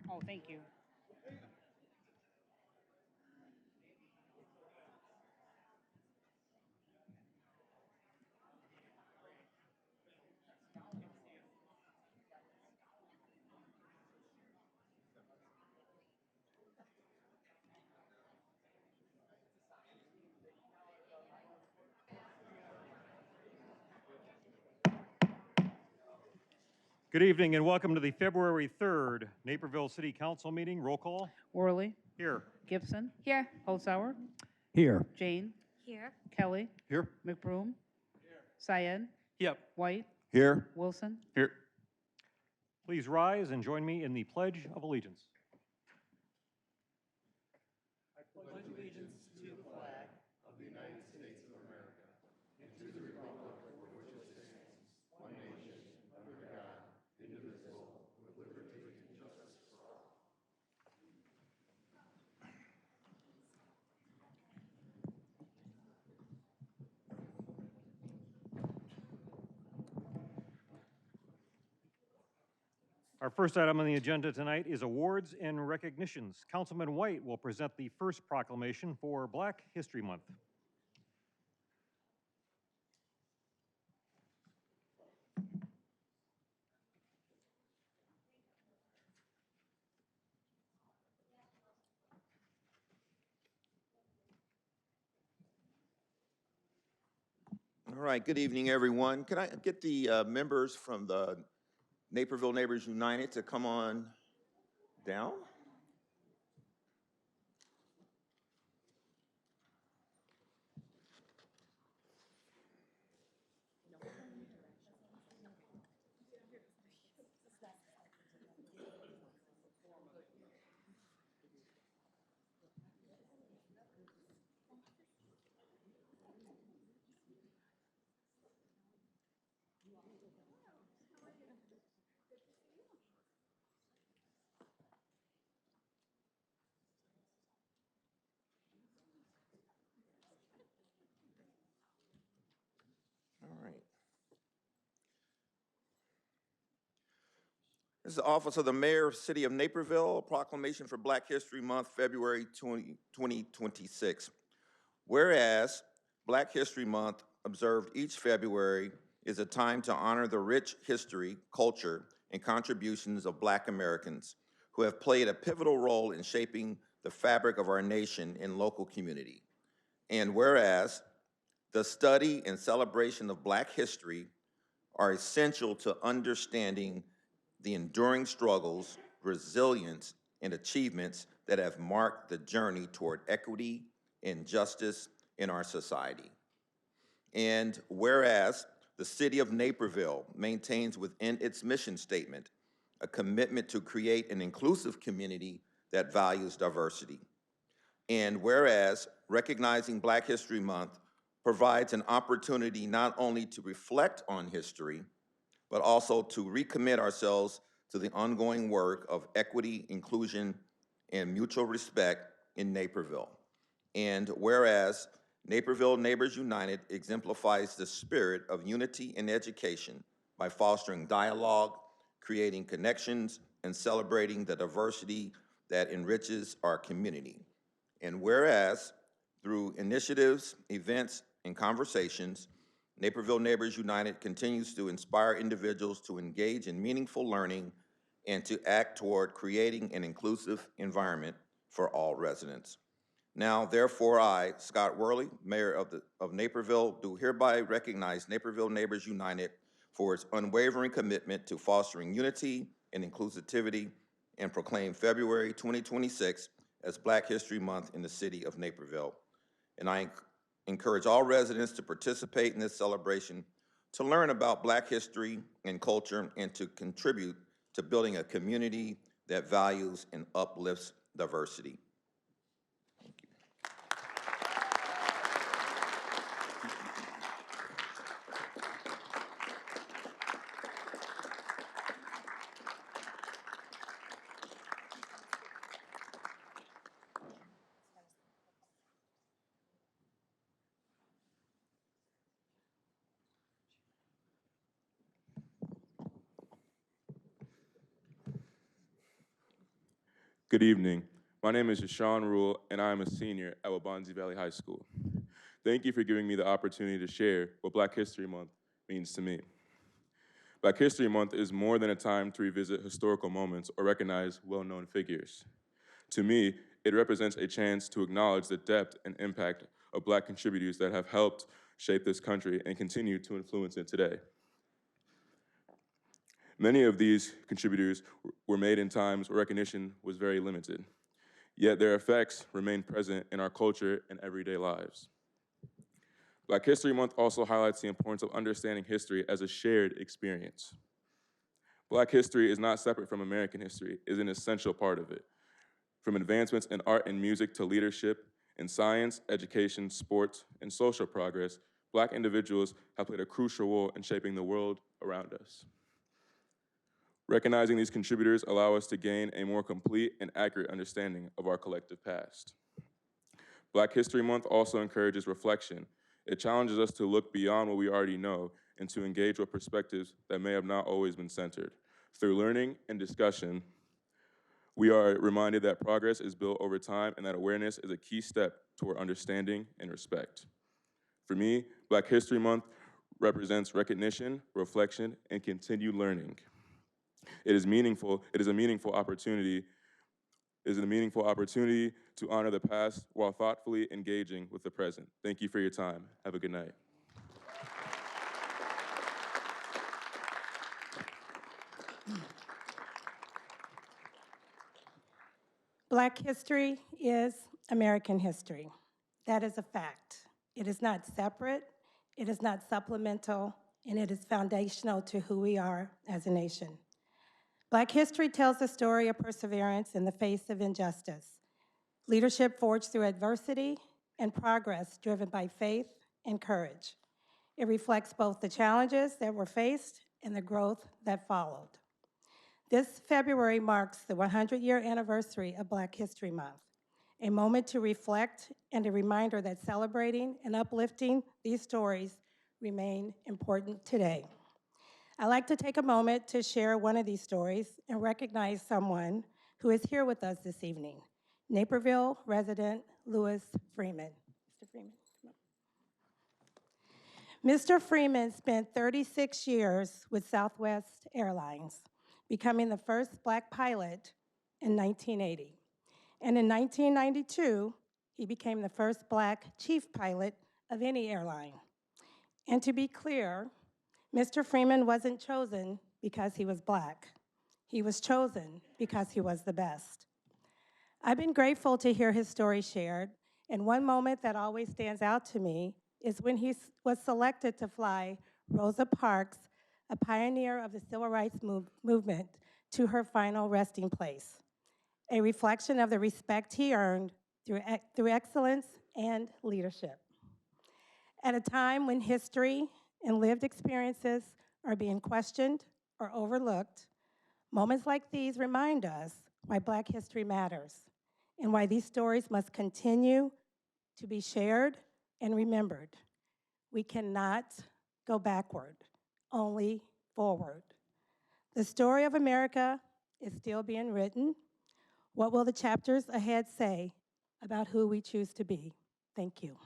Oh, thank you. Good evening and welcome to the February 3rd Naperville City Council meeting. Roll call. Worley, Here. Gibson, Here. Holzhauer, Here. Jane, Here. Kelly, Here. McBroom, Syed, Yep. White, Here. Wilson. Here. Please rise and join me in the Pledge of Allegiance. Our first item on the agenda tonight is awards and recognitions. Councilman White will present the first proclamation for Black History Month. All right, good evening, everyone. Can I get the members from the Naperville Neighbors United to come on down? All right. This is the Office of the Mayor, City of Naperville, a proclamation for Black History Month, February 2026. Whereas Black History Month, observed each February, is a time to honor the rich history, culture, and contributions of Black Americans who have played a pivotal role in shaping the fabric of our nation and local community. And whereas the study and celebration of Black history are essential to understanding the enduring struggles, resilience, and achievements that have marked the journey toward equity and justice in our society. And whereas the City of Naperville maintains within its mission statement a commitment to create an inclusive community that values diversity. And whereas recognizing Black History Month provides an opportunity not only to reflect on history, but also to recommit ourselves to the ongoing work of equity, inclusion, and mutual respect in Naperville. And whereas Naperville Neighbors United exemplifies the spirit of unity in education by fostering dialogue, creating connections, and celebrating the diversity that enriches our community. And whereas through initiatives, events, and conversations, Naperville Neighbors United continues to inspire individuals to engage in meaningful learning and to act toward creating an inclusive environment for all residents. Now, therefore, I, Scott Worley, Mayor of Naperville, do hereby recognize Naperville Neighbors United for its unwavering commitment to fostering unity and inclusivity and proclaim February 2026 as Black History Month in the city of Naperville. And I encourage all residents to participate in this celebration, to learn about Black history and culture, and to contribute to building a community that values and uplifts diversity. Good evening. My name is Jashawn Rule, and I am a senior at Wabanzi Valley High School. Thank you for giving me the opportunity to share what Black History Month means to me. Black History Month is more than a time to revisit historical moments or recognize well-known figures. To me, it represents a chance to acknowledge the depth and impact of Black contributors that have helped shape this country and continue to influence it today. Many of these contributors were made in times where recognition was very limited, yet their effects remain present in our culture and everyday lives. Black History Month also highlights the importance of understanding history as a shared experience. Black history is not separate from American history, it is an essential part of it. From advancements in art and music to leadership in science, education, sports, and social progress, Black individuals have played a crucial role in shaping the world around us. Recognizing these contributors allow us to gain a more complete and accurate understanding of our collective past. Black History Month also encourages reflection. It challenges us to look beyond what we already know and to engage with perspectives that may have not always been centered. Through learning and discussion, we are reminded that progress is built over time and that awareness is a key step toward understanding and respect. For me, Black History Month represents recognition, reflection, and continued learning. It is a meaningful opportunity to honor the past while thoughtfully engaging with the present. Thank you for your time. Have a good night. Black history is American history. That is a fact. It is not separate, it is not supplemental, and it is foundational to who we are as a nation. Black history tells the story of perseverance in the face of injustice, leadership forged through adversity, and progress driven by faith and courage. It reflects both the challenges that were faced and the growth that followed. This February marks the 100-year anniversary of Black History Month, a moment to reflect and a reminder that celebrating and uplifting these stories remain important today. I'd like to take a moment to share one of these stories and recognize someone who is here with us this evening, Naperville resident Louis Freeman. Mr. Freeman, come on. Mr. Freeman spent 36 years with Southwest Airlines, becoming the first Black pilot in 1980. And in 1992, he became the first Black chief pilot of any airline. And to be clear, Mr. Freeman wasn't chosen because he was Black. He was chosen because he was the best. I've been grateful to hear his story shared, and one moment that always stands out to me is when he was selected to fly Rosa Parks, a pioneer of the civil rights movement, to her final resting place, a reflection of the respect he earned through excellence and leadership. At a time when history and lived experiences are being questioned or overlooked, moments like these remind us why Black history matters and why these stories must continue to be shared and remembered. We cannot go backward, only forward. The story of America is still being written. What will the chapters ahead say about who we choose to be? Thank you.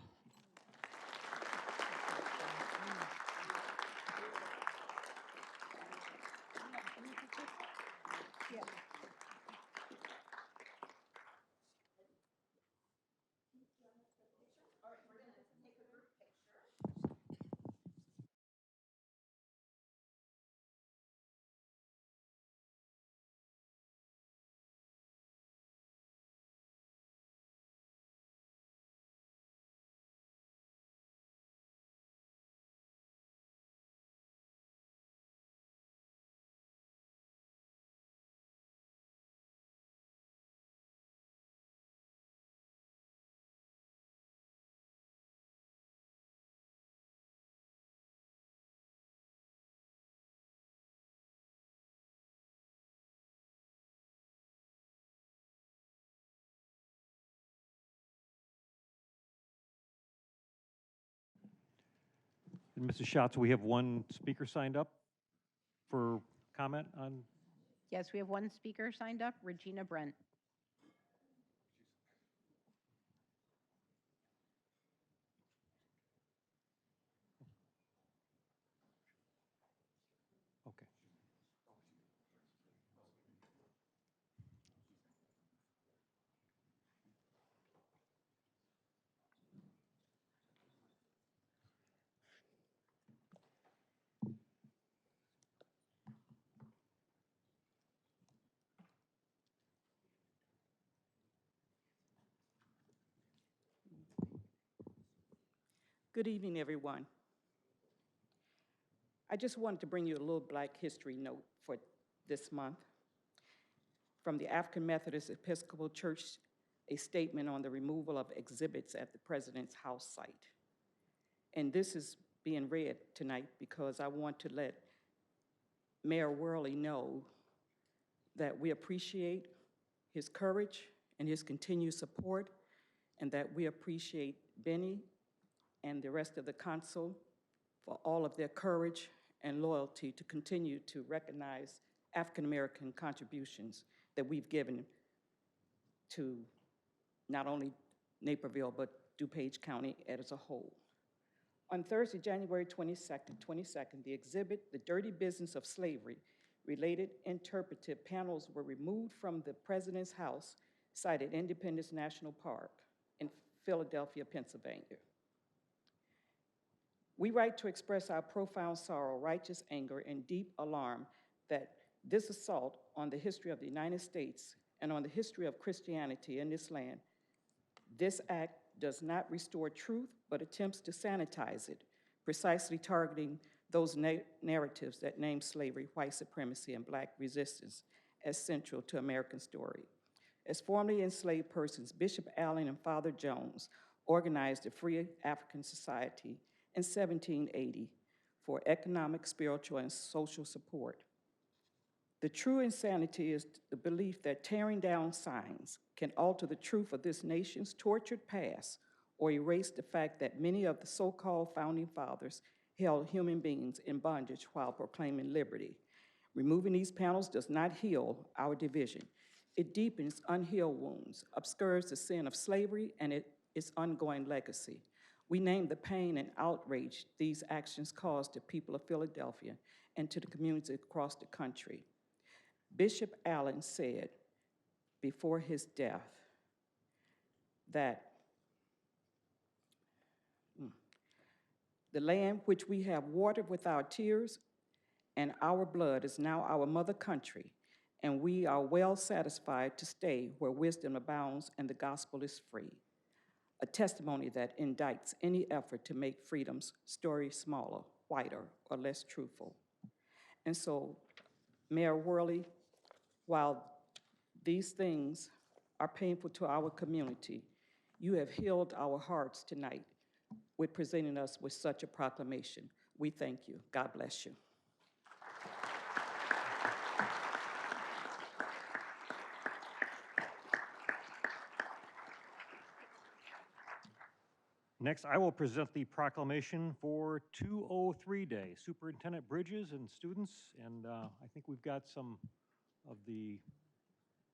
And Mrs. Schatz, we have one speaker signed up for comment on. Yes, we have one speaker signed up, Regina Brent. Good evening, everyone. I just wanted to bring you a little Black history note for this month. From the African Methodist Episcopal Church, a statement on the removal of exhibits at the President's house site. And this is being read tonight because I want to let Mayor Worley know that we appreciate his courage and his continued support, and that we appreciate Benny and the rest of the council for all of their courage and loyalty to continue to recognize African-American contributions that we've given to not only Naperville, but DuPage County as a whole. On Thursday, January 22nd, the exhibit, The Dirty Business of Slavery, related interpretive panels were removed from the President's house site at Independence National Park in Philadelphia, Pennsylvania. We write to express our profound sorrow, righteous anger, and deep alarm that this assault on the history of the United States and on the history of Christianity in this land, this act does not restore truth, but attempts to sanitize it, precisely targeting those narratives that name slavery, white supremacy, and Black resistance as central to American story. As formerly enslaved persons, Bishop Allen and Father Jones organized the Free African Society in 1780 for economic, spiritual, and social support. The true insanity is the belief that tearing down signs can alter the truth of this nation's tortured past or erase the fact that many of the so-called founding fathers held human beings in bondage while proclaiming liberty. Removing these panels does not heal our division. It deepens unhealed wounds, obscures the sin of slavery and its ongoing legacy. We name the pain and outrage these actions caused to people of Philadelphia and to the communities across the country. Bishop Allen said before his death that the land which we have watered with our tears and our blood is now our mother country, and we are well satisfied to stay where wisdom abounds and the gospel is free. A testimony that indicts any effort to make freedom's story smaller, whiter, or less truthful. And so, Mayor Worley, while these things are painful to our community, you have healed our hearts tonight with presenting us with such a proclamation. We thank you. God bless you. Next, I will present the proclamation for 203 Day. Superintendent Bridges and students, and I think we've got some of the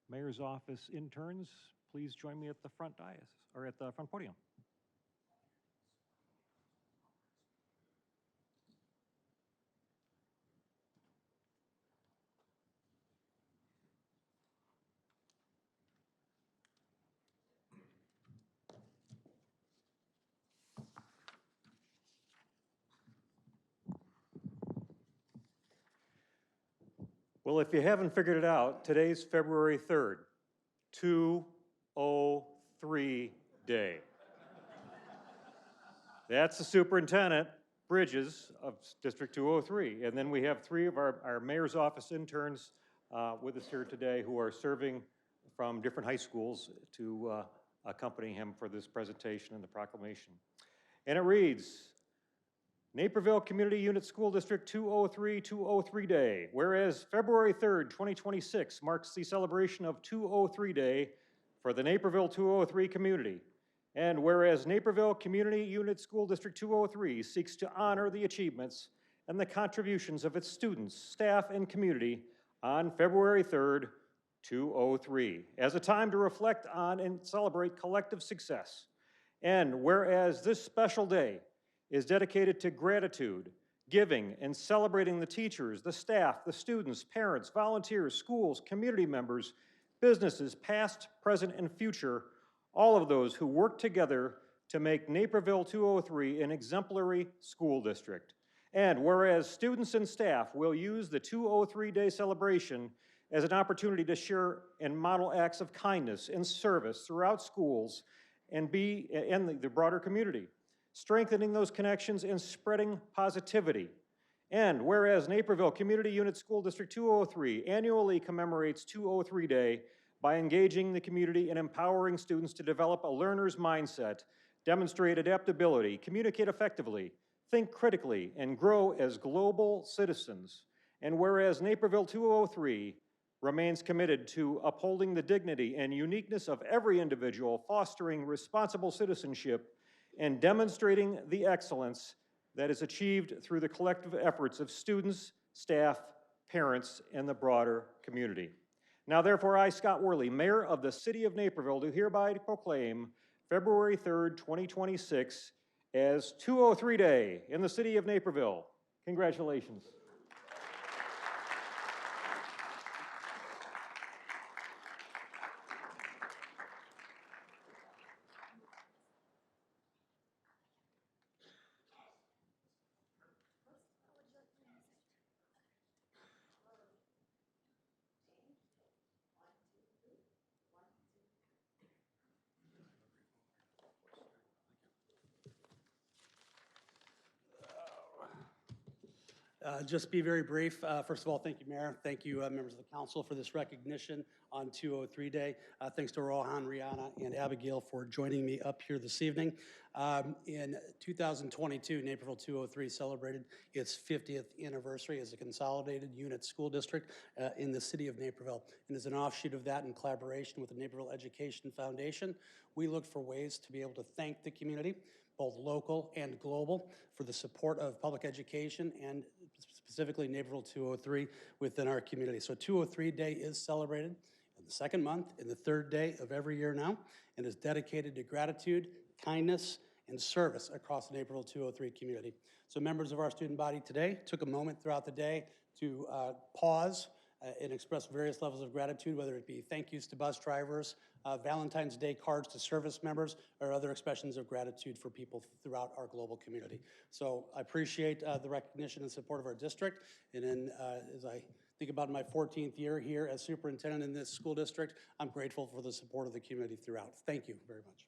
mayor's office interns. Please join me at the front dais, or at the front podium. Well, if you haven't figured it out, today's February 3rd, 203 Day. That's the superintendent, Bridges, of District 203. And then we have three of our mayor's office interns with us here today who are serving from different high schools to accompany him for this presentation and the proclamation. And it reads, Naperville Community Unit School District 203 Day. Whereas February 3rd, 2026 marks the celebration of 203 Day for the Naperville 203 community. And whereas Naperville Community Unit School District 203 seeks to honor the achievements and the contributions of its students, staff, and community on February 3rd, 203, as a time to reflect on and celebrate collective success. And whereas this special day is dedicated to gratitude, giving, and celebrating the teachers, the staff, the students, parents, volunteers, schools, community members, businesses, past, present, and future, all of those who work together to make Naperville 203 an exemplary school district. And whereas students and staff will use the 203 Day celebration as an opportunity to share and model acts of kindness and service throughout schools and the broader community. strengthening those connections and spreading positivity. And whereas Naperville Community Unit School District 203 annually commemorates 203 Day by engaging the community and empowering students to develop a learner's mindset, demonstrate adaptability, communicate effectively, think critically, and grow as global citizens. And whereas Naperville 203 remains committed to upholding the dignity and uniqueness of every individual, fostering responsible citizenship, and demonstrating the excellence that is achieved through the collective efforts of students, staff, parents, and the broader community. Now, therefore, I, Scott Worley, Mayor of the City of Naperville, do hereby proclaim February 3rd, 2026 as 203 Day in the City of Naperville. Congratulations. Just be very brief. First of all, thank you, Mayor. Thank you, members of the council, for this recognition on 203 Day. Thanks to Rohan, Rihanna, and Abigail for joining me up here this evening. In 2022, Naperville 203 celebrated its 50th anniversary as a consolidated unit school district in the city of Naperville. And as an offshoot of that, in collaboration with the Naperville Education Foundation, we looked for ways to be able to thank the community, both local and global, for the support of public education and specifically Naperville 203 within our community. So 203 Day is celebrated in the second month and the third day of every year now, and is dedicated to gratitude, kindness, and service across the Naperville 203 community. So members of our student body today took a moment throughout the day to pause and express various levels of gratitude, whether it be thank yous to bus drivers, Valentine's Day cards to service members, or other expressions of gratitude for people throughout our global community. So I appreciate the recognition and support of our district. And then as I think about my 14th year here as superintendent in this school district, I'm grateful for the support of the community throughout. Thank you very much.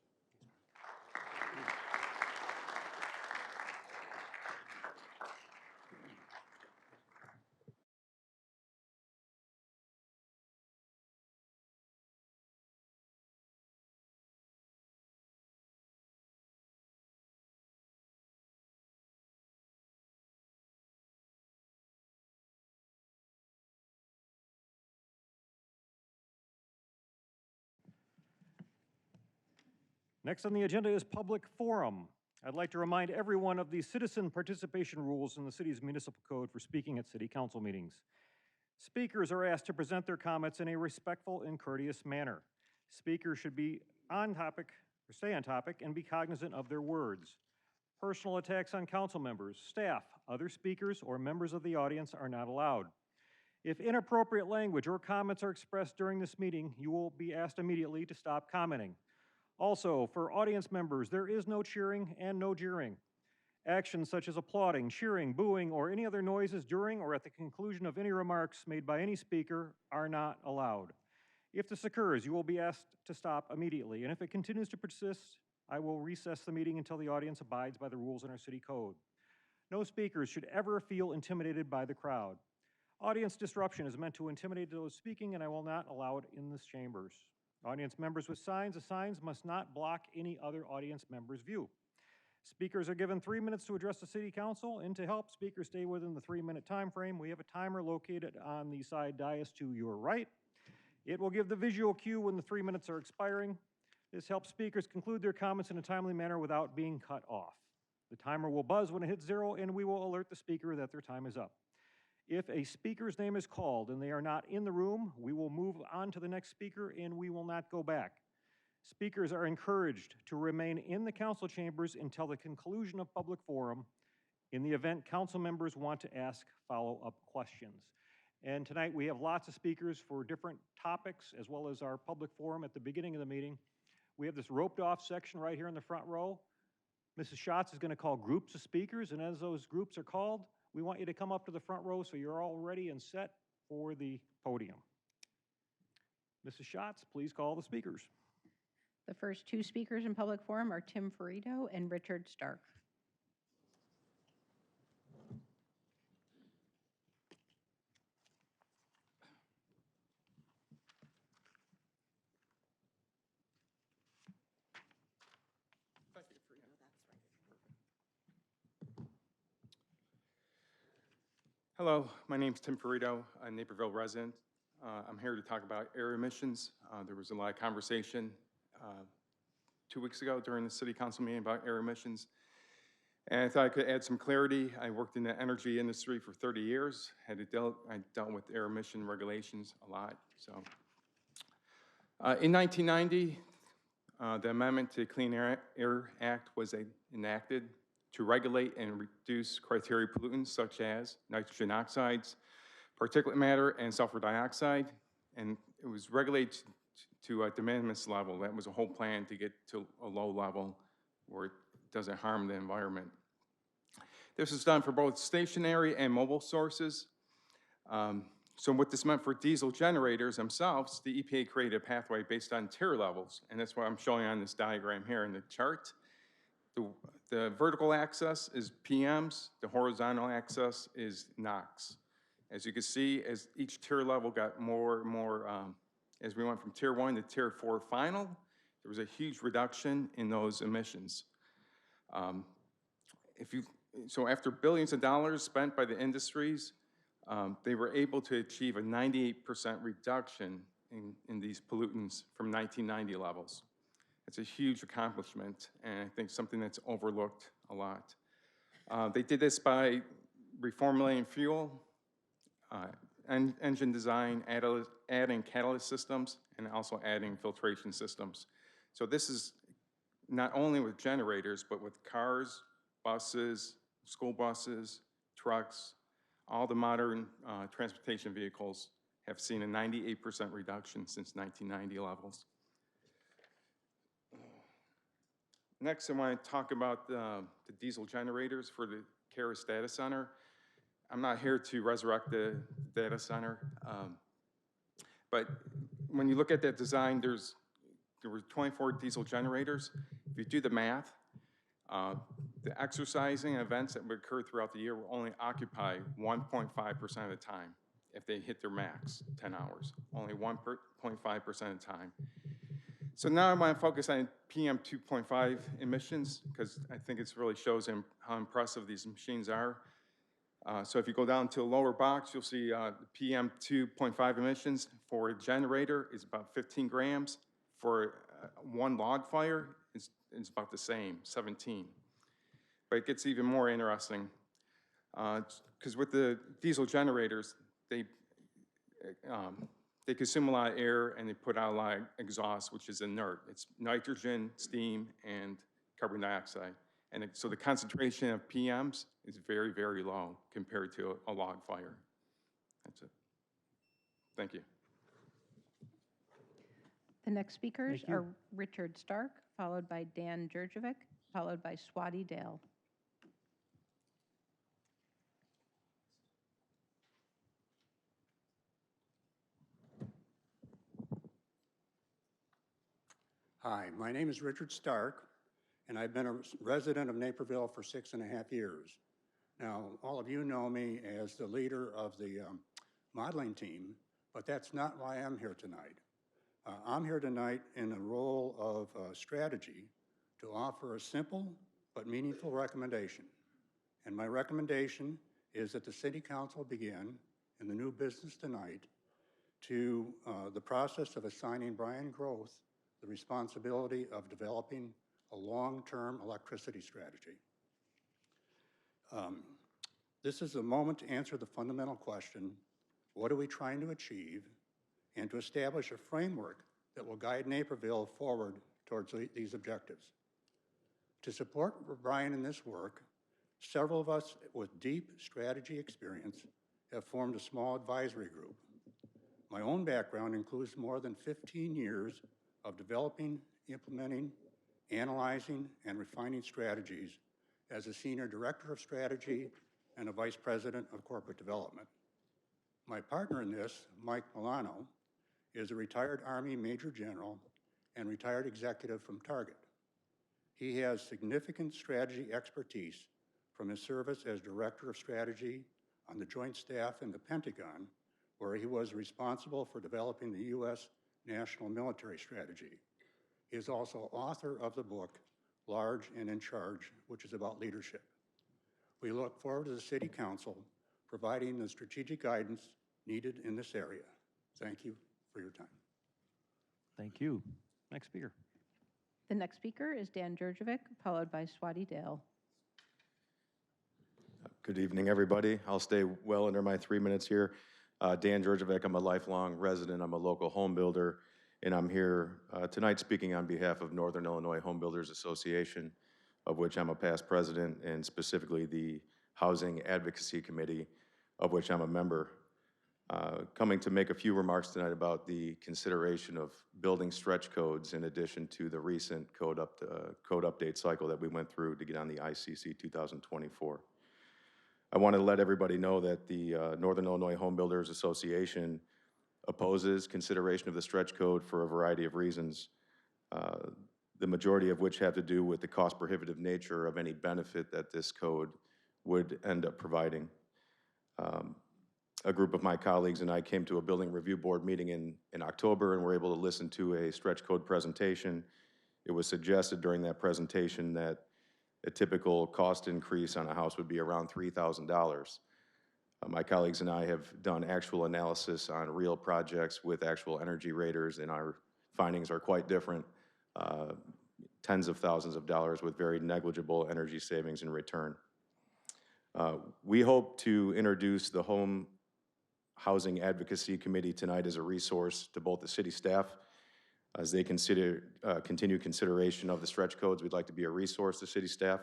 Next on the agenda is public forum. I'd like to remind everyone of the citizen participation rules in the city's municipal code for speaking at city council meetings. Speakers are asked to present their comments in a respectful and courteous manner. Speakers should be on topic, or stay on topic, and be cognizant of their words. Personal attacks on council members, staff, other speakers, or members of the audience are not allowed. If inappropriate language or comments are expressed during this meeting, you will be asked immediately to stop commenting. Also, for audience members, there is no cheering and no jeering. Actions such as applauding, cheering, booing, or any other noises during or at the conclusion of any remarks made by any speaker are not allowed. If this occurs, you will be asked to stop immediately, and if it continues to persist, I will recess the meeting until the audience abides by the rules in our city code. No speakers should ever feel intimidated by the crowd. Audience disruption is meant to intimidate those speaking, and I will not allow it in this chambers. Audience members with signs, the signs must not block any other audience member's view. Speakers are given 3 minutes to address the city council, and to help speakers stay within the 3-minute time frame, we have a timer located on the side dais to your right. It will give the visual cue when the 3 minutes are expiring. This helps speakers conclude their comments in a timely manner without being cut off. The timer will buzz when it hits 0, and we will alert the speaker that their time is up. If a speaker's name is called and they are not in the room, we will move on to the next speaker and we will not go back. Speakers are encouraged to remain in the council chambers until the conclusion of public forum in the event council members want to ask follow-up questions. And tonight we have lots of speakers for different topics as well as our public forum at the beginning of the meeting. We have this roped off section right here in the front row. Mrs. Schatz is going to call groups of speakers, and as those groups are called, we want you to come up to the front row so you're all ready and set for the podium. Mrs. Schatz, please call the speakers. The first two speakers in public forum are Tim Ferrito and Richard Stark. Hello, my name's Tim Ferrito, a Naperville resident. I'm here to talk about air emissions. There was a lot of conversation 2 weeks ago during the city council meeting about air emissions. And I thought I could add some clarity. I worked in the energy industry for 30 years. I dealt with air emission regulations a lot. So, in 1990, the amendment to Clean Air Act was enacted to regulate and reduce criteria pollutants such as nitrogen oxides, particulate matter, and sulfur dioxide. And it was regulated to a de minimis level. That was a whole plan to get to a low level where it doesn't harm the environment. This is done for both stationary and mobile sources. So what this meant for diesel generators themselves, the EPA created a pathway based on tier levels, and that's what I'm showing on this diagram here in the chart. The vertical axis is PMs, the horizontal axis is NOx. As you can see, as each tier level got more and more, as we went from tier 1 to tier 4 final, there was a huge reduction in those emissions. So after billions of dollars spent by the industries, they were able to achieve a 98% reduction in these pollutants from 1990 levels. It's a huge accomplishment, and I think something that's overlooked a lot. They did this by reformulating fuel, engine design, adding catalyst systems, and also adding filtration systems. So this is not only with generators, but with cars, buses, school buses, trucks. All the modern transportation vehicles have seen a 98% reduction since 1990 levels. Next, I want to talk about the diesel generators for the Karis data center. I'm not here to resurrect the data center, but when you look at that design, there were 24 diesel generators. If you do the math, the exercising events that would occur throughout the year will only occupy 1.5% of the time if they hit their max, 10 hours, only 1.5% of the time. So now I want to focus on PM 2.5 emissions because I think it really shows how impressive these machines are. So if you go down to the lower box, you'll see PM 2.5 emissions for a generator is about 15 grams. For one log fire, it's about the same, 17. But it gets even more interesting because with the diesel generators, they consume a lot of air and they put out a lot of exhaust, which is inert. It's nitrogen, steam, and carbon dioxide. And so the concentration of PMs is very, very low compared to a log fire. That's it. Thank you. The next speakers Thank you. are Richard Stark, followed by Dan Jurjevic, followed by Swati Dale. Hi, my name is Richard Stark, and I've been a resident of Naperville for 6.5 years. Now, all of you know me as the leader of the modeling team, but that's not why I'm here tonight. I'm here tonight in the role of strategy to offer a simple but meaningful recommendation. And my recommendation is that the City Council begin in the new business tonight to the process of assigning Brian Groth the responsibility of developing a long-term electricity strategy. This is a moment to answer the fundamental question, what are we trying to achieve, and to establish a framework that will guide Naperville forward towards these objectives. To support Brian in this work, several of us with deep strategy experience have formed a small advisory group. My own background includes more than 15 years of developing, implementing, analyzing, and refining strategies as a senior director of strategy and a vice president of corporate development. My partner in this, Mike Milano, is a retired Army Major General and retired executive from Target. He has significant strategy expertise from his service as Director of Strategy on the Joint Staff in the Pentagon, where he was responsible for developing the U.S. National Military Strategy. He is also author of the book, Large and in Charge, which is about leadership. We look forward to the City Council providing the strategic guidance needed in this area. Thank you for your time. Thank you. Next speaker. The next speaker is Dan Jurjevic, followed by Swati Dale. Good evening, everybody. I'll stay well under my 3 minutes here. Dan Jurjevic, I'm a lifelong resident. I'm a local home builder, and I'm here tonight speaking on behalf of Northern Illinois Home Builders Association, of which I'm a past president, and specifically the Housing Advocacy Committee, of which I'm a member. Coming to make a few remarks tonight about the consideration of building stretch codes in addition to the recent code update cycle that we went through to get on the ICC 2024. I want to let everybody know that the Northern Illinois Home Builders Association opposes consideration of the stretch code for a variety of reasons, the majority of which have to do with the cost prohibitive nature of any benefit that this code would end up providing. A group of my colleagues and I came to a building review board meeting in October and were able to listen to a stretch code presentation. It was suggested during that presentation that a typical cost increase on a house would be around $3,000. My colleagues and I have done actual analysis on real projects with actual energy raters, and our findings are quite different. Tens of thousands of dollars with very negligible energy savings in return. We hope to introduce the Home Housing Advocacy Committee tonight as a resource to both the city staff as they continue consideration of the stretch codes. We'd like to be a resource to city staff.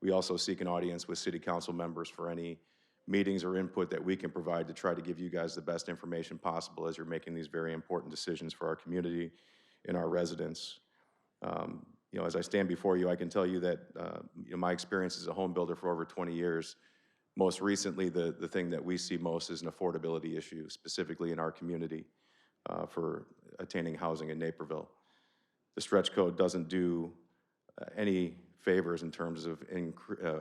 We also seek an audience with city council members for any meetings or input that we can provide to try to give you guys the best information possible as you're making these very important decisions for our community and our residents. You know, as I stand before you, I can tell you that my experience as a home builder for over 20 years, most recently the thing that we see most is an affordability issue, specifically in our community for attaining housing in Naperville. The stretch code doesn't do any favors in terms of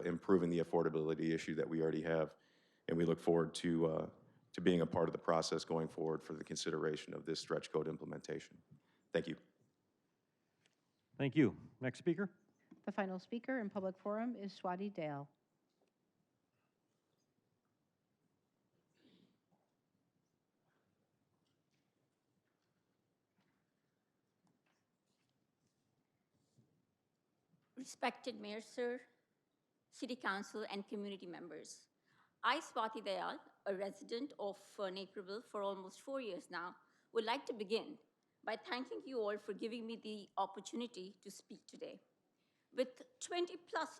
improving the affordability issue that we already have, and we look forward to being a part of the process going forward for the consideration of this stretch code implementation. Thank you. Thank you. Next speaker. The final speaker in public forum is Swati Dale. Respected Mayor Sir, City Council, and community members. I, Swati Dayal, a resident of Naperville for almost 4 years now, would like to begin by thanking you all for giving me the opportunity to speak today. With 20+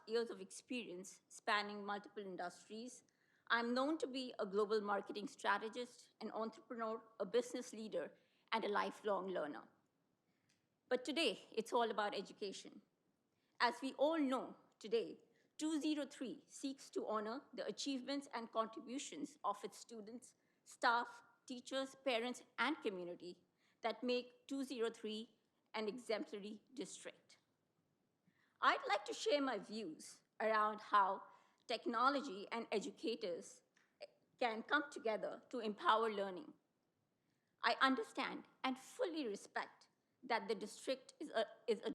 years of experience spanning multiple industries, I'm known to be a global marketing strategist, an entrepreneur, a business leader, and a lifelong learner. But today, it's all about education. As we all know today, 203 seeks to honor the achievements and contributions of its students, staff, teachers, parents, and community that make 203 an exemplary district. I'd like to share my views around how technology and educators can come together to empower learning. I understand and fully respect that the district is a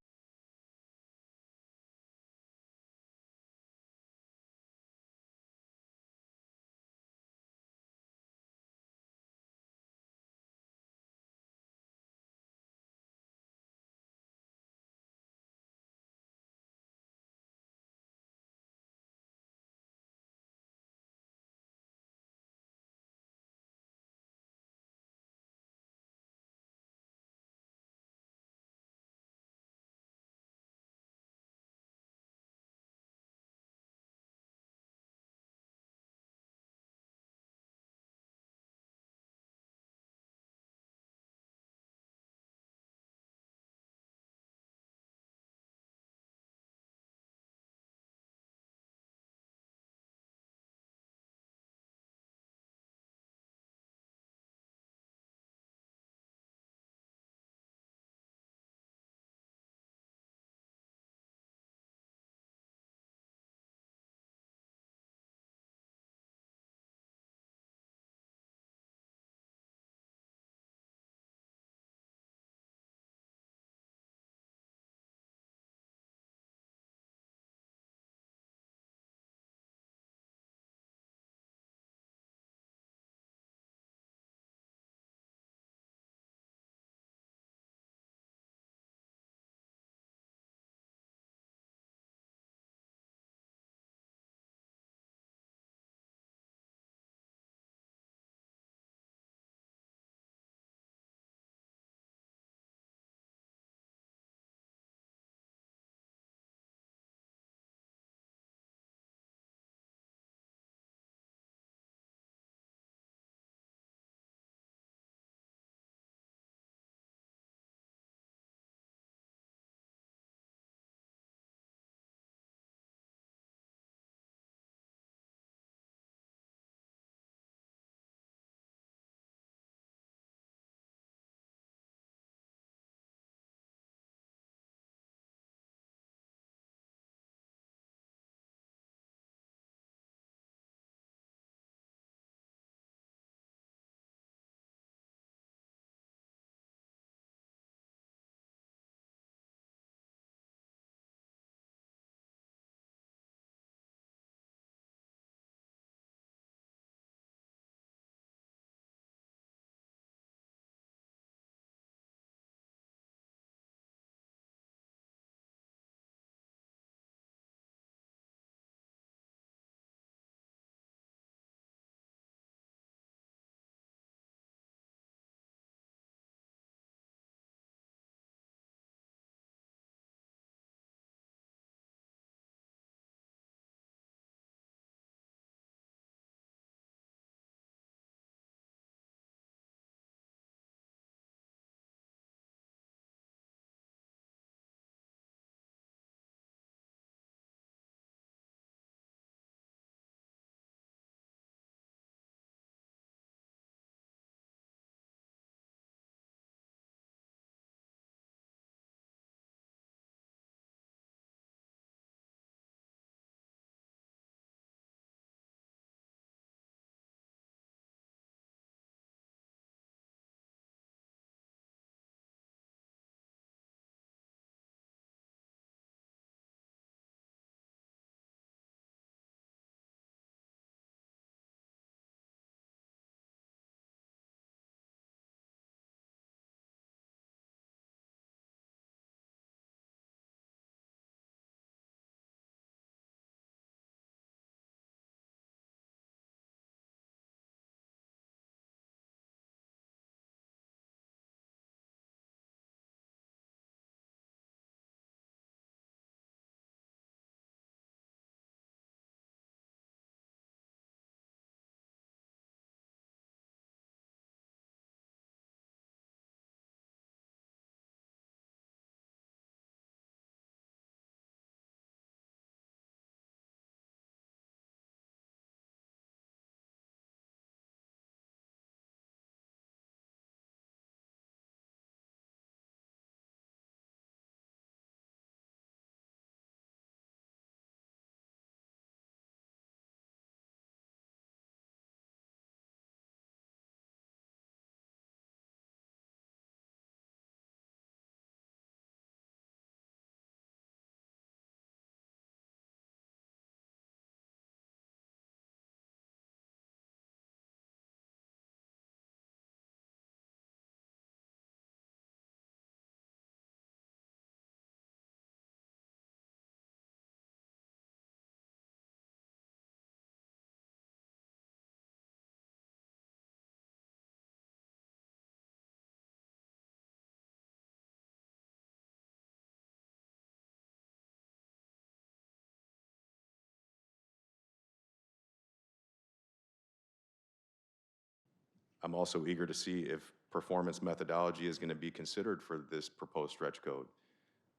I'm also eager to see if performance methodology is going to be considered for this proposed stretch code.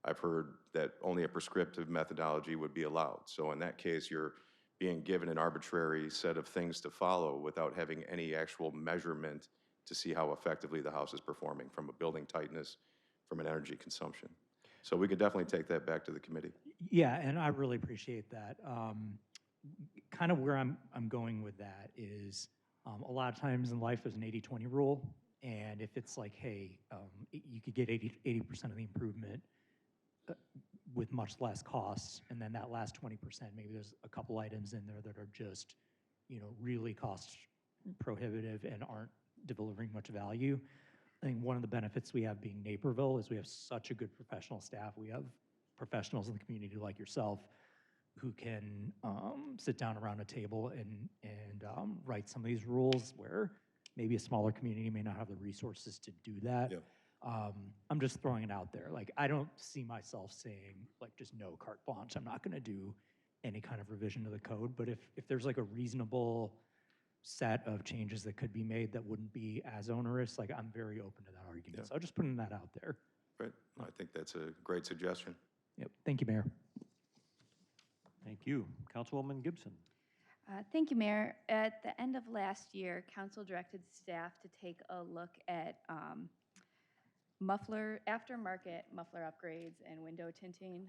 I've heard that only a prescriptive methodology would be allowed. So in that case, you're being given an arbitrary set of things to follow without having any actual measurement to see how effectively the house is performing from a building tightness, from an energy consumption. So we could definitely take that back to the committee. Yeah, and I really appreciate that. Kind of where I'm going with that is a lot of times in life there's an 80-20 rule, and if it's like, hey, you could get 80% of the improvement with much less costs, and then that last 20%, maybe there's a couple items in there that are just, really cost prohibitive and aren't delivering much value. I think one of the benefits we have being Naperville is we have such a good professional staff. We have professionals in the community like yourself who can sit down around a table and write some of these rules where maybe a smaller community may not have the resources to do that. Yeah. I'm just throwing it out there. Like, I don't see myself saying, like, just no carte blanche. I'm not going to do any kind of revision to the code. But if there's like a reasonable set of changes that could be made that wouldn't be as onerous, like, I'm very open to that argument. Yeah. So I'm just putting that out there. Right. I think that's a great suggestion. Yep. Thank you, Mayor. Thank you. Councilwoman Gibson. Thank you, Mayor. At the end of last year, council directed staff to take a look at aftermarket muffler upgrades and window tinting,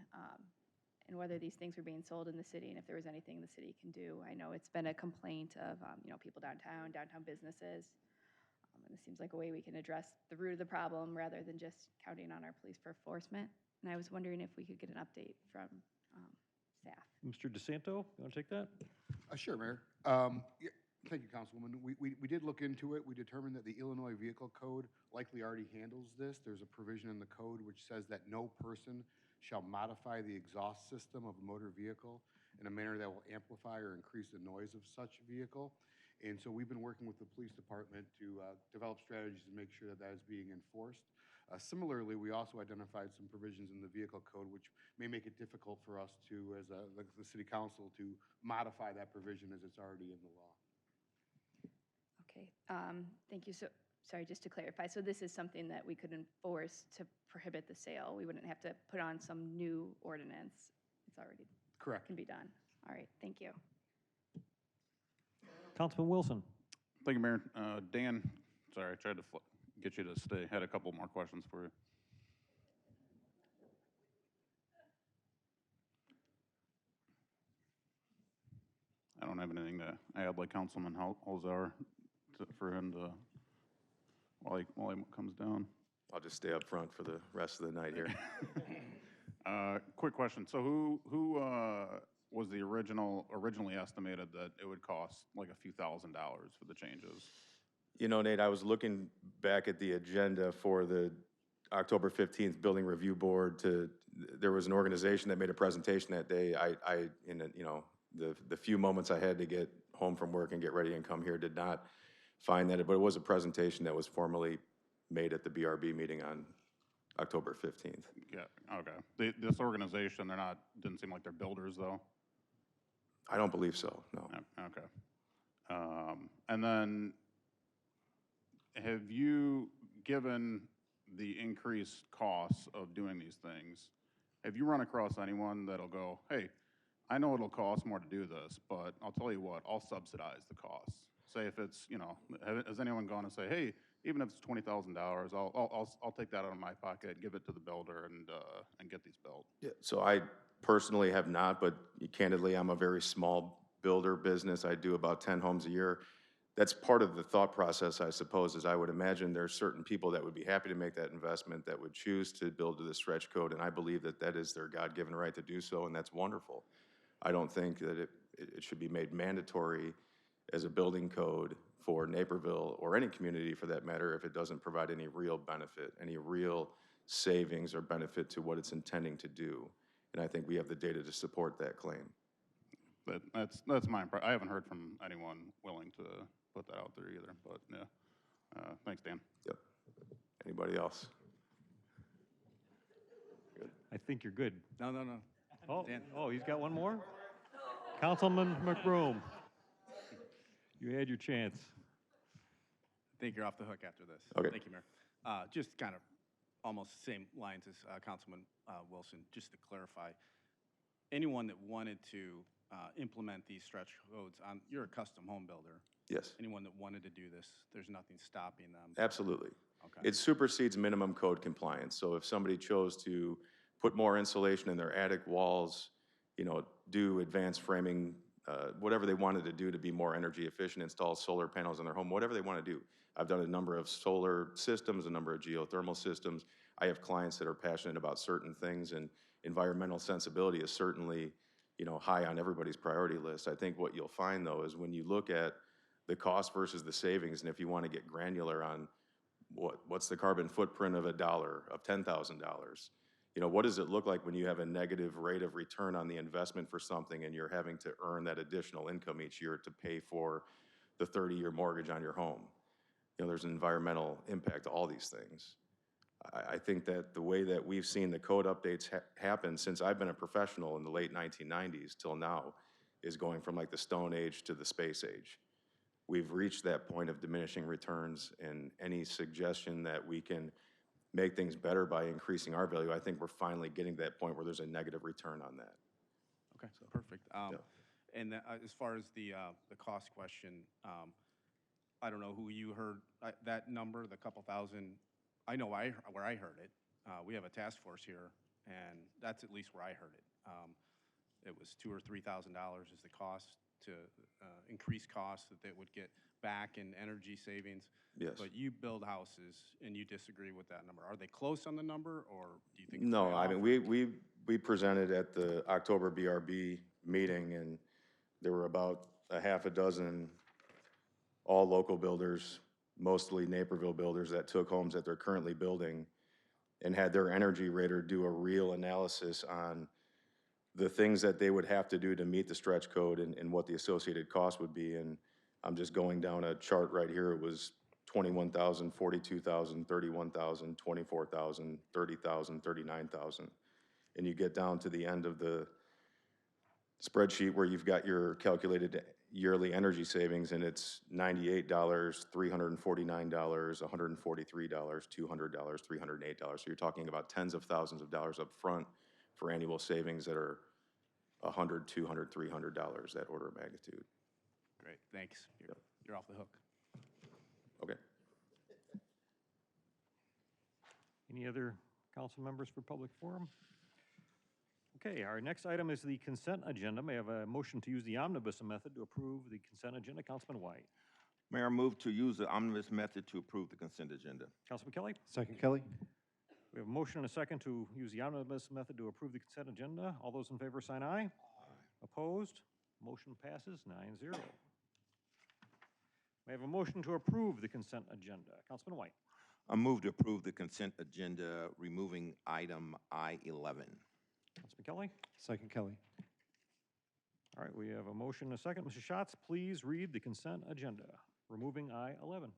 and whether these things were being sold in the city and if there was anything the city can do. I know it's been a complaint of people downtown businesses. And this seems like a way we can address the root of the problem rather than just counting on our police for enforcement. And I was wondering if we could get an update from staff. Mr. DeSanto, you want to take that? Sure, Mayor. Yeah, thank you, Councilwoman. We did look into it. We determined that the Illinois Vehicle Code likely already handles this. There's a provision in the code which says that no person shall modify the exhaust system of a motor vehicle in a manner that will amplify or increase the noise of such vehicle. And so we've been working with the police department to develop strategies to make sure that that is being enforced. Similarly, we also identified some provisions in the vehicle code which may make it difficult for us to, as the city council, to modify that provision as it's already in the law. Okay, thank you. So, sorry, just to clarify, so this is something that we could enforce to prohibit the sale. We wouldn't have to put on some new ordinance. It's already Correct. can be done. All right, thank you. Councilman Wilson. Thank you, Mayor. Dan, sorry, I tried to get you to stay. Had a couple more questions for you. I don't have anything to add like Councilman Holzauer for him to, while he comes down. I'll just stay up front for the rest of the night here. Quick question. So who was the originally estimated that it would cost like a few $1,000s for the changes? You know, Nate, I was looking back at the agenda for the October 15th Building Review Board there was an organization that made a presentation that day. The few moments I had to get home from work and get ready and come here did not find that, but it was a presentation that was formally made at the BRB meeting on October 15th. Yeah, okay. This organization, didn't seem like they're builders though? I don't believe so, no. Okay. And then, have you, given the increased costs of doing these things, have you run across anyone that'll go, hey, I know it'll cost more to do this, but I'll tell you what, I'll subsidize the costs? Say if it's, has anyone gone and say, hey, even if it's $20,000, I'll take that out of my pocket, give it to the builder, and get these built? Yeah, so I personally have not, but candidly, I'm a very small builder business. I do about 10 homes a year. That's part of the thought process, I suppose, is I would imagine there's certain people that would be happy to make that investment that would choose to build to the stretch code, and I believe that that is their God-given right to do so, and that's wonderful. I don't think that it should be made mandatory as a building code for Naperville or any community for that matter if it doesn't provide any real benefit, any real savings or benefit to what it's intending to do. And I think we have the data to support that claim. That's my impression. I haven't heard from anyone willing to put that out there either, but yeah. Thanks, Dan. Yep. Anybody else? Good. I think you're good. No. Oh, he's got one more? Councilman McBroom. You had your chance. think you're off the hook after this. Okay. Thank you, Mayor. Just kind of almost the same lines as Councilman Wilson, just to clarify. Anyone that wanted to implement these stretch codes on, you're a custom home builder. Yes, Anyone that wanted to do this, there's nothing stopping them. absolutely. Okay. It supersedes minimum code compliance. So if somebody chose to put more insulation in their attic walls, you know, do advanced framing, whatever they wanted to do to be more energy efficient, install solar panels in their home, whatever they want to do. I've done a number of solar systems, a number of geothermal systems. I have clients that are passionate about certain things, and environmental sensibility is certainly, you know, high on everybody's priority list. I think what you'll find, though, is when you look at the cost versus the savings, and if you want to get granular on what's the carbon footprint of $1, of $10,000, you know, what does it look like when you have a negative rate of return on the investment for something and you're having to earn that additional income each year to pay for the 30-year mortgage on your home? You know, there's an environmental impact to all these things. I think that the way that we've seen the code updates happen since I've been a professional in the late 1990s till now is going from like the Stone Age to the Space Age. We've reached that point of diminishing returns, and any suggestion that we can make things better by increasing our value, I think we're finally getting to that point where there's a negative return on that. Okay, so perfect. And as far as the cost question, I don't know who you heard that number, the couple thousand. I know where I heard it. We have a task force here, and that's at least where I heard it. It was $2,000 or $3,000 is the cost to increase costs that they would get back in energy savings. Yes. But you build houses, and you disagree with that number. Are they close on the number, or do you think? No, it's way I off, mean, or- we presented at the October BRB meeting, and there were about a half a dozen all local builders, mostly Naperville builders, that took homes that they're currently building and had their energy rater do a real analysis on the things that they would have to do to meet the stretch code and what the associated cost would be. And I'm just going down a chart right here. It was 21,000, 42,000, 31,000, 24,000, 30,000, 39,000. And you get down to the end of the spreadsheet where you've got your calculated yearly energy savings, and it's $98, $349, $143, $200, $308. So you're talking about tens of thousands of dollars up front for annual savings that are $100, $200, $300, that order of magnitude. Great, thanks. You're off the hook. Okay. Any other council members for public forum? Okay, our next item is the consent agenda. May I have a motion to use the omnibus method to approve the consent agenda? Councilman White. Mayor, move to use the omnibus method to approve the consent agenda. Councilman Kelly. Second, Kelly. We have a motion and a second to use the omnibus method to approve the consent agenda. All those in favor sign aye. Opposed? Motion passes 9-0. May I have a motion to approve the consent agenda? Councilman White. I move to approve the consent agenda, removing item I-11. Councilman Kelly. Second, Kelly. All right, we have a motion and a second. Mr. Schatz, please read the consent agenda, removing I-11.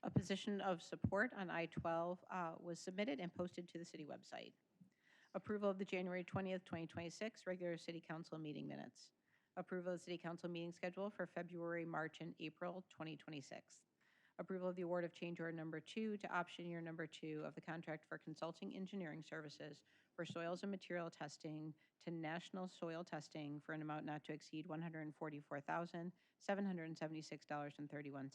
A position of support on I-12 was submitted and posted to the city website. Approval of the January 20th, 2026 regular city council meeting minutes. Approval of the city council meeting schedule for February, March, and April 2026. Approval of the award of change order number 2 to option year number 2 of the contract for consulting engineering services for soils and material testing to National Soil Testing for an amount not to exceed $144,776.31.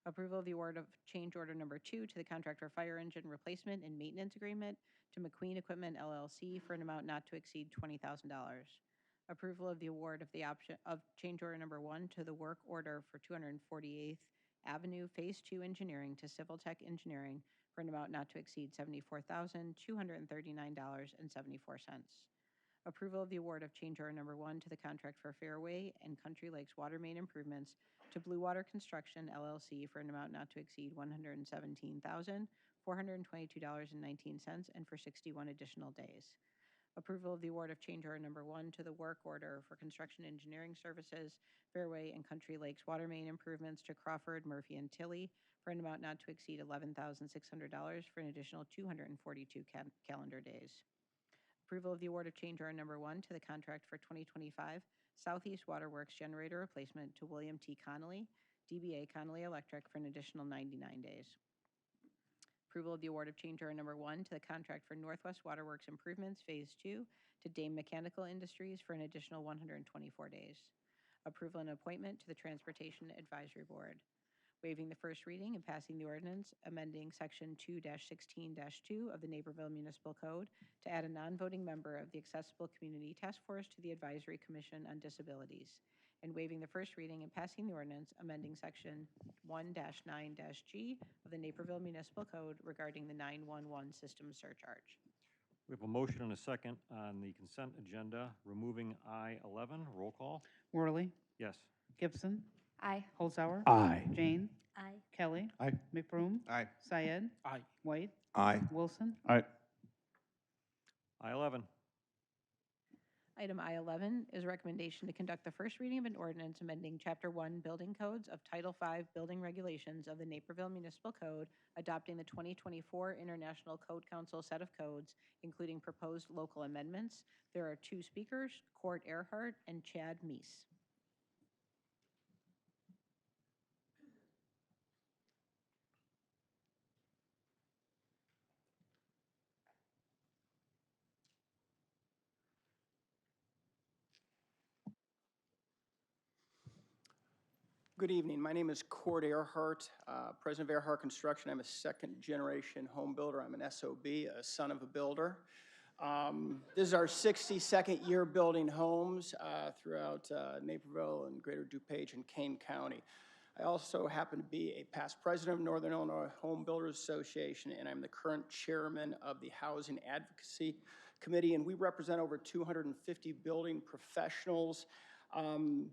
Approval of the award of change order number 2 to the contract for fire engine replacement and maintenance agreement to McQueen Equipment LLC for an amount not to exceed $20,000. Approval of the award of the option of change order number 1 to the work order for 248th Avenue Phase 2 Engineering to Civil Tech Engineering for an amount not to exceed $74,239.74. Approval of the award of change order number 1 to the contract for Fairway and Country Lakes water main improvements to Blue Water Construction LLC for an amount not to exceed $117,422.19 and for 61 additional days. Approval of the award of change order number 1 to the work order for construction engineering services, Fairway and Country Lakes water main improvements to Crawford, Murphy, and Tilley for an amount not to exceed $11,600 for an additional 242 calendar days. Approval of the award of change order number 1 to the contract for 2025 Southeast Waterworks generator replacement to William T. Connolly, DBA Connolly Electric for an additional 99 days. Approval of the award of change order number 1 to the contract for Northwest Waterworks Improvements Phase 2 to Dame Mechanical Industries for an additional 124 days. Approval and appointment to the Transportation Advisory Board. Waiving the first reading and passing the ordinance amending Section 2-16-2 of the Naperville Municipal Code to add a non-voting member of the Accessible Community Task Force to the Advisory Commission on Disabilities. And waiving the first reading and passing the ordinance amending Section 1-9-G of the Naperville Municipal Code regarding the 911 system surcharge. We have a motion and a second on the consent agenda, removing I-11. Roll call? Worley. Yes. Gibson. Aye. Holzhauer. Aye. Jane. Aye. Kelly. Aye. McBroom. Aye. Syed. Aye. White. Aye. Wilson. Aye. I-11. Item I-11 is a recommendation to conduct the first reading of an ordinance amending Chapter 1 Building Codes of Title 5 Building Regulations of the Naperville Municipal Code, adopting the 2024 International Code Council set of codes, including proposed local amendments. There are 2 speakers, Cord Earhart and Chad Meese. Good evening. My name is Cord Earhart, president of Earhart Construction. I'm a second-generation home builder. I'm an SOB, a son of a builder. This is our 62nd year building homes throughout Naperville and Greater DuPage and Kane County. I also happen to be a past president of Northern Illinois Home Builders Association, and I'm the current chairman of the Housing Advocacy Committee, and we represent over 250 building professionals, and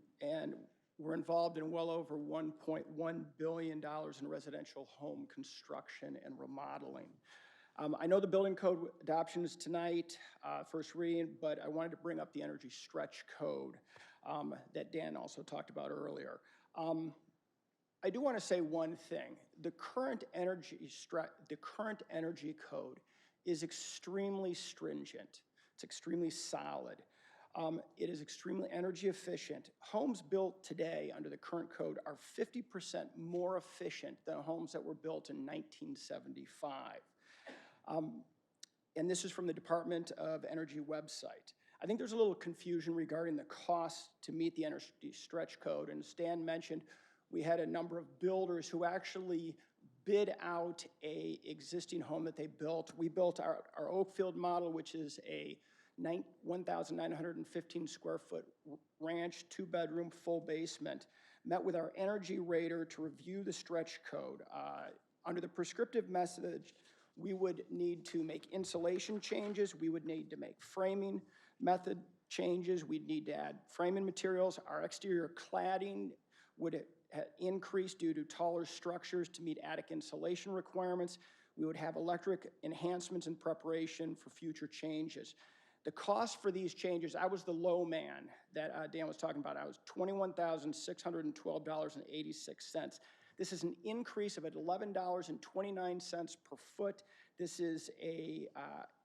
we're involved in well over $1.1 billion in residential home construction and remodeling. I know the building code adoption is tonight, first reading, but I wanted to bring up the energy stretch code that Dan also talked about earlier. I do want to say one thing. The current energy code is extremely stringent. It's extremely solid. It is extremely energy efficient. Homes built today under the current code are 50% more efficient than homes that were built in 1975. And this is from the Department of Energy website. I think there's a little confusion regarding the cost to meet the energy stretch code. And as Stan mentioned, we had a number of builders who actually bid out a existing home that they built. We built our Oakfield model, which is a 1,915 square foot ranch, 2-bedroom, full basement. Met with our energy rater to review the stretch code. Under the prescriptive message, we would need to make insulation changes. We would need to make framing method changes. We'd need to add framing materials. Our exterior cladding would increase due to taller structures to meet attic insulation requirements. We would have electric enhancements in preparation for future changes. The cost for these changes, I was the low man that Dan was talking about. I was $21,612.86. This is an increase of $11.29 per foot. This is a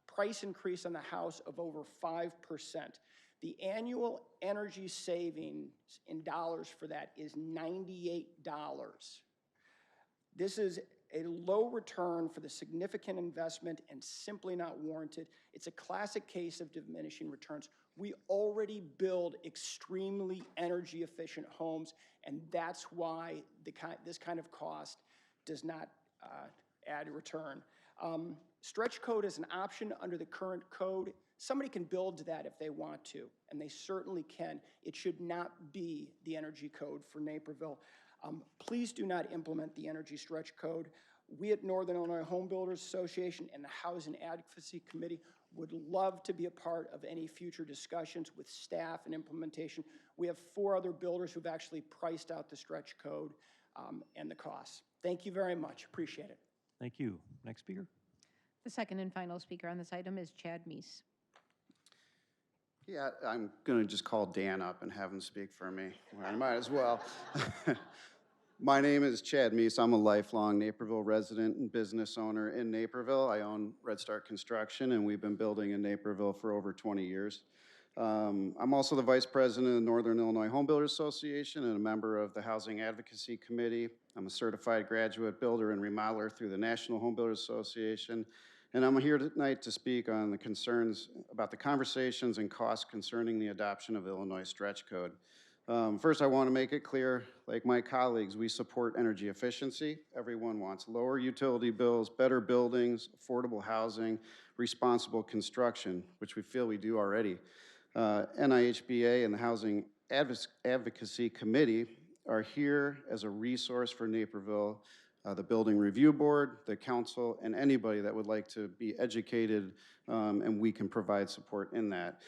price increase on the house of over 5%. The annual energy savings in dollars for that is $98. This is a low return for the significant investment and simply not warranted. It's a classic case of diminishing returns. We already build extremely energy efficient homes, and that's why this kind of cost does not add a return. Stretch code is an option under the current code. Somebody can build to that if they want to, and they certainly can. It should not be the energy code for Naperville. Please do not implement the energy stretch code. We at Northern Illinois Home Builders Association and the Housing Advocacy Committee would love to be a part of any future discussions with staff and implementation. We have 4 other builders who've actually priced out the stretch code and the costs. Thank you very much. Appreciate it. Thank you. Next speaker. The second and final speaker on this item is Chad Meese. Yeah, I'm going to just call Dan up and have him speak for me. Well, I might as well. My name is Chad Meese. I'm a lifelong Naperville resident and business owner in Naperville. I own Red Star Construction, and we've been building in Naperville for over 20 years. I'm also the Vice President of the Northern Illinois Home Builders Association and a member of the Housing Advocacy Committee. I'm a certified graduate builder and remodeler through the National Home Builders Association. And I'm here tonight to speak on the concerns about the conversations and costs concerning the adoption of Illinois Stretch Code. First, I want to make it clear, like my colleagues, we support energy efficiency. Everyone wants lower utility bills, better buildings, affordable housing, responsible construction, which we feel we do already. NIHBA and the Housing Advocacy Committee are here as a resource for Naperville, the Building Review Board, the council, and anybody that would like to be educated, and we can provide support in that.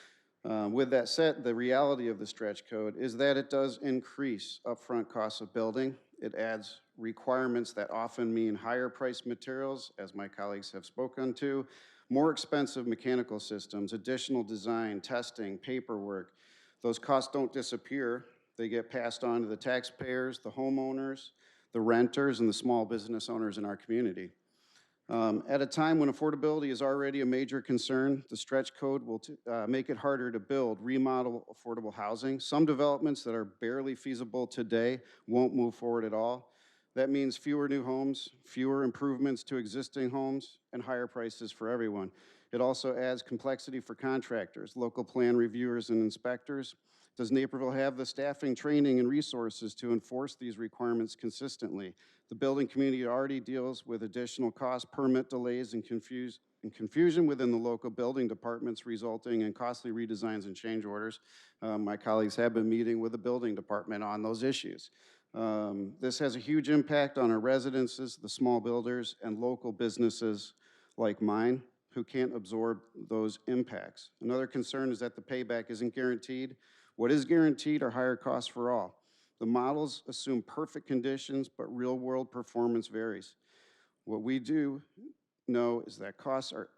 With that said, the reality of the stretch code is that it does increase upfront costs of building. It adds requirements that often mean higher priced materials, as my colleagues have spoken to, more expensive mechanical systems, additional design, testing, paperwork. Those costs don't disappear. They get passed on to the taxpayers, the homeowners, the renters, and the small business owners in our community. At a time when affordability is already a major concern, the stretch code will make it harder to build, remodel affordable housing. Some developments that are barely feasible today won't move forward at all. That means fewer new homes, fewer improvements to existing homes, and higher prices for everyone. It also adds complexity for contractors, local plan reviewers, and inspectors. Does Naperville have the staffing, training, and resources to enforce these requirements consistently? The building community already deals with additional costs, permit delays, and confusion within the local building departments, resulting in costly redesigns and change orders. My colleagues have been meeting with the building department on those issues. This has a huge impact on our residences, the small builders, and local businesses like mine who can't absorb those impacts. Another concern is that the payback isn't guaranteed. What is guaranteed are higher costs for all. The models assume perfect conditions, but real-world performance varies. What we do know is that costs are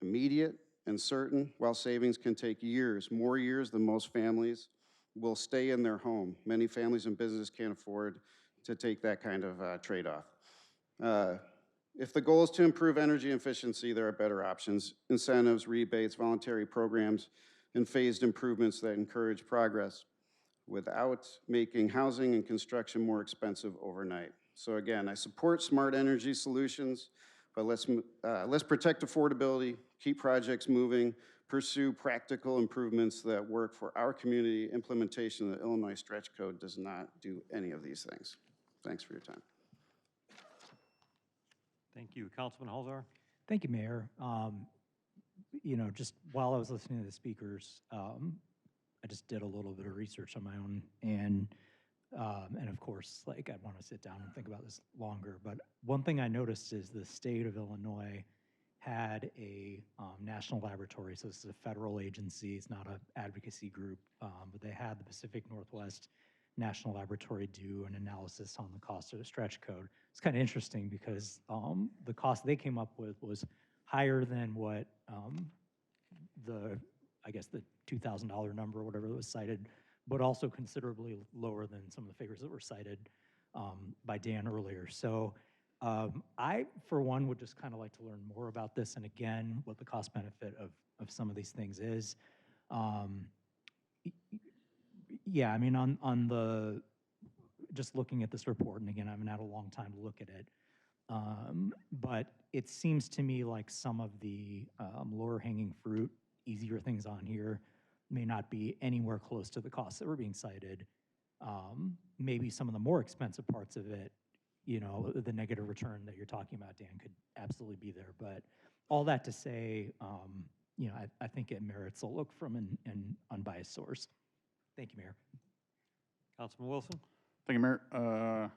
immediate and certain, while savings can take years, more years than most families will stay in their home. Many families and businesses can't afford to take that kind of trade-off. If the goal is to improve energy efficiency, there are better options: incentives, rebates, voluntary programs, and phased improvements that encourage progress without making housing and construction more expensive overnight. So again, I support smart energy solutions, but let's protect affordability, keep projects moving, pursue practical improvements that work for our community. Implementation of the Illinois Stretch Code does not do any of these things. Thanks for your time. Thank you. Councilman Holzar? Thank you, Mayor. You know, just while I was listening to the speakers, I just did a little bit of research on my own, and of course, like, I want to sit down and think about this longer. But one thing I noticed is the state of Illinois had a national laboratory. So this is a federal agency. It's not an advocacy group, but they had the Pacific Northwest National Laboratory do an analysis on the cost of the stretch code. It's kind of interesting because the cost they came up with was higher than what I guess the $2,000 number or whatever that was cited, but also considerably lower than some of the figures that were cited by Dan earlier. So I, for one, would just kind of like to learn more about this, and again, what the cost benefit of some of these things is. Yeah, I mean, on the, just looking at this report, and again, I haven't had a long time to look at it, but it seems to me like some of the lower hanging fruit, easier things on here may not be anywhere close to the costs that were being cited. Maybe some of the more expensive parts of it, you know, the negative return that you're talking about, Dan, could absolutely be there. But all that to say, you know, I think it merits a look from an unbiased source. Thank you, Mayor. Councilman Wilson? Thank you, Mayor.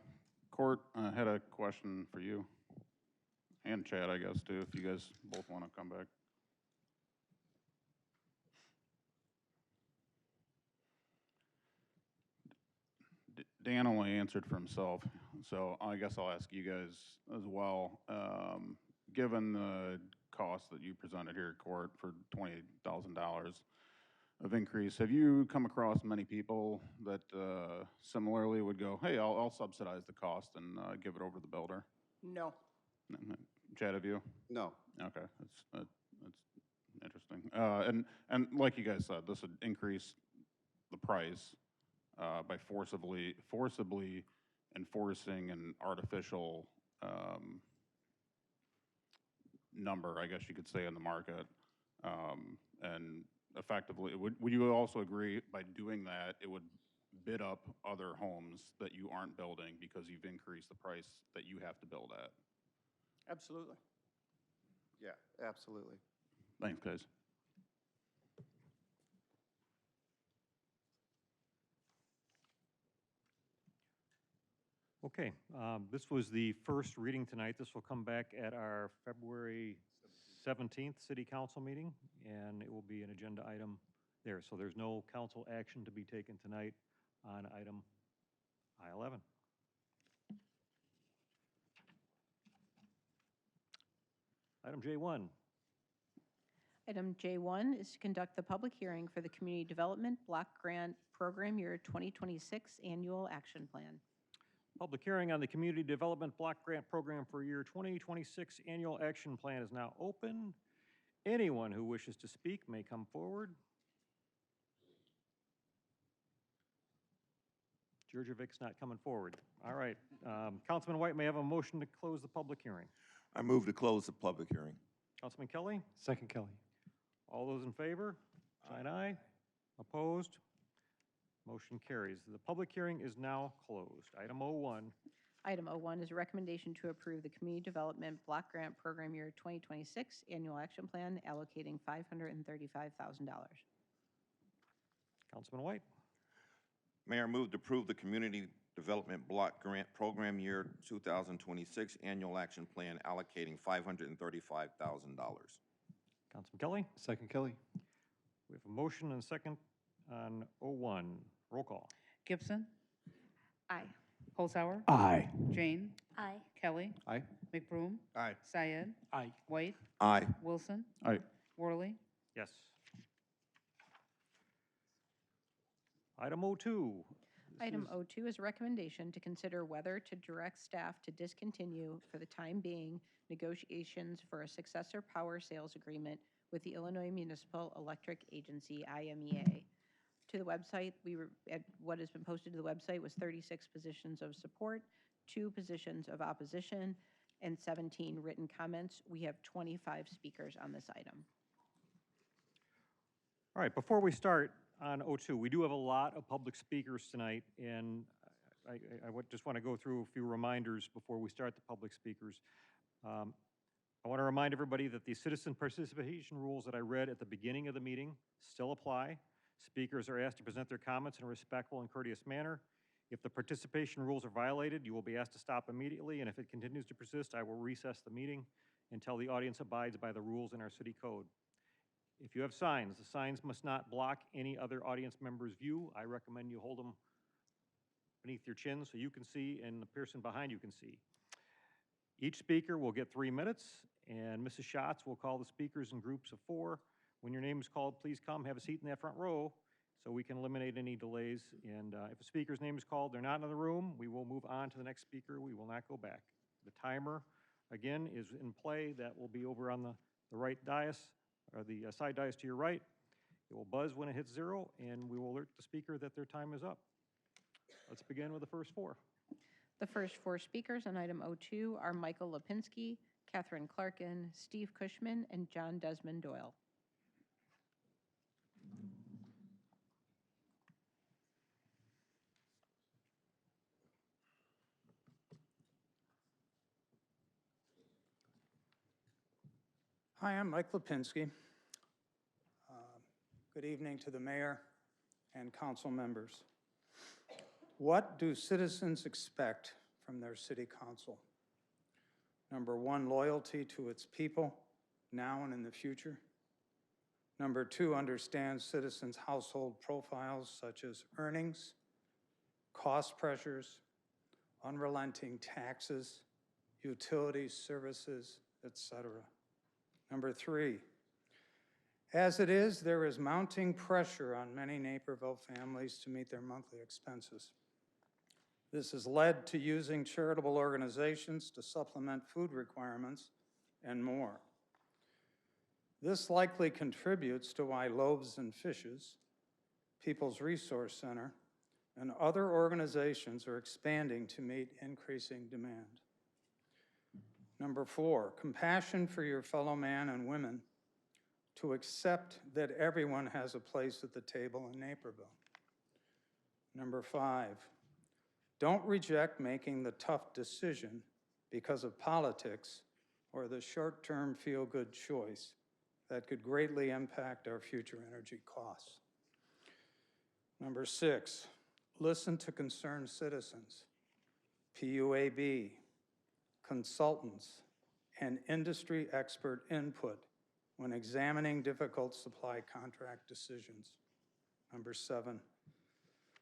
Court, I had a question for you, and Chad, I guess, too, if you guys both want to come back. Dan only answered for himself, so I guess I'll ask you guys as well. Given the cost that you presented here at court for $28,000 of increase, have you come across many people that similarly would go, hey, I'll subsidize the cost and give it over to the builder? No. Chad, have you? No. Okay, that's Interesting. And like you guys said, this would increase the price by forcibly enforcing an artificial number, I guess you could say, in the market. And effectively, would you also agree by doing that, it would bid up other homes that you aren't building because you've increased the price that you have to build at? Absolutely. Yeah, absolutely. Thanks, guys. Okay, this was the first reading tonight. This will come back at our February 17th City Council meeting, and it will be an agenda item there. So there's no council action to be taken tonight on item I-11. Item J1. Item J1 is to conduct the public hearing for the Community Development Block Grant Program Year 2026 Annual Action Plan. Public hearing on the Community Development Block Grant Program for year 2026 Annual Action Plan is now open. Anyone who wishes to speak may come forward. Georgievic's not coming forward. All right. Councilman White may have a motion to close the public hearing. I move to close the public hearing. Councilman Kelly? Second, Kelly. All those in favor? Sign aye. Opposed? Motion carries. The public hearing is now closed. Item 01. Item 01 is a recommendation to approve the Community Development Block Grant Program Year 2026 Annual Action Plan allocating $535,000. Councilman White? Mayor, move to approve the Community Development Block Grant Program Year 2026 Annual Action Plan allocating $535,000. Councilman Kelly? Second, Kelly. We have a motion and a second on 01. Roll call. Gibson. Aye. Holzhauer. Aye. Jane. Aye. Kelly. Aye. McBroom. Aye. Syed. Aye. White. Aye. Wilson. Aye. Worley. Yes. Item 02. Item 02 is a recommendation to consider whether to direct staff to discontinue, for the time being, negotiations for a successor power sales agreement with the Illinois Municipal Electric Agency, IMEA. To the website, what has been posted to the website was 36 positions of support, 2 positions of opposition, and 17 written comments. We have 25 speakers on this item. All right, before we start on 02, we do have a lot of public speakers tonight, and I just want to go through a few reminders before we start the public speakers. I want to remind everybody that the citizen participation rules that I read at the beginning of the meeting still apply. Speakers are asked to present their comments in a respectful and courteous manner. If the participation rules are violated, you will be asked to stop immediately, and if it continues to persist, I will recess the meeting until the audience abides by the rules in our city code. If you have signs, the signs must not block any other audience member's view. I recommend you hold them beneath your chin so you can see and the person behind you can see. Each speaker will get 3 minutes, and Mrs. Schatz will call the speakers in groups of 4. When your name is called, please come, have a seat in that front row so we can eliminate any delays. And if a speaker's name is called, they're not in the room, we will move on to the next speaker. We will not go back. The timer, again, is in play. That will be over on the right dais, or the side dais to your right. It will buzz when it hits 0, and we will alert the speaker that their time is up. Let's begin with the first 4. The first 4 speakers on item 02 are Michael Lipinski, Catherine Clarkin, Steve Cushman, and John Desmond Doyle. Hi, I'm Mike Lipinski. Good evening to the mayor and council members. What do citizens expect from their city council? Number 1, loyalty to its people, now and in the future. Number 2, understand citizens' household profiles such as earnings, cost pressures, unrelenting taxes, utilities, services, etc. Number 3, as it is, there is mounting pressure on many Naperville families to meet their monthly expenses. This has led to using charitable organizations to supplement food requirements and more. This likely contributes to why Loaves and Fishes, People's Resource Center, and other organizations are expanding to meet increasing demand. Number 4, compassion for your fellow man and women to accept that everyone has a place at the table in Naperville. Number 5, don't reject making the tough decision because of politics or the short-term feel-good choice that could greatly impact our future energy costs. Number 6, listen to concerned citizens, PUAB, consultants, and industry expert input when examining difficult supply contract decisions. Number 7,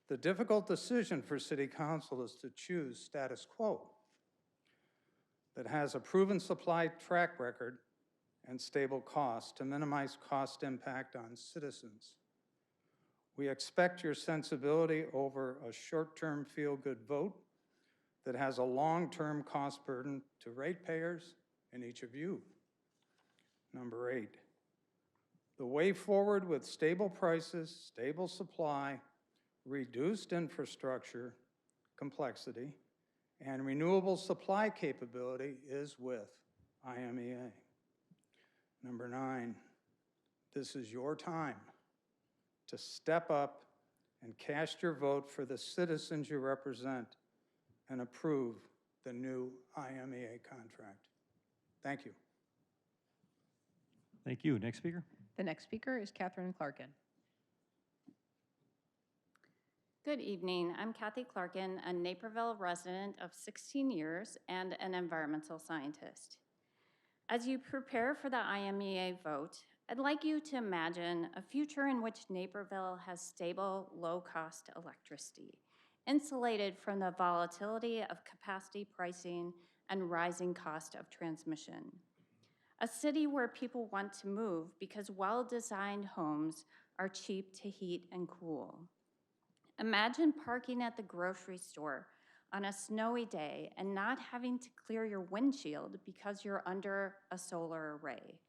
the difficult decision for City Council is to choose status quo that has a proven supply track record and stable costs to minimize cost impact on citizens. We expect your sensibility over a short-term feel-good vote that has a long-term cost burden to ratepayers and each of you. Number 8, the way forward with stable prices, stable supply, reduced infrastructure complexity, and renewable supply capability is with IMEA. Number 9, this is your time to step up and cast your vote for the citizens you represent and approve the new IMEA contract. Thank you. Thank you. Next speaker. The next speaker is Catherine Clarkin. Good evening. I'm Kathy Clarkin, a Naperville resident of 16 years and an environmental scientist. As you prepare for the IMEA vote, I'd like you to imagine a future in which Naperville has stable, low-cost electricity, insulated from the volatility of capacity pricing and rising cost of transmission. A city where people want to move because well-designed homes are cheap to heat and cool. Imagine parking at the grocery store on a snowy day and not having to clear your windshield because you're under a solar array.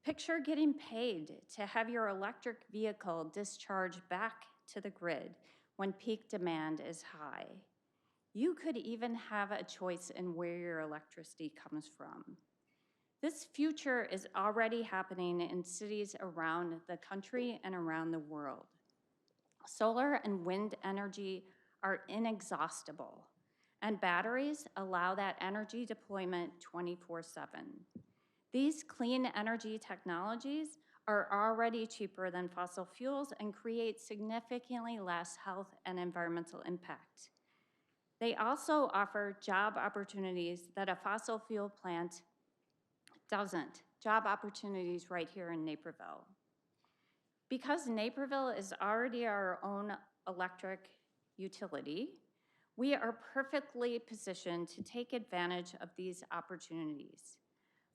Picture getting paid to have your electric vehicle discharge back to the grid when peak demand is high. You could even have a choice in where your electricity comes from. This future is already happening in cities around the country and around the world. Solar and wind energy are inexhaustible, and batteries allow that energy deployment 24/7. These clean energy technologies are already cheaper than fossil fuels and create significantly less health and environmental impact. They also offer job opportunities that a fossil fuel plant doesn't. Job opportunities right here in Naperville. Because Naperville is already our own electric utility, we are perfectly positioned to take advantage of these opportunities.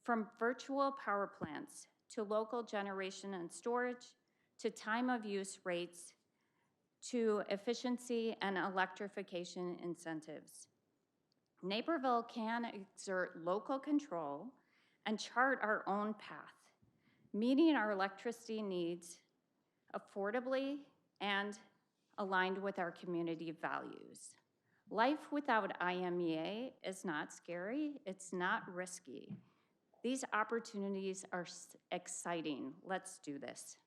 From virtual power plants to local generation and storage, to time of use rates, to efficiency and electrification incentives. Naperville can exert local control and chart our own path, meeting our electricity needs affordably and aligned with our community values. Life without IMEA is not scary, it's not risky. These opportunities are exciting. Let's do this.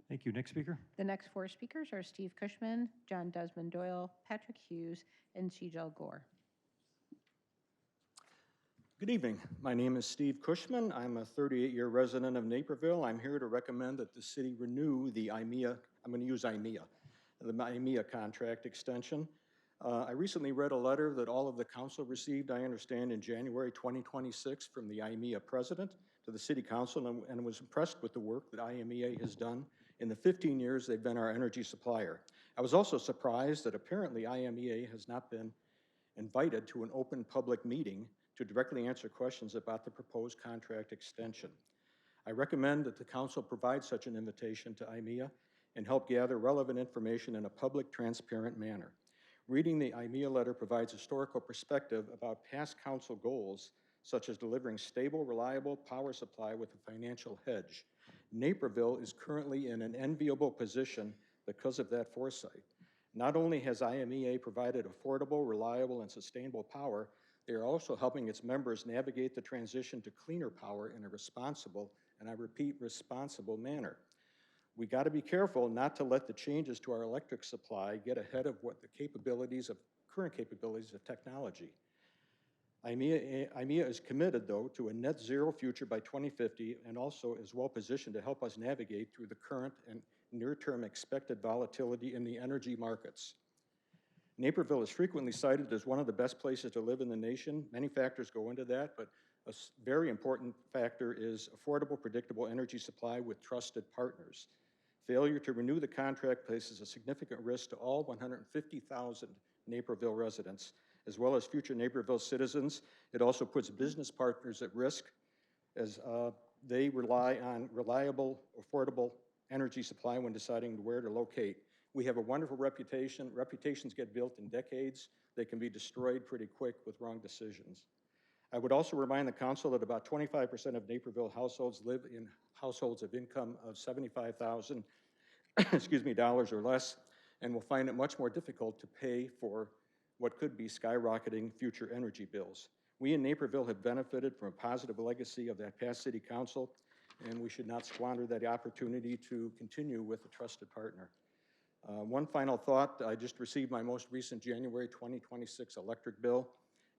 Thank you. Next speaker. The next 4 speakers are Steve Cushman, John Desmond Doyle, Patrick Hughes, and Shijal Gore. Good evening. My name is Steve Cushman. I'm a 38-year resident of Naperville. I'm here to recommend that the city renew the IMEA, I'm going to use IMEA, the IMEA contract extension. I recently read a letter that all of the council received, I understand, in January 2026 from the IMEA president to the city council, and was impressed with the work that IMEA has done in the 15 years they've been our energy supplier. I was also surprised that apparently IMEA has not been invited to an open public meeting to directly answer questions about the proposed contract extension. I recommend that the council provide such an invitation to IMEA and help gather relevant information in a public, transparent manner. Reading the IMEA letter provides historical perspective about past council goals, such as delivering stable, reliable power supply with a financial hedge. Naperville is currently in an enviable position because of that foresight. Not only has IMEA provided affordable, reliable, and sustainable power, they are also helping its members navigate the transition to cleaner power in a responsible, and I repeat, responsible manner. We got to be careful not to let the changes to our electric supply get ahead of what the current capabilities of technology. IMEA is committed, though, to a net zero future by 2050 and also is well positioned to help us navigate through the current and near-term expected volatility in the energy markets. Naperville is frequently cited as one of the best places to live in the nation. Many factors go into that, but a very important factor is affordable, predictable energy supply with trusted partners. Failure to renew the contract places a significant risk to all 150,000 Naperville residents, as well as future Naperville citizens. It also puts business partners at risk as they rely on reliable, affordable energy supply when deciding where to locate. We have a wonderful reputation. Reputations get built in decades. They can be destroyed pretty quick with wrong decisions. I would also remind the council that about 25% of Naperville households live in households of income of $75,000 dollars or less, and will find it much more difficult to pay for what could be skyrocketing future energy bills. We in Naperville have benefited from a positive legacy of that past city council, and we should not squander that opportunity to continue with a trusted partner. One final thought, I just received my most recent January 2026 electric bill,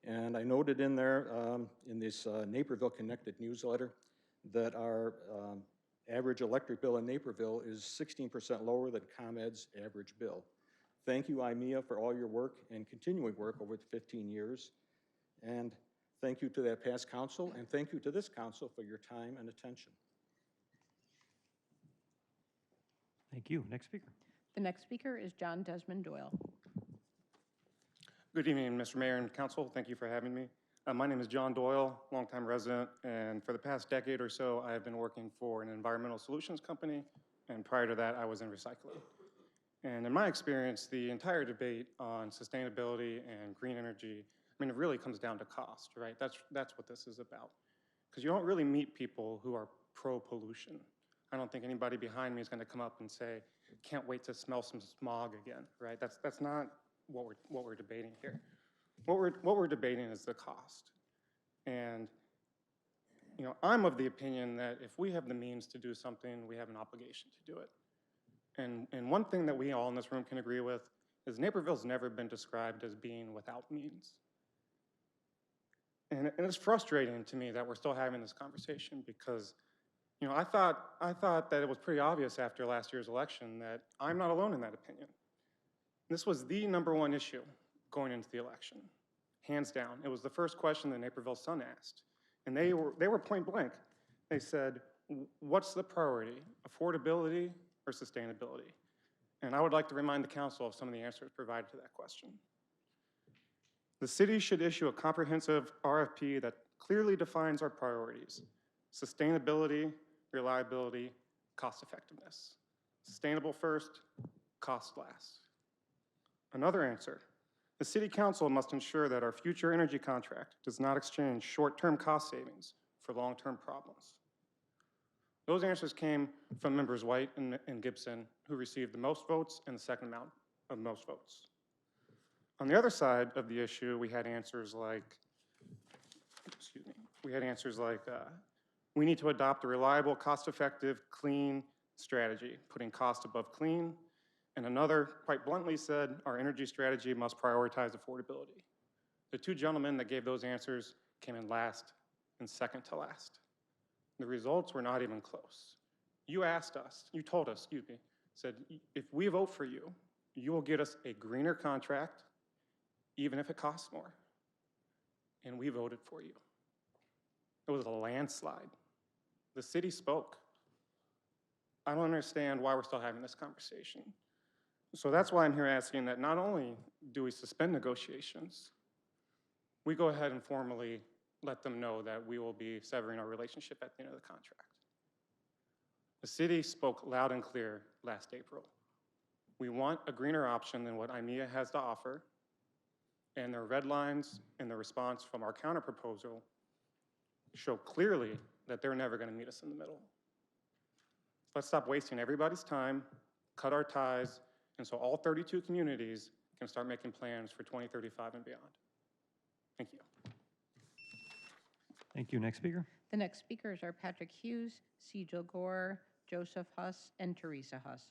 and I noted in there, in this Naperville Connected newsletter, that our average electric bill in Naperville is 16% lower than ComEd's average bill. Thank you, IMEA, for all your work and continuing work over the 15 years. And thank you to that past council, and thank you to this council for your time and attention. Thank you. Next speaker. The next speaker is John Desmond Doyle. Good evening, Mr. Mayor and Council. Thank you for having me. My name is John Doyle, longtime resident, and for the past decade or so, I have been working for an environmental solutions company, and prior to that, I was in recycling. And in my experience, the entire debate on sustainability and green energy, I mean, it really comes down to cost, right? That's what this is about. Because you don't really meet people who are pro-pollution. I don't think anybody behind me is going to come up and say, can't wait to smell some smog again, right? That's not what we're debating here. What we're debating is the cost. And you know, I'm of the opinion that if we have the means to do something, we have an obligation to do it. And one thing that we all in this room can agree with is Naperville's never been described as being without means. And it's frustrating to me that we're still having this conversation because, you know, I thought that it was pretty obvious after last year's election that I'm not alone in that opinion. This was the #1 issue going into the election, hands down. It was the first question that Naperville Sun asked. And they were point blank. They said, what's the priority, affordability or sustainability? And I would like to remind the council of some of the answers provided to that question. The city should issue a comprehensive RFP that clearly defines our priorities: sustainability, reliability, cost effectiveness. Sustainable first, cost last. Another answer: the city council must ensure that our future energy contract does not exchange short-term cost savings for long-term problems. Those answers came from members White and Gibson, who received the most votes and the second amount of most votes. On the other side of the issue, we had answers like, we need to adopt a reliable, cost-effective, clean strategy, putting cost above clean. And another, quite bluntly, said our energy strategy must prioritize affordability. The two gentlemen that gave those answers came in last and second to last. The results were not even close. You told us, said, if we vote for you, you will get us a greener contract, even if it costs more. And we voted for you. It was a landslide. The city spoke. I don't understand why we're still having this conversation. So that's why I'm here asking that not only do we suspend negotiations, we go ahead and formally let them know that we will be severing our relationship at the end of the contract. The city spoke loud and clear last April. We want a greener option than what IMEA has to offer, and their red lines in the response from our counterproposal show clearly that they're never going to meet us in the middle. Let's stop wasting everybody's time, cut our ties, and so all 32 communities can start making plans for 2035 and beyond. Thank you. Thank you. Next speaker. The next speakers are Patrick Hughes, Sejal Gore, Joseph Huss, and Teresa Huss.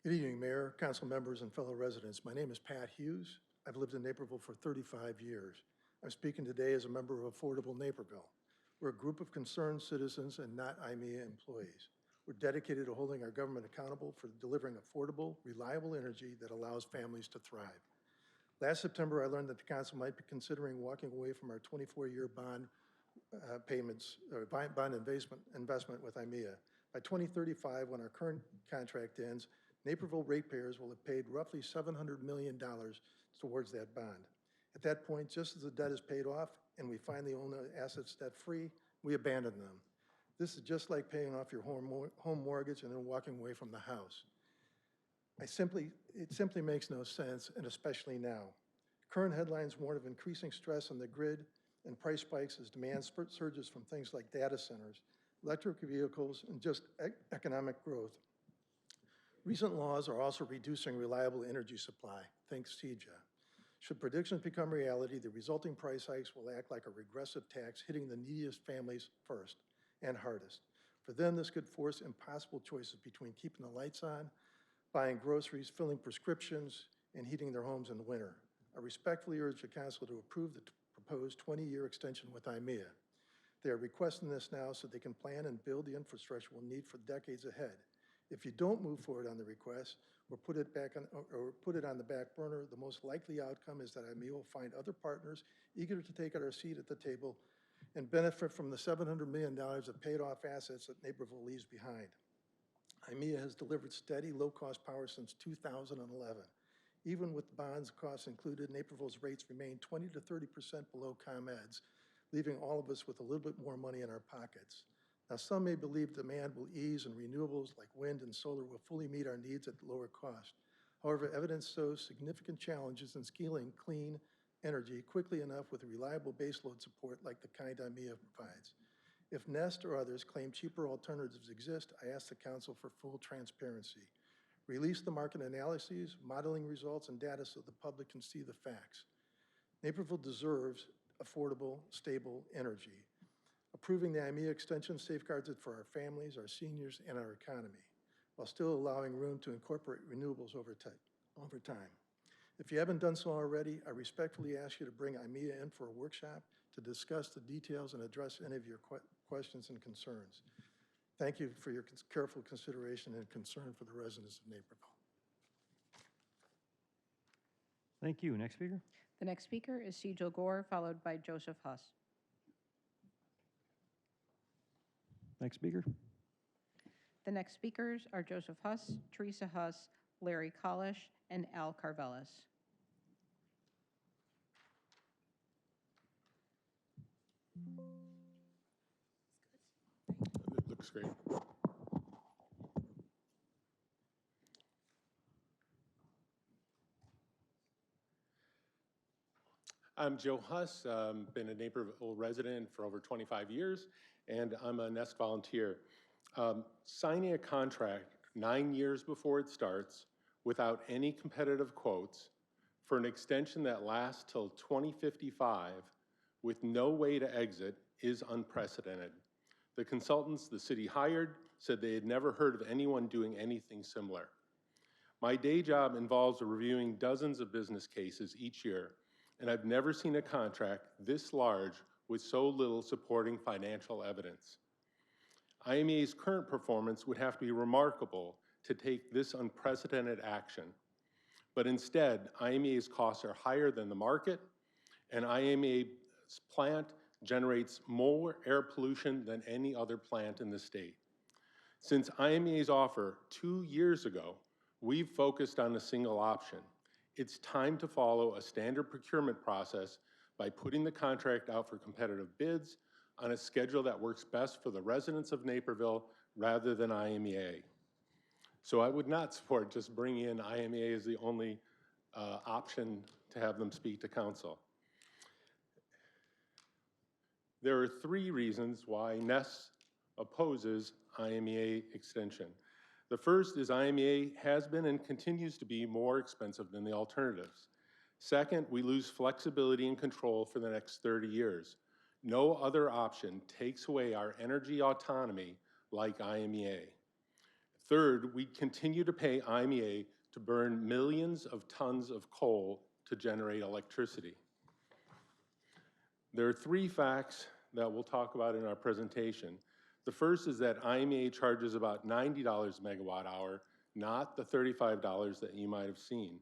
Good evening, Mayor, council members, and fellow residents. My name is Pat Hughes. I've lived in Naperville for 35 years. I'm speaking today as a member of Affordable Naperville. We're a group of concerned citizens and not IMEA employees. We're dedicated to holding our government accountable for delivering affordable, reliable energy that allows families to thrive. Last September, I learned that the council might be considering walking away from our 24-year bond payments, or bond investment with IMEA. By 2035, when our current contract ends, Naperville ratepayers will have paid roughly $700 million towards that bond. At that point, just as the debt is paid off and we finally own the assets debt-free, we abandon them. This is just like paying off your home mortgage and then walking away from the house. It simply makes no sense, and especially now. Current headlines warn of increasing stress on the grid and price spikes as demand surges from things like data centers, electric vehicles, and just economic growth. Recent laws are also reducing reliable energy supply, thanks CEJA. Should predictions become reality, the resulting price hikes will act like a regressive tax hitting the neediest families first and hardest. For them, this could force impossible choices between keeping the lights on, buying groceries, filling prescriptions, and heating their homes in the winter. I respectfully urge the council to approve the proposed 20-year extension with IMEA. They are requesting this now so they can plan and build the infrastructure we'll need for decades ahead. If you don't move forward on the request or put it on the back burner, the most likely outcome is that IMEA will find other partners eager to take our seat at the table and benefit from the $700 million of paid-off assets that Naperville leaves behind. IMEA has delivered steady, low-cost power since 2011. Even with bonds costs included, Naperville's rates remain 20 to 30% below ComEd's, leaving all of us with a little bit more money in our pockets. Now, some may believe demand will ease and renewables like wind and solar will fully meet our needs at lower cost. However, evidence shows significant challenges in scaling clean energy quickly enough with reliable baseload support like the kind IMEA provides. If Nest or others claim cheaper alternatives exist, I ask the council for full transparency. Release the market analyses, modeling results, and data so the public can see the facts. Naperville deserves affordable, stable energy. Approving the IMEA extension safeguards it for our families, our seniors, and our economy, while still allowing room to incorporate renewables over time. If you haven't done so already, I respectfully ask you to bring IMEA in for a workshop to discuss the details and address any of your questions and concerns. Thank you for your careful consideration and concern for the residents of Naperville. Thank you. Next speaker. The next speaker is Sejal Gore, followed by Joseph Huss. Next speaker. The next speakers are Joseph Huss, Teresa Huss, Larry Kalish, and Al Carvelis. It looks great. I'm Joe Huss, been a Naperville resident for over 25 years, and I'm a Nest volunteer. Signing a contract 9 years before it starts without any competitive quotes for an extension that lasts till 2055 with no way to exit is unprecedented. The consultants the city hired said they had never heard of anyone doing anything similar. My day job involves reviewing dozens of business cases each year, and I've never seen a contract this large with so little supporting financial evidence. IMEA's current performance would have to be remarkable to take this unprecedented action. But instead, IMEA's costs are higher than the market, and IMEA's plant generates more air pollution than any other plant in the state. Since IMEA's offer 2 years ago, we've focused on a single option. It's time to follow a standard procurement process by putting the contract out for competitive bids on a schedule that works best for the residents of Naperville rather than IMEA. So I would not support just bringing in IMEA as the only option to have them speak to council. There are 3 reasons why NES opposes IMEA extension. The first is IMEA has been and continues to be more expensive than the alternatives. Second, we lose flexibility and control for the next 30 years. No other option takes away our energy autonomy like IMEA. Third, we continue to pay IMEA to burn millions of tons of coal to generate electricity. There are 3 facts that we'll talk about in our presentation. The first is that IMEA charges about $90 a megawatt hour, not the $35 that you might have seen.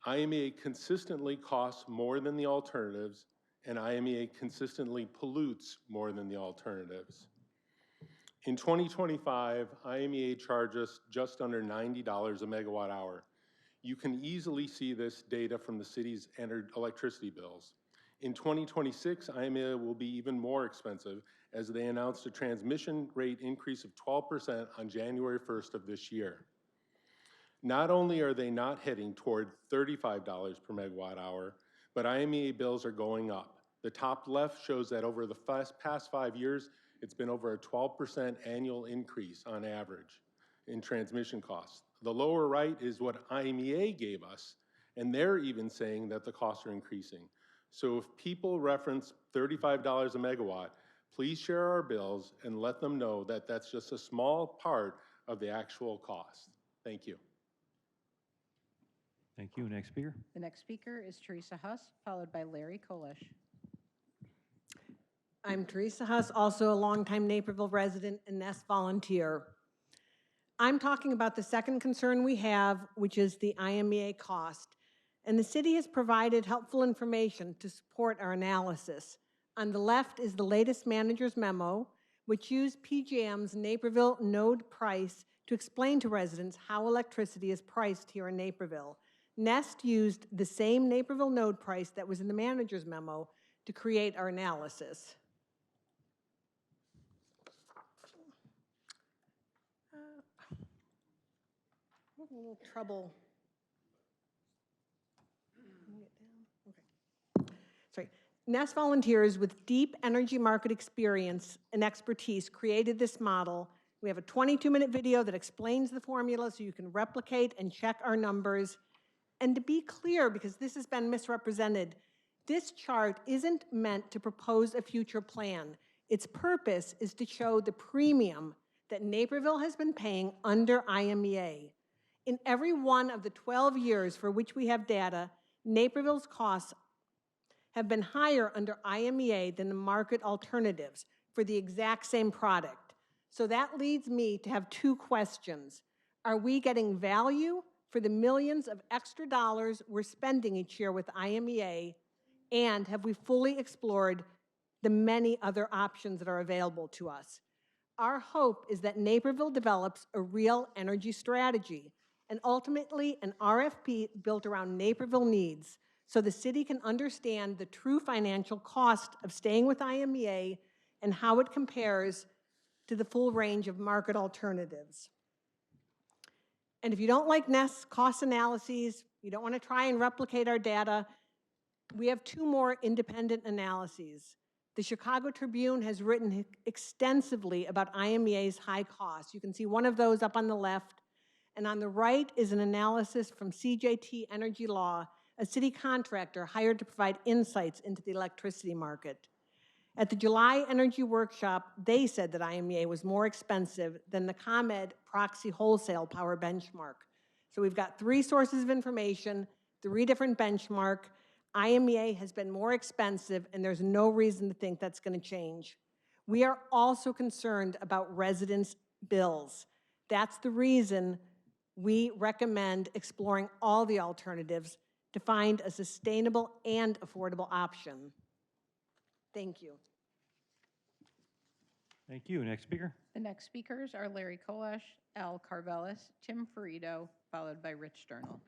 IMEA consistently costs more than the alternatives, and IMEA consistently pollutes more than the alternatives. In 2025, IMEA charges just under $90 a megawatt hour. You can easily see this data from the city's electricity bills. In 2026, IMEA will be even more expensive as they announced a transmission rate increase of 12% on January 1st of this year. Not only are they not heading toward $35 per megawatt hour, but IMEA bills are going up. The top left shows that over the past 5 years, it's been over a 12% annual increase on average in transmission costs. The lower right is what IMEA gave us, and they're even saying that the costs are increasing. So if people reference $35 a megawatt, please share our bills and let them know that that's just a small part of the actual cost. Thank you. Thank you. Next speaker. The next speaker is Teresa Huss, followed by Larry Kolish. I'm Teresa Huss, also a longtime Naperville resident and NEST volunteer. I'm talking about the second concern we have, which is the IMEA cost. And the city has provided helpful information to support our analysis. On the left is the latest manager's memo, which used PJM's Naperville node price to explain to residents how electricity is priced here in Naperville. NEST used the same Naperville node price that was in the manager's memo to create our analysis. I'm having a little trouble. Sorry. NEST volunteers with deep energy market experience and expertise created this model. We have a 22-minute video that explains the formula so you can replicate and check our numbers. And to be clear, because this has been misrepresented, this chart isn't meant to propose a future plan. Its purpose is to show the premium that Naperville has been paying under IMEA. In every one of the 12 years for which we have data, Naperville's costs have been higher under IMEA than the market alternatives for the exact same product. So that leads me to have 2 questions. Are we getting value for the millions of extra dollars we're spending each year with IMEA? And have we fully explored the many other options that are available to us? Our hope is that Naperville develops a real energy strategy and ultimately an RFP built around Naperville needs, so the city can understand the true financial cost of staying with IMEA and how it compares to the full range of market alternatives. And if you don't like NEST's cost analyses, you don't want to try and replicate our data, we have 2 more independent analyses. The Chicago Tribune has written extensively about IMEA's high costs. You can see one of those up on the left, and on the right is an analysis from CJT Energy Law, a city contractor hired to provide insights into the electricity market. At the July Energy Workshop, they said that IMEA was more expensive than the ComEd proxy wholesale power benchmark. So we've got 3 sources of information, 3 different benchmarks. IMEA has been more expensive, and there's no reason to think that's going to change. We are also concerned about residents' bills. That's the reason we recommend exploring all the alternatives to find a sustainable and affordable option. Thank you. Thank you. Next speaker. The next speakers are Larry Kolish, Al Carvelis, Tim Ferrito, followed by Rich Sternal.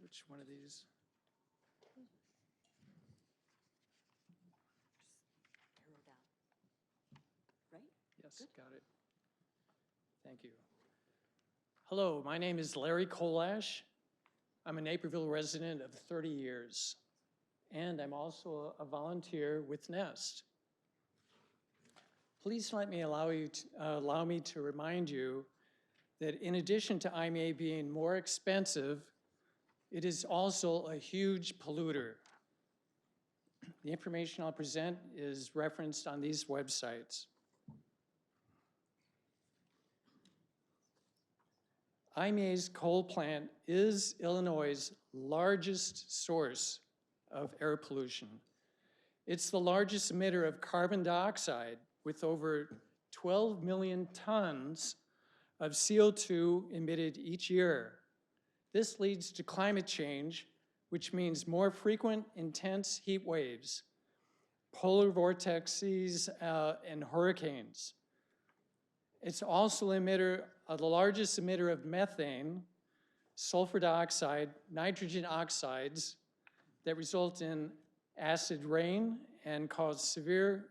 Which one of these? Arrow down. Right? Yes, got it. Thank you. Hello, my name is Larry Kolash. I'm a Naperville resident of 30 years, and I'm also a volunteer with Nest. Please allow me to remind you that in addition to IMEA being more expensive, it is also a huge polluter. The information I'll present is referenced on these websites. IMEA's coal plant is Illinois' largest source of air pollution. It's the largest emitter of carbon dioxide with over 12 million tons of CO2 emitted each year. This leads to climate change, which means more frequent, intense heat waves, polar vortices, and hurricanes. It's also the largest emitter of methane, sulfur dioxide, nitrogen oxides that result in acid rain and cause severe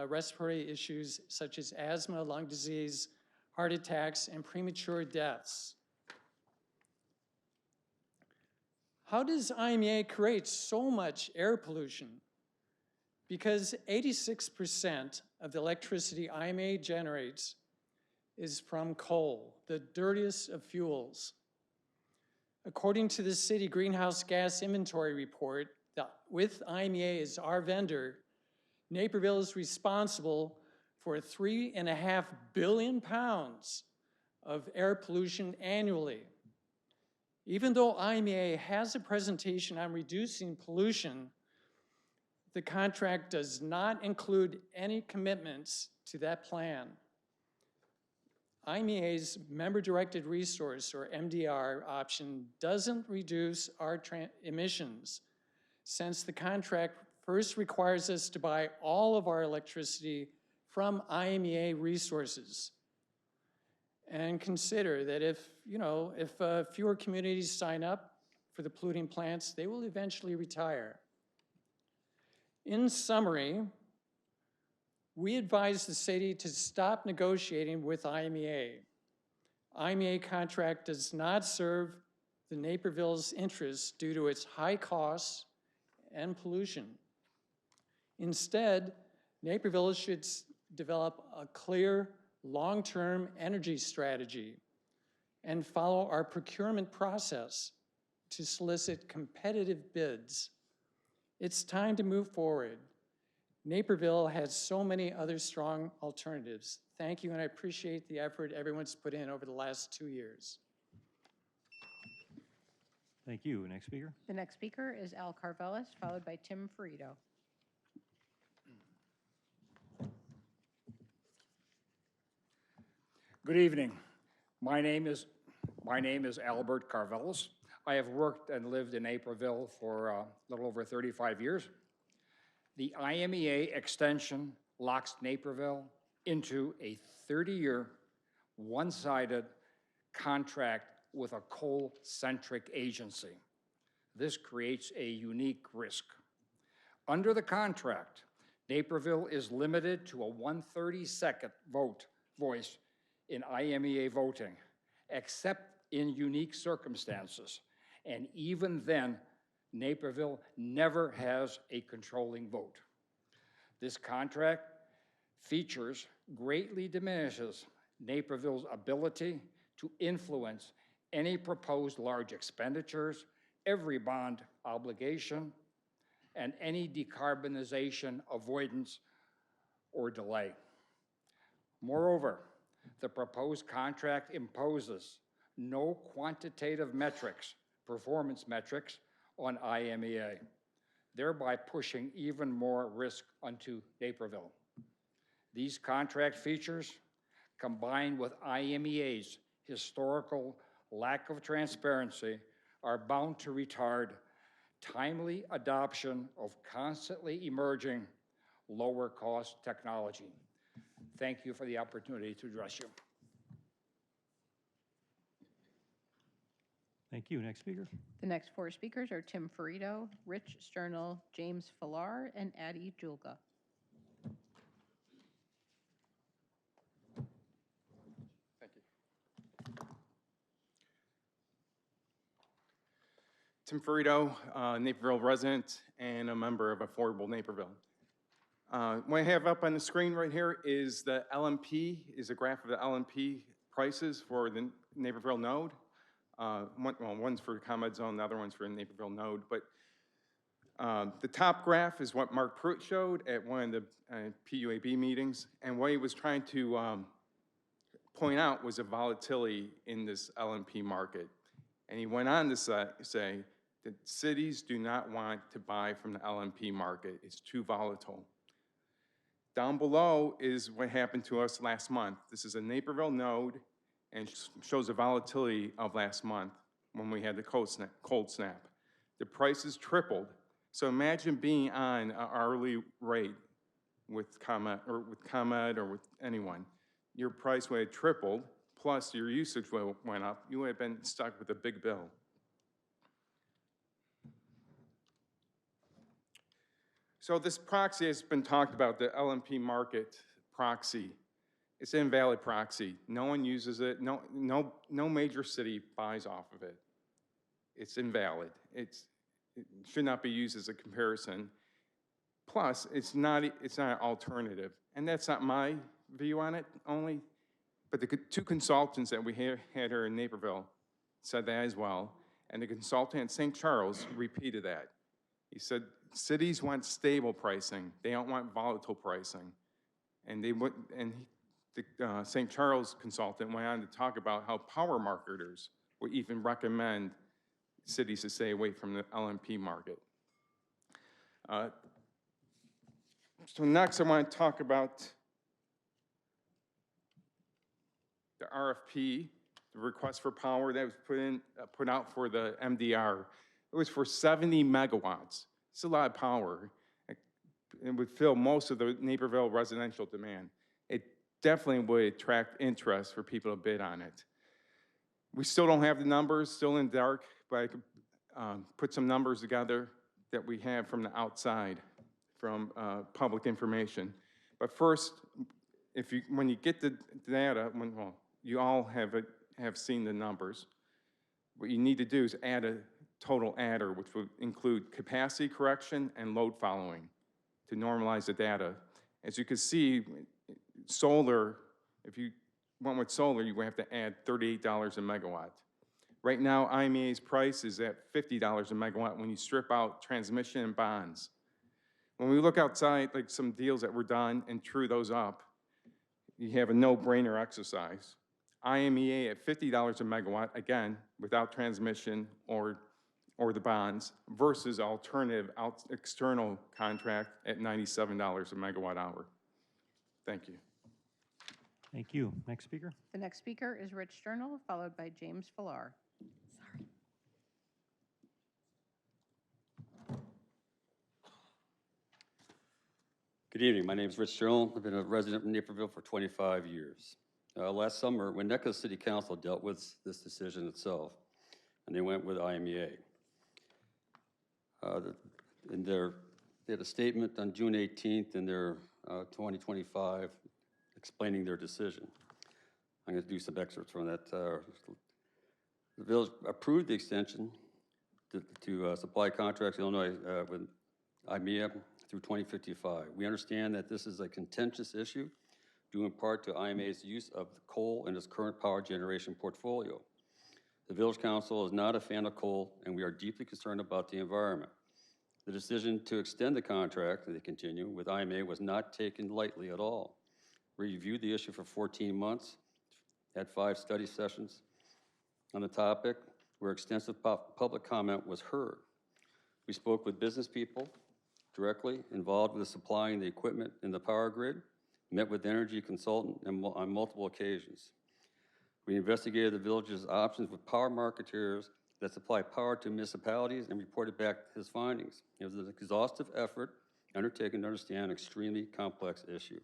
respiratory issues such as asthma, lung disease, heart attacks, and premature deaths. How does IMEA create so much air pollution? Because 86% of the electricity IMEA generates is from coal, the dirtiest of fuels. According to the city greenhouse gas inventory report, with IMEA as our vendor, Naperville is responsible for 3.5 billion pounds of air pollution annually. Even though IMEA has a presentation on reducing pollution, the contract does not include any commitments to that plan. IMEA's member-directed resource, or MDR, option doesn't reduce our emissions, since the contract first requires us to buy all of our electricity from IMEA resources. And consider that if fewer communities sign up for the polluting plants, they will eventually retire. In summary, we advise the city to stop negotiating with IMEA. IMEA contract does not serve the Naperville's interests due to its high costs and pollution. Instead, Naperville should develop a clear, long-term energy strategy and follow our procurement process to solicit competitive bids. It's time to move forward. Naperville has so many other strong alternatives. Thank you, and I appreciate the effort everyone's put in over the last 2 years. Thank you. Next speaker. The next speaker is Al Carvelis, followed by Tim Ferrito. Good evening. My name is Albert Carvelis. I have worked and lived in Naperville for a little over 35 years. The IMEA extension locks Naperville into a 30-year, one-sided contract with a coal-centric agency. This creates a unique risk. Under the contract, Naperville is limited to a 1/32nd voice in IMEA voting, except in unique circumstances. And even then, Naperville never has a controlling vote. This contract features greatly diminishes Naperville's ability to influence any proposed large expenditures, every bond obligation, and any decarbonization avoidance or delay. Moreover, the proposed contract imposes no quantitative metrics, performance metrics, on IMEA, thereby pushing even more risk onto Naperville. These contract features, combined with IMEA's historical lack of transparency, are bound to retard timely adoption of constantly emerging lower-cost technology. Thank you for the opportunity to address you. Thank you. Next speaker. The next 4 speakers are Tim Ferrito, Rich Sternal, James Falar, and Addie Julga. Thank you. Tim Ferrito, Naperville resident and a member of Affordable Naperville. What I have up on the screen right here is the LMP, is a graph of the LMP prices for the Naperville node. One's for ComEd zone, the other one's for the Naperville node. But the top graph is what Mark Pruitt showed at one of the PUAB meetings. And what he was trying to point out was a volatility in this LMP market. And he went on to say that cities do not want to buy from the LMP market. It's too volatile. Down below is what happened to us last month. This is a Naperville node and shows the volatility of last month when we had the cold snap. The prices tripled. So imagine being on an hourly rate with ComEd or with anyone. Your price would have tripled, plus your usage went up. You would have been stuck with a big bill. So this proxy has been talked about, the LMP market proxy. It's an invalid proxy. No one uses it. No major city buys off of it. It's invalid. It should not be used as a comparison. Plus, it's not an alternative. And that's not my view on it only, but the two consultants that we had here in Naperville said that as well. And the consultant at St. Charles repeated that. He said, cities want stable pricing. They don't want volatile pricing. And the St. Charles consultant went on to talk about how power marketers would even recommend cities to stay away from the LMP market. So next I want to talk about the RFP, the request for power that was put out for the MDR. It was for 70 megawatts. It's a lot of power. It would fill most of the Naperville residential demand. It definitely would attract interest for people to bid on it. We still don't have the numbers, still in the dark, but I could put some numbers together that we have from the outside, from public information. But first, when you get the data, you all have seen the numbers. What you need to do is add a total adder, which would include capacity correction and load following to normalize the data. As you can see, solar, if you went with solar, you would have to add $38 a megawatt. Right now, IMEA's price is at $50 a megawatt when you strip out transmission and bonds. When we look outside, like some deals that were done and true those up, you have a no-brainer exercise. IMEA at $50 a megawatt, again, without transmission or the bonds, versus alternative external contract at $97 a megawatt hour. Thank you. Thank you. Next speaker. The next speaker is Rich Sternal, followed by James Villar. Good evening. My name is Rich Sternal. I've been a resident of Naperville for 25 years. Last summer, when NECA City Council dealt with this decision itself, and they went with IMEA. They had a statement on June 18th in their 2025 explaining their decision. I'm going to do some excerpts from that. The village approved the extension to supply contracts in Illinois with IMEA through 2055. We understand that this is a contentious issue due in part to IMEA's use of coal in its current power generation portfolio. The Village Council is not a fan of coal, and we are deeply concerned about the environment. The decision to extend the contract, and they continue, with IMEA was not taken lightly at all. We reviewed the issue for 14 months, had 5 study sessions on the topic where extensive public comment was heard. We spoke with business people directly involved with supplying the equipment in the power grid, met with energy consultant on multiple occasions. We investigated the village's options with power marketeers that supply power to municipalities and reported back his findings. It was an exhaustive effort undertaken to understand an extremely complex issue.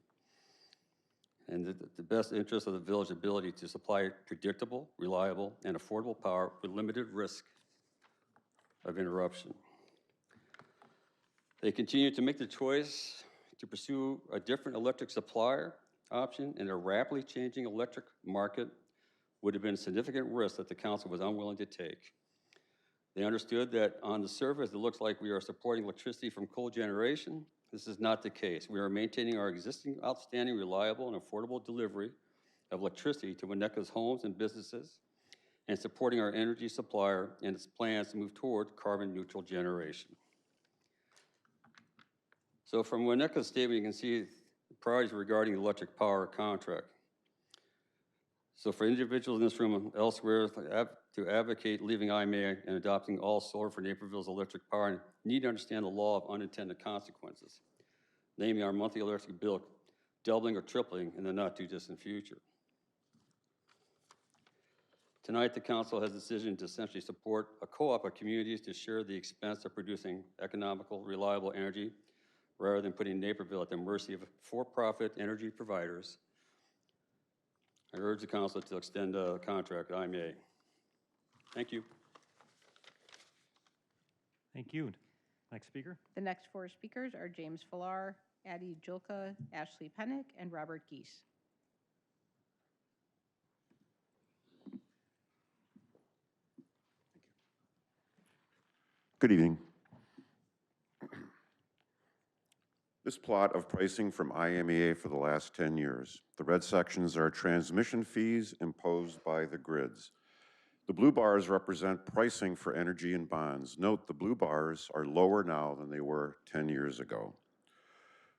And the best interest of the village's ability to supply predictable, reliable, and affordable power with limited risk of interruption. They continue to make the choice to pursue a different electric supplier option in a rapidly changing electric market would have been a significant risk that the council was unwilling to take. They understood that on the surface, it looks like we are supporting electricity from coal generation. This is not the case. We are maintaining our existing outstanding, reliable, and affordable delivery of electricity to Winnebago's homes and businesses, and supporting our energy supplier and its plans to move toward carbon-neutral generation. So from Winnebago's statement, you can see the priorities regarding the electric power contract. So for individuals in this room and elsewhere to advocate leaving IMA and adopting all solar for Naperville's electric power, need to understand the law of unintended consequences, namely our monthly electric bill doubling or tripling in the not-too-distant future. Tonight, the council has a decision to essentially support a co-op of communities to share the expense of producing economical, reliable energy, rather than putting Naperville at the mercy of for-profit energy providers. I urge the council to extend the contract to IMA. Thank you. Thank you. Next speaker. The next four speakers are James Falar, Addie Julka, Ashley Pennick, and Robert Geese. Good evening. This plot of pricing from IMEA for the last 10 years. The red sections are transmission fees imposed by the grids. The blue bars represent pricing for energy and bonds. Note the blue bars are lower now than they were 10 years ago.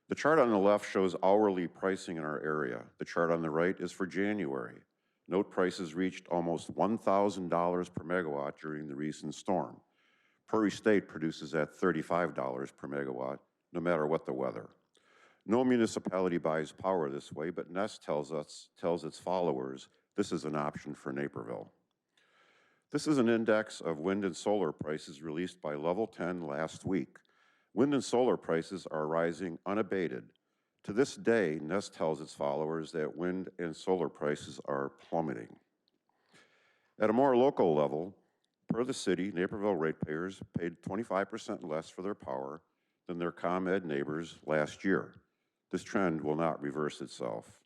The chart on the left shows hourly pricing in our area. The chart on the right is for January. Note prices reached almost $1,000 per megawatt during the recent storm. Prairie State produces at $35 per megawatt, no matter what the weather. No municipality buys power this way, but Nest tells its followers this is an option for Naperville. This is an index of wind and solar prices released by Level 10 last week. Wind and solar prices are rising unabated. To this day, Nest tells its followers that wind and solar prices are plummeting. At a more local level, per the city, Naperville ratepayers paid 25% less for their power than their ComEd neighbors last year. This trend will not reverse itself.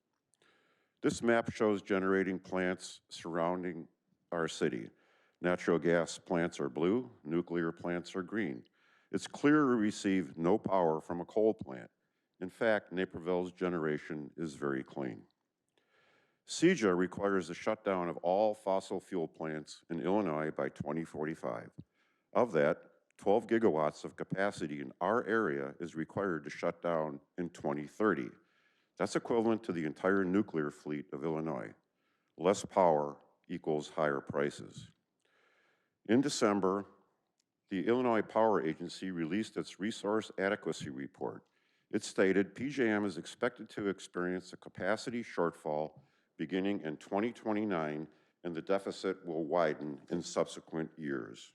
This map shows generating plants surrounding our city. Natural gas plants are blue, nuclear plants are green. It's clear we receive no power from a coal plant. In fact, Naperville's generation is very clean. CEJA requires the shutdown of all fossil fuel plants in Illinois by 2045. Of that, 12 gigawatts of capacity in our area is required to shut down in 2030. That's equivalent to the entire nuclear fleet of Illinois. Less power equals higher prices. In December, the Illinois Power Agency released its Resource Adequacy Report. It stated PJM is expected to experience a capacity shortfall beginning in 2029, and the deficit will widen in subsequent years.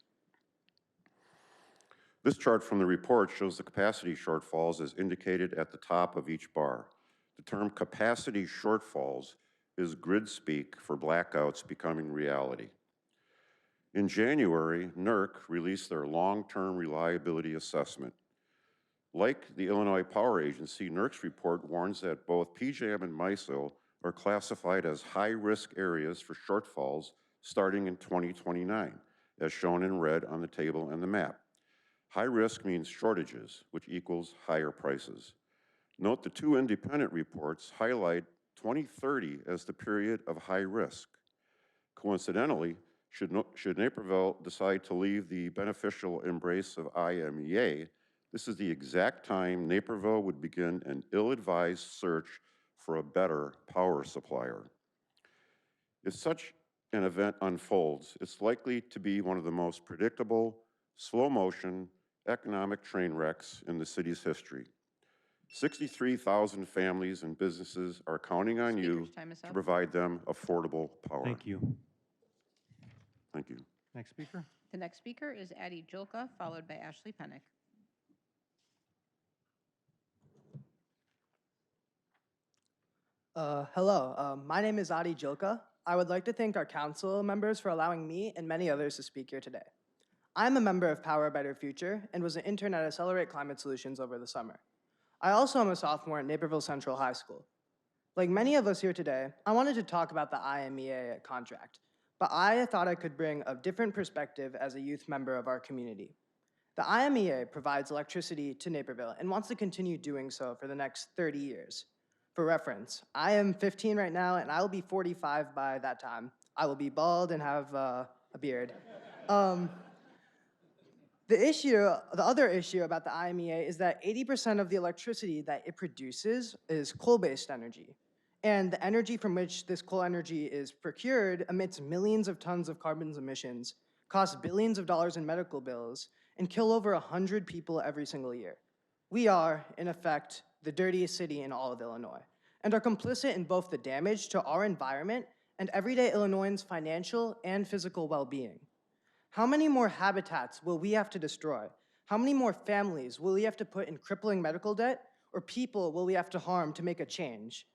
This chart from the report shows the capacity shortfalls as indicated at the top of each bar. The term capacity shortfalls is grid speak for blackouts becoming reality. In January, NERC released their long-term reliability assessment. Like the Illinois Power Agency, NERC's report warns that both PJM and MISO are classified as high-risk areas for shortfalls starting in 2029, as shown in red on the table and the map. High risk means shortages, which equals higher prices. Note the two independent reports highlight 2030 as the period of high risk. Coincidentally, should Naperville decide to leave the beneficial embrace of IMEA, this is the exact time Naperville would begin an ill-advised search for a better power supplier. If such an event unfolds, it's likely to be one of the most predictable, slow-motion, economic train wrecks in the city's history. 63,000 families and businesses are counting on you to provide them affordable power. Thank you. Thank you. Next speaker. The next speaker is Addie Julka, followed by Ashley Pennick. Hello, my name is Adi Julka. I would like to thank our council members for allowing me and many others to speak here today. I'm a member of Power Better Future and was an intern at Accelerate Climate Solutions over the summer. I also am a sophomore at Naperville Central High School. Like many of us here today, I wanted to talk about the IMEA contract, but I thought I could bring a different perspective as a youth member of our community. The IMEA provides electricity to Naperville and wants to continue doing so for the next 30 years. For reference, I am 15 right now, and I will be 45 by that time. I will be bald and have a beard. The other issue about the IMEA is that 80% of the electricity that it produces is coal-based energy. And the energy from which this coal energy is procured emits millions of tons of carbon emissions, costs billions of dollars in medical bills, and kill over 100 people every single year. We are, in effect, the dirtiest city in all of Illinois, and are complicit in both the damage to our environment and everyday Illinoisans' financial and physical well-being. How many more habitats will we have to destroy? How many more families will we have to put in crippling medical debt, or people will we have to harm to make a change?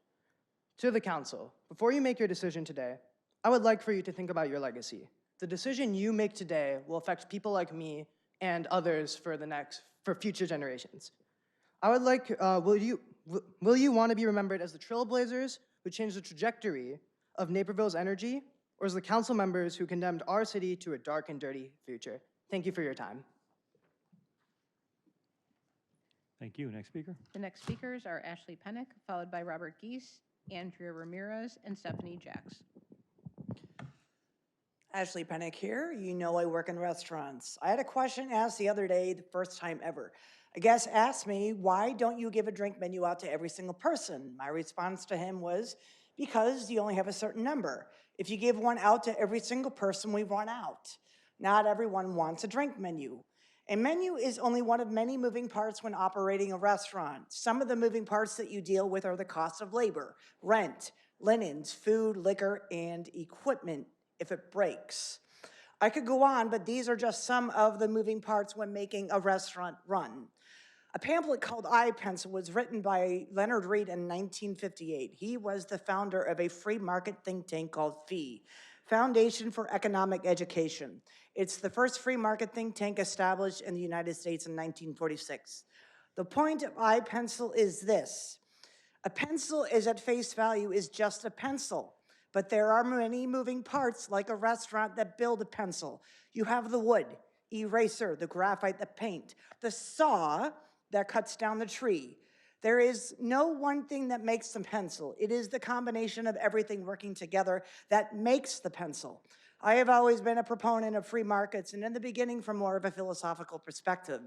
To the council, before you make your decision today, I would like for you to think about your legacy. The decision you make today will affect people like me and others for future generations. I would like, will you want to be remembered as the trailblazers who changed the trajectory of Naperville's energy, or as the council members who condemned our city to a dark and dirty future? Thank you for your time. Thank you. Next speaker. The next speakers are Ashley Pennick, followed by Robert Geese, Andrea Ramirez, and Stephanie Jacks. Ashley Pennick here. You know I work in restaurants. I had a question asked the other day, the first time ever. A guest asked me, why don't you give a drink menu out to every single person? My response to him was, because you only have a certain number. If you give one out to every single person, we run out. Not everyone wants a drink menu. A menu is only one of many moving parts when operating a restaurant. Some of the moving parts that you deal with are the cost of labor, rent, linens, food, liquor, and equipment if it breaks. I could go on, but these are just some of the moving parts when making a restaurant run. A pamphlet called I-Pencil was written by Leonard Reed in 1958. He was the founder of a free market think tank called FEE, Foundation for Economic Education. It's the first free market think tank established in the United States in 1946. The point of I-Pencil is this. A pencil is at face value is just a pencil. But there are many moving parts, like a restaurant, that build a pencil. You have the wood, eraser, the graphite, the paint, the saw that cuts down the tree. There is no one thing that makes the pencil. It is the combination of everything working together that makes the pencil. I have always been a proponent of free markets, and in the beginning from more of a philosophical perspective.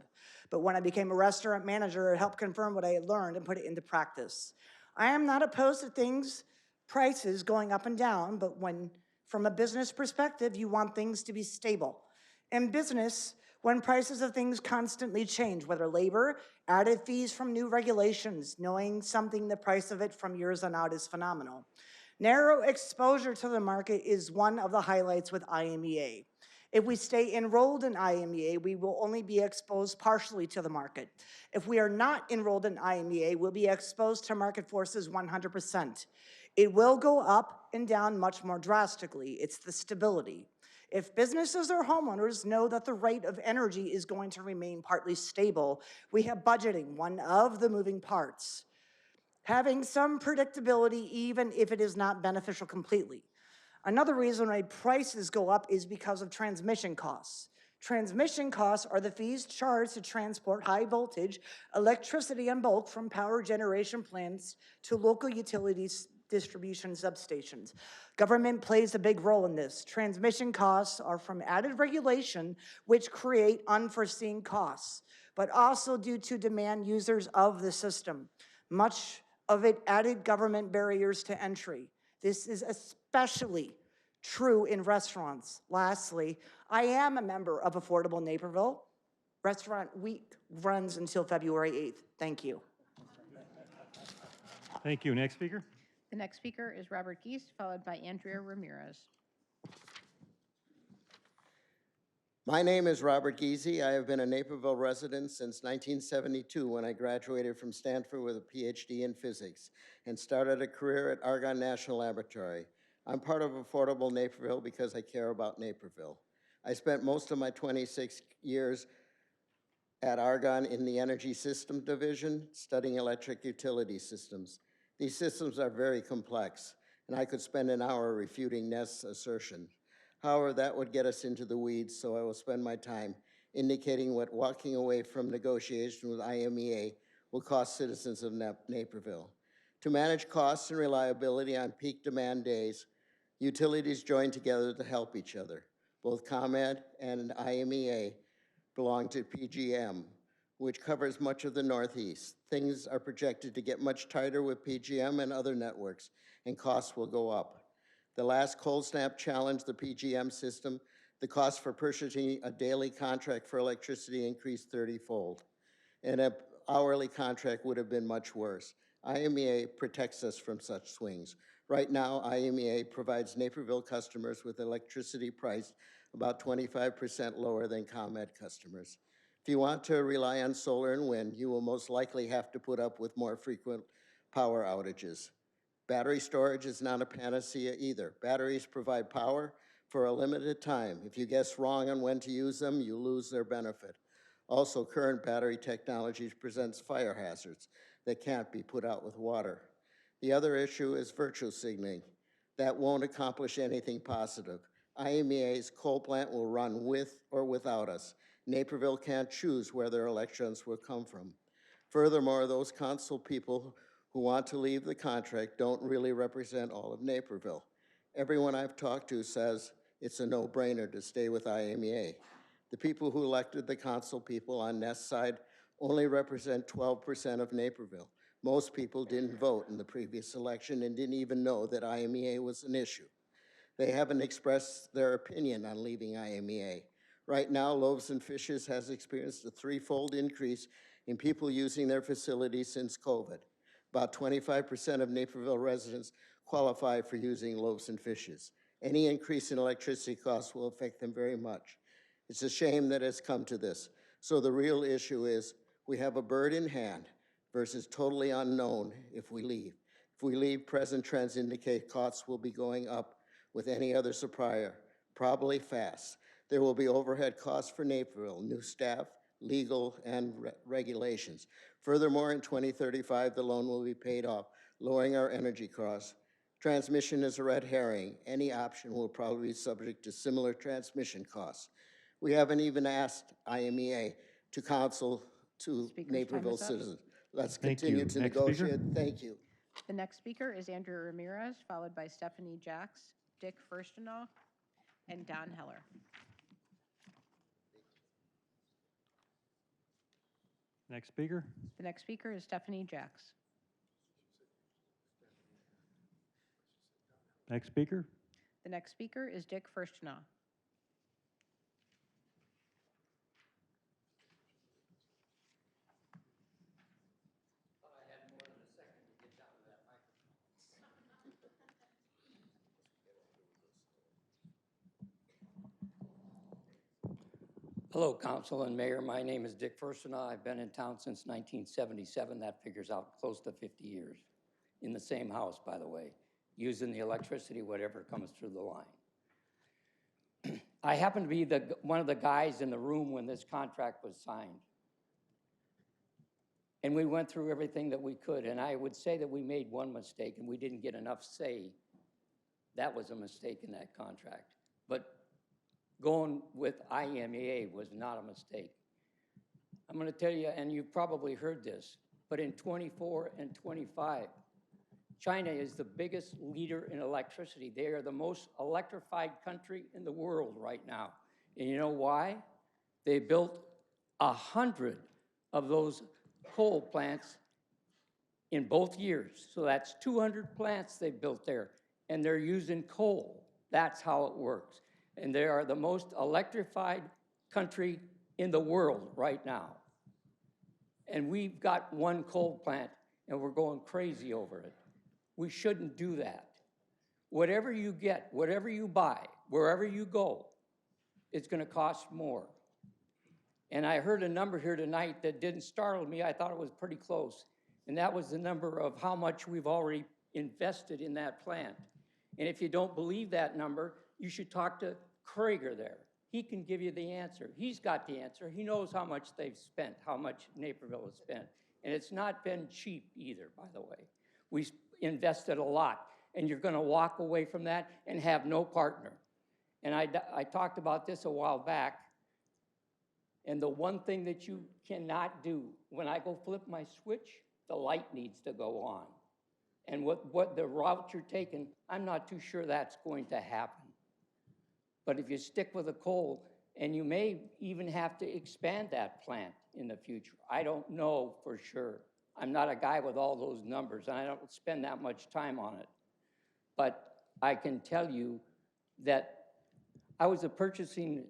But when I became a restaurant manager, it helped confirm what I had learned and put it into practice. I am not opposed to prices going up and down, but from a business perspective, you want things to be stable. In business, when prices of things constantly change, whether labor, added fees from new regulations, knowing something, the price of it from years on out is phenomenal. Narrow exposure to the market is one of the highlights with IMEA. If we stay enrolled in IMEA, we will only be exposed partially to the market. If we are not enrolled in IMEA, we'll be exposed to market forces 100%. It will go up and down much more drastically. It's the stability. If businesses or homeowners know that the rate of energy is going to remain partly stable, we have budgeting, one of the moving parts. Having some predictability, even if it is not beneficial completely. Another reason why prices go up is because of transmission costs. Transmission costs are the fees charged to transport high voltage electricity in bulk from power generation plants to local utilities distribution substations. Government plays a big role in this. Transmission costs are from added regulation, which create unforeseen costs, but also due to demand users of the system. Much of it added government barriers to entry. This is especially true in restaurants. Lastly, I am a member of Affordable Naperville. Restaurant Week runs until February 8th. Thank you. Thank you. Next speaker. The next speaker is Robert Geese, followed by Andrea Ramirez. My name is Robert Giese. I have been a Naperville resident since 1972 when I graduated from Stanford with a PhD in physics and started a career at Argonne National Laboratory. I'm part of Affordable Naperville because I care about Naperville. I spent most of my 26 years at Argonne in the Energy System Division studying electric utility systems. These systems are very complex, and I could spend an hour refuting Nest's assertion. However, that would get us into the weeds, so I will spend my time indicating what walking away from negotiation with IMEA will cost citizens of Naperville. To manage costs and reliability on peak demand days, utilities join together to help each other. Both ComEd and IMEA belong to PGM, which covers much of the Northeast. Things are projected to get much tighter with PGM and other networks, and costs will go up. The last cold snap challenged the PGM system. The cost for purchasing a daily contract for electricity increased 30-fold, and an hourly contract would have been much worse. IMEA protects us from such swings. Right now, IMEA provides Naperville customers with electricity priced about 25% lower than ComEd customers. If you want to rely on solar and wind, you will most likely have to put up with more frequent power outages. Battery storage is not a panacea either. Batteries provide power for a limited time. If you guess wrong on when to use them, you lose their benefit. Also, current battery technology presents fire hazards that can't be put out with water. The other issue is virtue signaling. That won't accomplish anything positive. IMEA's coal plant will run with or without us. Naperville can't choose where their electrons will come from. Furthermore, those council people who want to leave the contract don't really represent all of Naperville. Everyone I've talked to says it's a no-brainer to stay with IMEA. The people who elected the council people on Nest's side only represent 12% of Naperville. Most people didn't vote in the previous election and didn't even know that IMEA was an issue. They haven't expressed their opinion on leaving IMEA. Right now, Loaves and Fishes has experienced a threefold increase in people using their facilities since COVID. About 25% of Naperville residents qualify for using Loaves and Fishes. Any increase in electricity costs will affect them very much. It's a shame that it's come to this. So the real issue is we have a bird in hand versus totally unknown if we leave. If we leave, present trends indicate costs will be going up with any other supplier, probably fast. There will be overhead costs for Naperville, new staff, legal, and regulations. Furthermore, in 2035, the loan will be paid off, lowering our energy costs. Transmission is a red herring. Any option will probably be subject to similar transmission costs. We haven't even asked IMEA to counsel to Naperville citizens. Let's continue to negotiate. Thank you. The next speaker is Andrew Ramirez, followed by Stephanie Jacks, Dick Furstenau, and Don Heller. Next speaker. The next speaker is Stephanie Jacks. Next speaker. The next speaker is Dick Furstenau. Hello, Council and Mayor. My name is Dick Furstenau. I've been in town since 1977. That figures out close to 50 years. In the same house, by the way, using the electricity, whatever comes through the line. I happen to be one of the guys in the room when this contract was signed. And we went through everything that we could. And I would say that we made one mistake, and we didn't get enough say that was a mistake in that contract. But going with IMEA was not a mistake. I'm going to tell you, and you've probably heard this, but in 24 and 25, China is the biggest leader in electricity. They are the most electrified country in the world right now. And you know why? They built 100 of those coal plants in both years. So that's 200 plants they built there, and they're using coal. That's how it works. And they are the most electrified country in the world right now. And we've got one coal plant, and we're going crazy over it. We shouldn't do that. Whatever you get, whatever you buy, wherever you go, it's going to cost more. And I heard a number here tonight that didn't startle me. I thought it was pretty close. And that was the number of how much we've already invested in that plant. And if you don't believe that number, you should talk to Krager there. He can give you the answer. He's got the answer. He knows how much they've spent, how much Naperville has spent. And it's not been cheap either, by the way. We invested a lot, and you're going to walk away from that and have no partner. And I talked about this a while back, and the one thing that you cannot do, when I go flip my switch, the light needs to go on. And what the route you're taking, I'm not too sure that's going to happen. But if you stick with the coal, and you may even have to expand that plant in the future. I don't know for sure. I'm not a guy with all those numbers, and I don't spend that much time on it. But I can tell you that I was a purchasing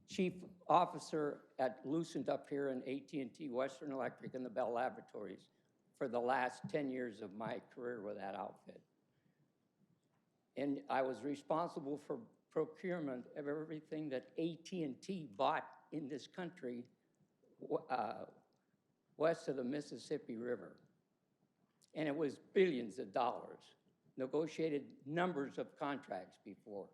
chief officer at Lucent up here in AT&T Western Electric in the Bell Laboratories for the last 10 years of my career with that outfit. And I was responsible for procurement of everything that AT&T bought in this country west of the Mississippi River. And it was billions of dollars, negotiated numbers of contracts before.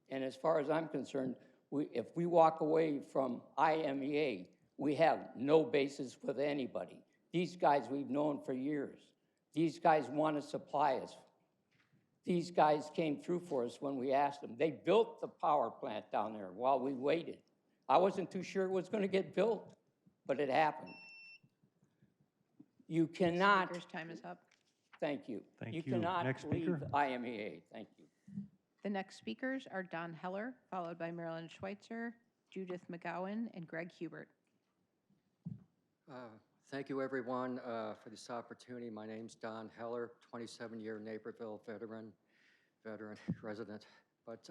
And as far as I'm concerned, if we walk away from IMEA, we have no basis with anybody. These guys we've known for years. These guys want to supply us. These guys came through for us when we asked them. They built the power plant down there while we waited. I wasn't too sure it was going to get built, but it happened. You cannot. Speaker's time is up. Thank you. Thank You you. cannot Next leave speaker. IMEA. Thank you. The next speakers are Don Heller, followed by Marilyn Schweitzer, Judith McGowan, and Greg Hubert. Thank you, everyone, for this opportunity. My name's Don Heller, 27-year Naperville veteran resident. But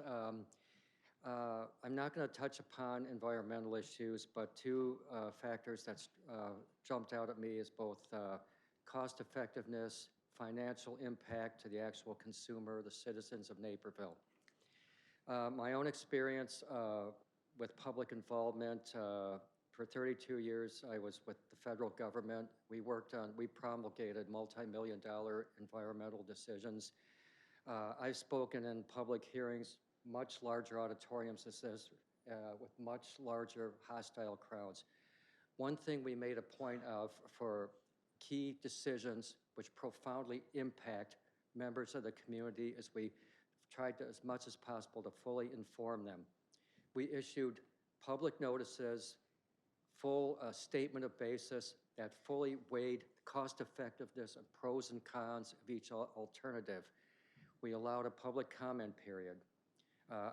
I'm not going to touch upon environmental issues, but two factors that jumped out at me is both cost effectiveness, financial impact to the actual consumer, the citizens of Naperville. My own experience with public involvement, for 32 years, I was with the federal government. We promulgated multi-million-dollar environmental decisions. I've spoken in public hearings, much larger auditoriums than this, with much larger hostile crowds. One thing we made a point of for key decisions which profoundly impact members of the community is we tried to, as much as possible, to fully inform them. We issued public notices, full statement of basis that fully weighed cost effectiveness and pros and cons of each alternative. We allowed a public comment period.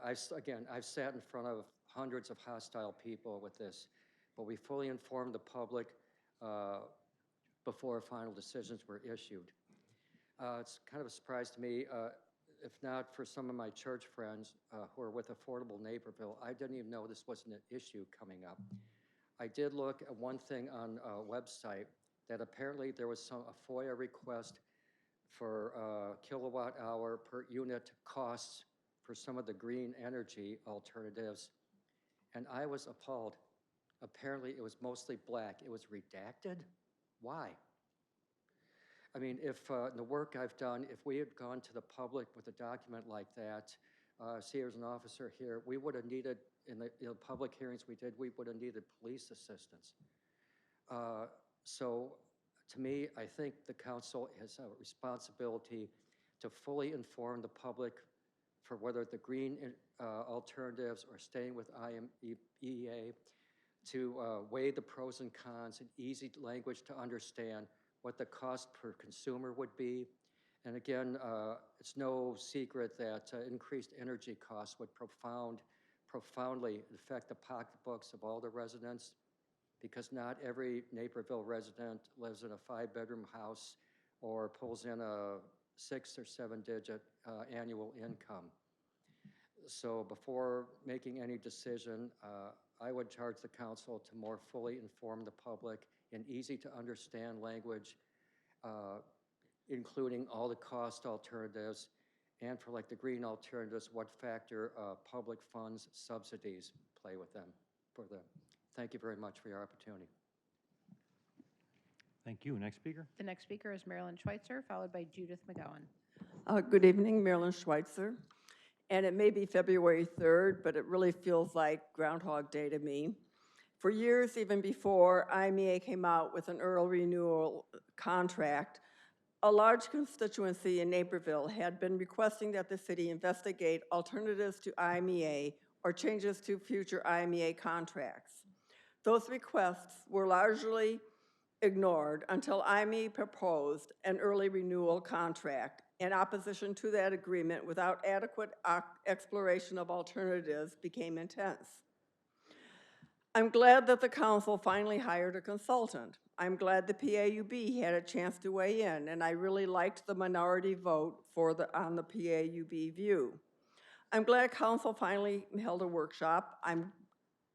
I've sat in front of hundreds of hostile people with this, but we fully informed the public before final decisions were issued. It's kind of a surprise to me, if not for some of my church friends who are with Affordable Naperville, I didn't even know this wasn't an issue coming up. I did look at one thing on a website that apparently there was a FOIA request for kilowatt hour per unit costs for some of the green energy alternatives, and I was appalled. Apparently it was mostly black. It was redacted? Why? I mean, if in the work I've done, if we had gone to the public with a document like that, see, there's an officer here, we would have needed, in the public hearings we did, we would have needed police assistance. So to me, I think the council has a responsibility to fully inform the public for whether the green alternatives are staying with IMEA, to weigh the pros and cons in easy language to understand what the cost per consumer would be. And again, it's no secret that increased energy costs would profoundly affect the pocketbooks of all the residents, because not every Naperville resident lives in a 5-bedroom house or pulls in a 6 or 7-digit annual income. So before making any decision, I would charge the council to more fully inform the public in easy to understand language, including all the cost alternatives, and for like the green alternatives, what factor public funds subsidies play with them, for them. Thank you very much for your opportunity. Thank you. Next speaker. The next speaker is Marilyn Schweitzer, followed by Judith McGowan. Good evening, Marilyn Schweitzer. And it may be February 3rd, but it really feels like Groundhog Day to me. For years, even before IMEA came out with an early renewal contract, A large constituency in Naperville had been requesting that the city investigate alternatives to IMEA or changes to future IMEA contracts. Those requests were largely ignored until IMEA proposed an early renewal contract. In opposition to that agreement, without adequate exploration of alternatives, became intense. I'm glad that the council finally hired a consultant. I'm glad the PAUB had a chance to weigh in, and I really liked the minority vote on the PAUB view. I'm glad council finally held a workshop. I'm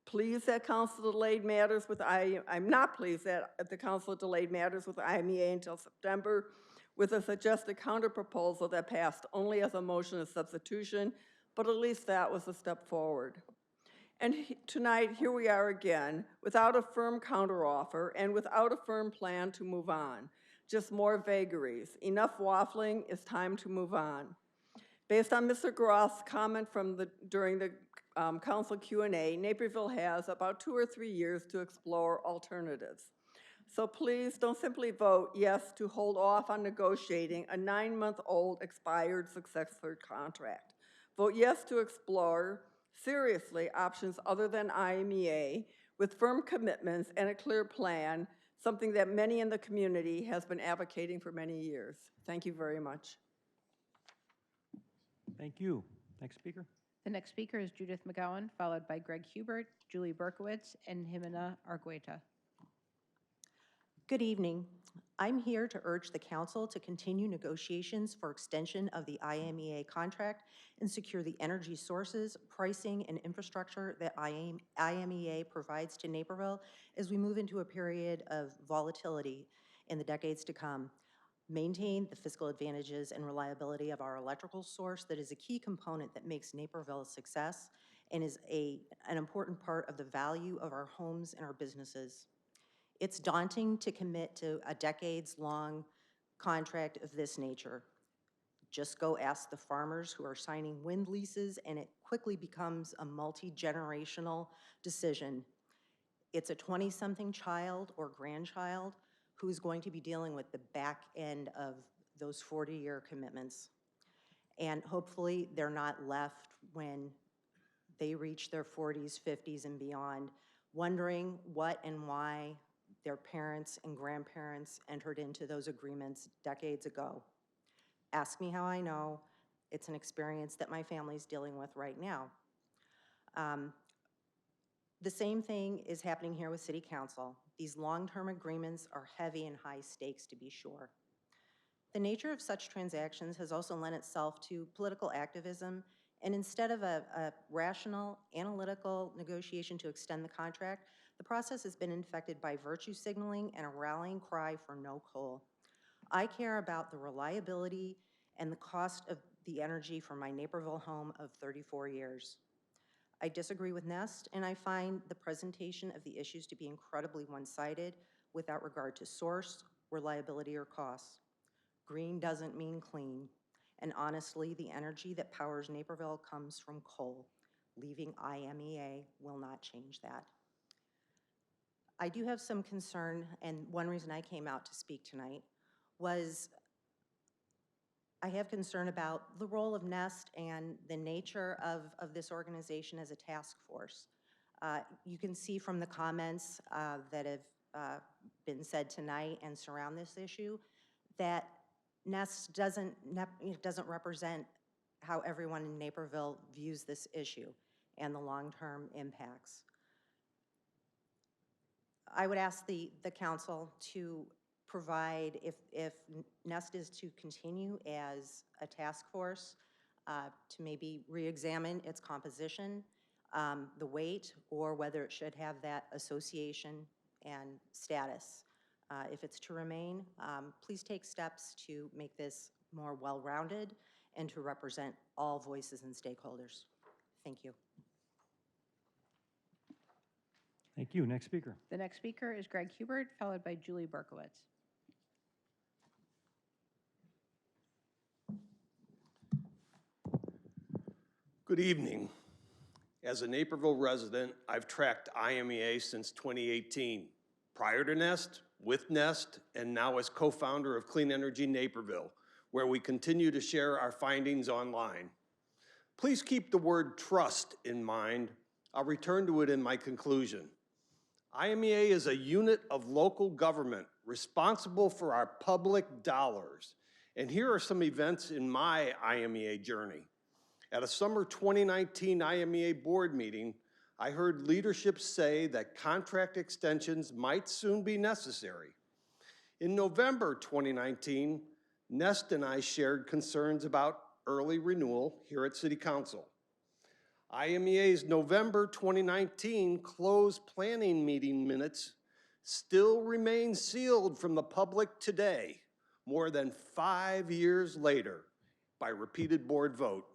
pleased that council delayed matters with I'm not pleased that the council delayed matters with IMEA until September with a suggested counterproposal that passed only as a motion of substitution, but at least that was a step forward. And tonight, here we are again, without a firm counteroffer and without a firm plan to move on. Just more vagaries. Enough waffling, it's time to move on. Based on Mr. Groth's comment during the council Q&A, Naperville has about 2 or 3 years to explore alternatives. So please don't simply vote yes to hold off on negotiating a 9-month-old expired successor contract. Vote yes to explore seriously options other than IMEA with firm commitments and a clear plan, something that many in the community has been advocating for many years. Thank you very much. Thank you. Next speaker. The next speaker is Judith McGowan, followed by Greg Hubert, Julie Berkowitz, and Jimena Argueta. Good evening. I'm here to urge the council to continue negotiations for extension of the IMEA contract and secure the energy sources, pricing, and infrastructure that IMEA provides to Naperville as we move into a period of volatility in the decades to come. Maintain the fiscal advantages and reliability of our electrical source that is a key component that makes Naperville a success and is an important part of the value of our homes and our businesses. It's daunting to commit to a decades-long contract of this nature. Just go ask the farmers who are signing wind leases, and it quickly becomes a multi-generational decision. It's a 20-something child or grandchild who's going to be dealing with the back end of those 40-year commitments. And hopefully they're not left when they reach their 40s, 50s, and beyond, wondering what and why their parents and grandparents entered into those agreements decades ago. Ask me how I know. It's an experience that my family's dealing with right now. The same thing is happening here with City Council. These long-term agreements are heavy and high stakes, to be sure. The nature of such transactions has also lent itself to political activism, and instead of a rational, analytical negotiation to extend the contract, the process has been infected by virtue signaling and a rallying cry for no coal. I care about the reliability and the cost of the energy for my Naperville home of 34 years. I disagree with Nest, and I find the presentation of the issues to be incredibly one-sided without regard to source, reliability, or costs. Green doesn't mean clean, and honestly, the energy that powers Naperville comes from coal. Leaving IMEA will not change that. I do have some concern, and one reason I came out to speak tonight was I have concern about the role of Nest and the nature of this organization as a task force. You can see from the comments that have been said tonight and surround this issue that Nest doesn't represent how everyone in Naperville views this issue and the long-term impacts. I would ask the council to provide, if Nest is to continue as a task force, to maybe re-examine its composition, the weight, or whether it should have that association and status. If it's to remain, please take steps to make this more well-rounded and to represent all voices and stakeholders. Thank you. Thank you. Next speaker. The next speaker is Greg Hubert, followed by Julie Berkowitz. Good evening. As a Naperville resident, I've tracked IMEA since 2018. Prior to Nest, with Nest and now as co-founder of Clean Energy Naperville, where we continue to share our findings online. Please keep the word trust in mind. I'll return to it in my conclusion. IMEA is a unit of local government responsible for our public dollars. And here are some events in my IMEA journey. At a summer 2019 IMEA board meeting, I heard leadership say that contract extensions might soon be necessary. In November 2019, Nest and I shared concerns about early renewal here at City Council. IMEA's November 2019 closed planning meeting minutes still remain sealed from the public today, more than 5 years later, by repeated board vote.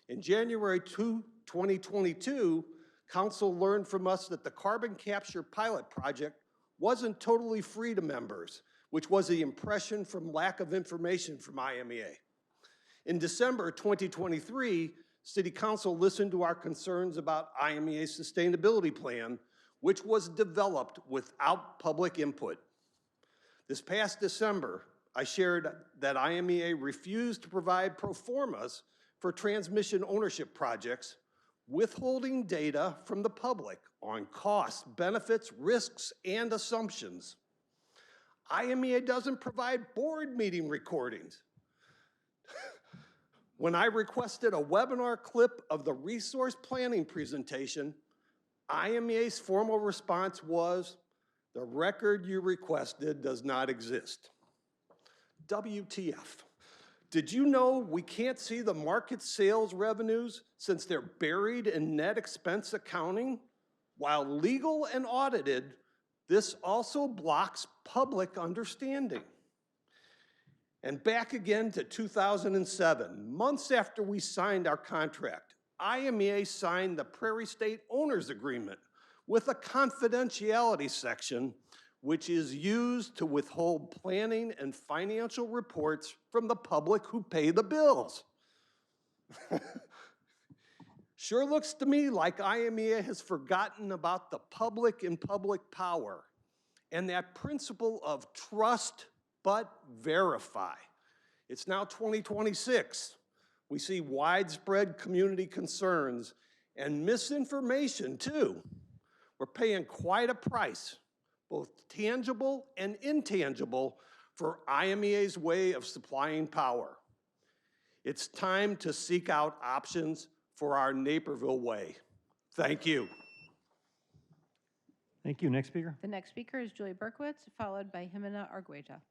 In January 2022, Council learned from us that the carbon capture pilot project wasn't totally free to members, which was the impression from lack of information from IMEA. In December 2023, City Council listened to our concerns about IMEA's sustainability plan, which was developed without public input. This past December, I shared that IMEA refused to provide pro formas for transmission ownership projects, withholding data from the public on costs, benefits, risks, and assumptions. IMEA doesn't provide board meeting recordings. When I requested a webinar clip of the resource planning presentation, IMEA's formal response was, "The record you requested does not exist." WTF. Did you know we can't see the market sales revenues since they're buried in net expense accounting? While legal and audited, this also blocks public understanding. And back again to 2007, months after we signed our contract, IMEA signed the Prairie State Owners Agreement with a confidentiality section which is used to withhold planning and financial reports from the public who pay the bills. Sure looks to me like IMEA has forgotten about the public and public power and that principle of trust but verify. It's now 2026. We see widespread community concerns and misinformation too. We're paying quite a price, both tangible and intangible, for IMEA's way of supplying power. It's time to seek out options for our Naperville way. Thank you. Thank you. Next speaker. The next speaker is Julie Berkowitz, followed by Jimena Argueta.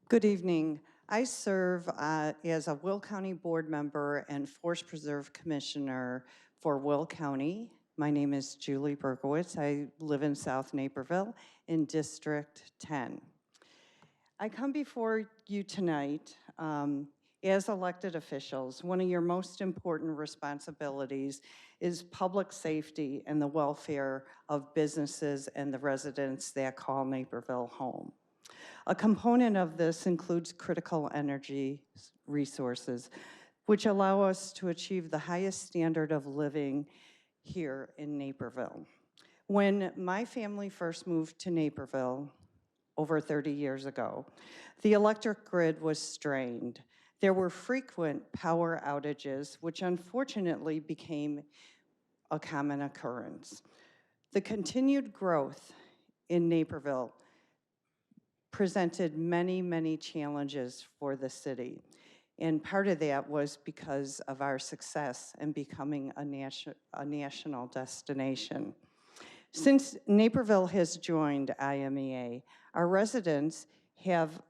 Good evening. I serve as a Will County board member and Forest Preserve Commissioner for Will County. My name is Julie Berkowitz. I live in South Naperville in District 10. I come before you tonight as elected officials. One of your most important responsibilities is public safety and the welfare of businesses and the residents that call Naperville home. A component of this includes critical energy resources, which allow us to achieve the highest standard of living here in Naperville. When my family first moved to Naperville over 30 years ago, the electric grid was strained. There were frequent power outages, which unfortunately became a common occurrence. The continued growth in Naperville presented many, many challenges for the city. And part of that was because of our success in becoming a national destination. Since Naperville has joined IMEA, our residents have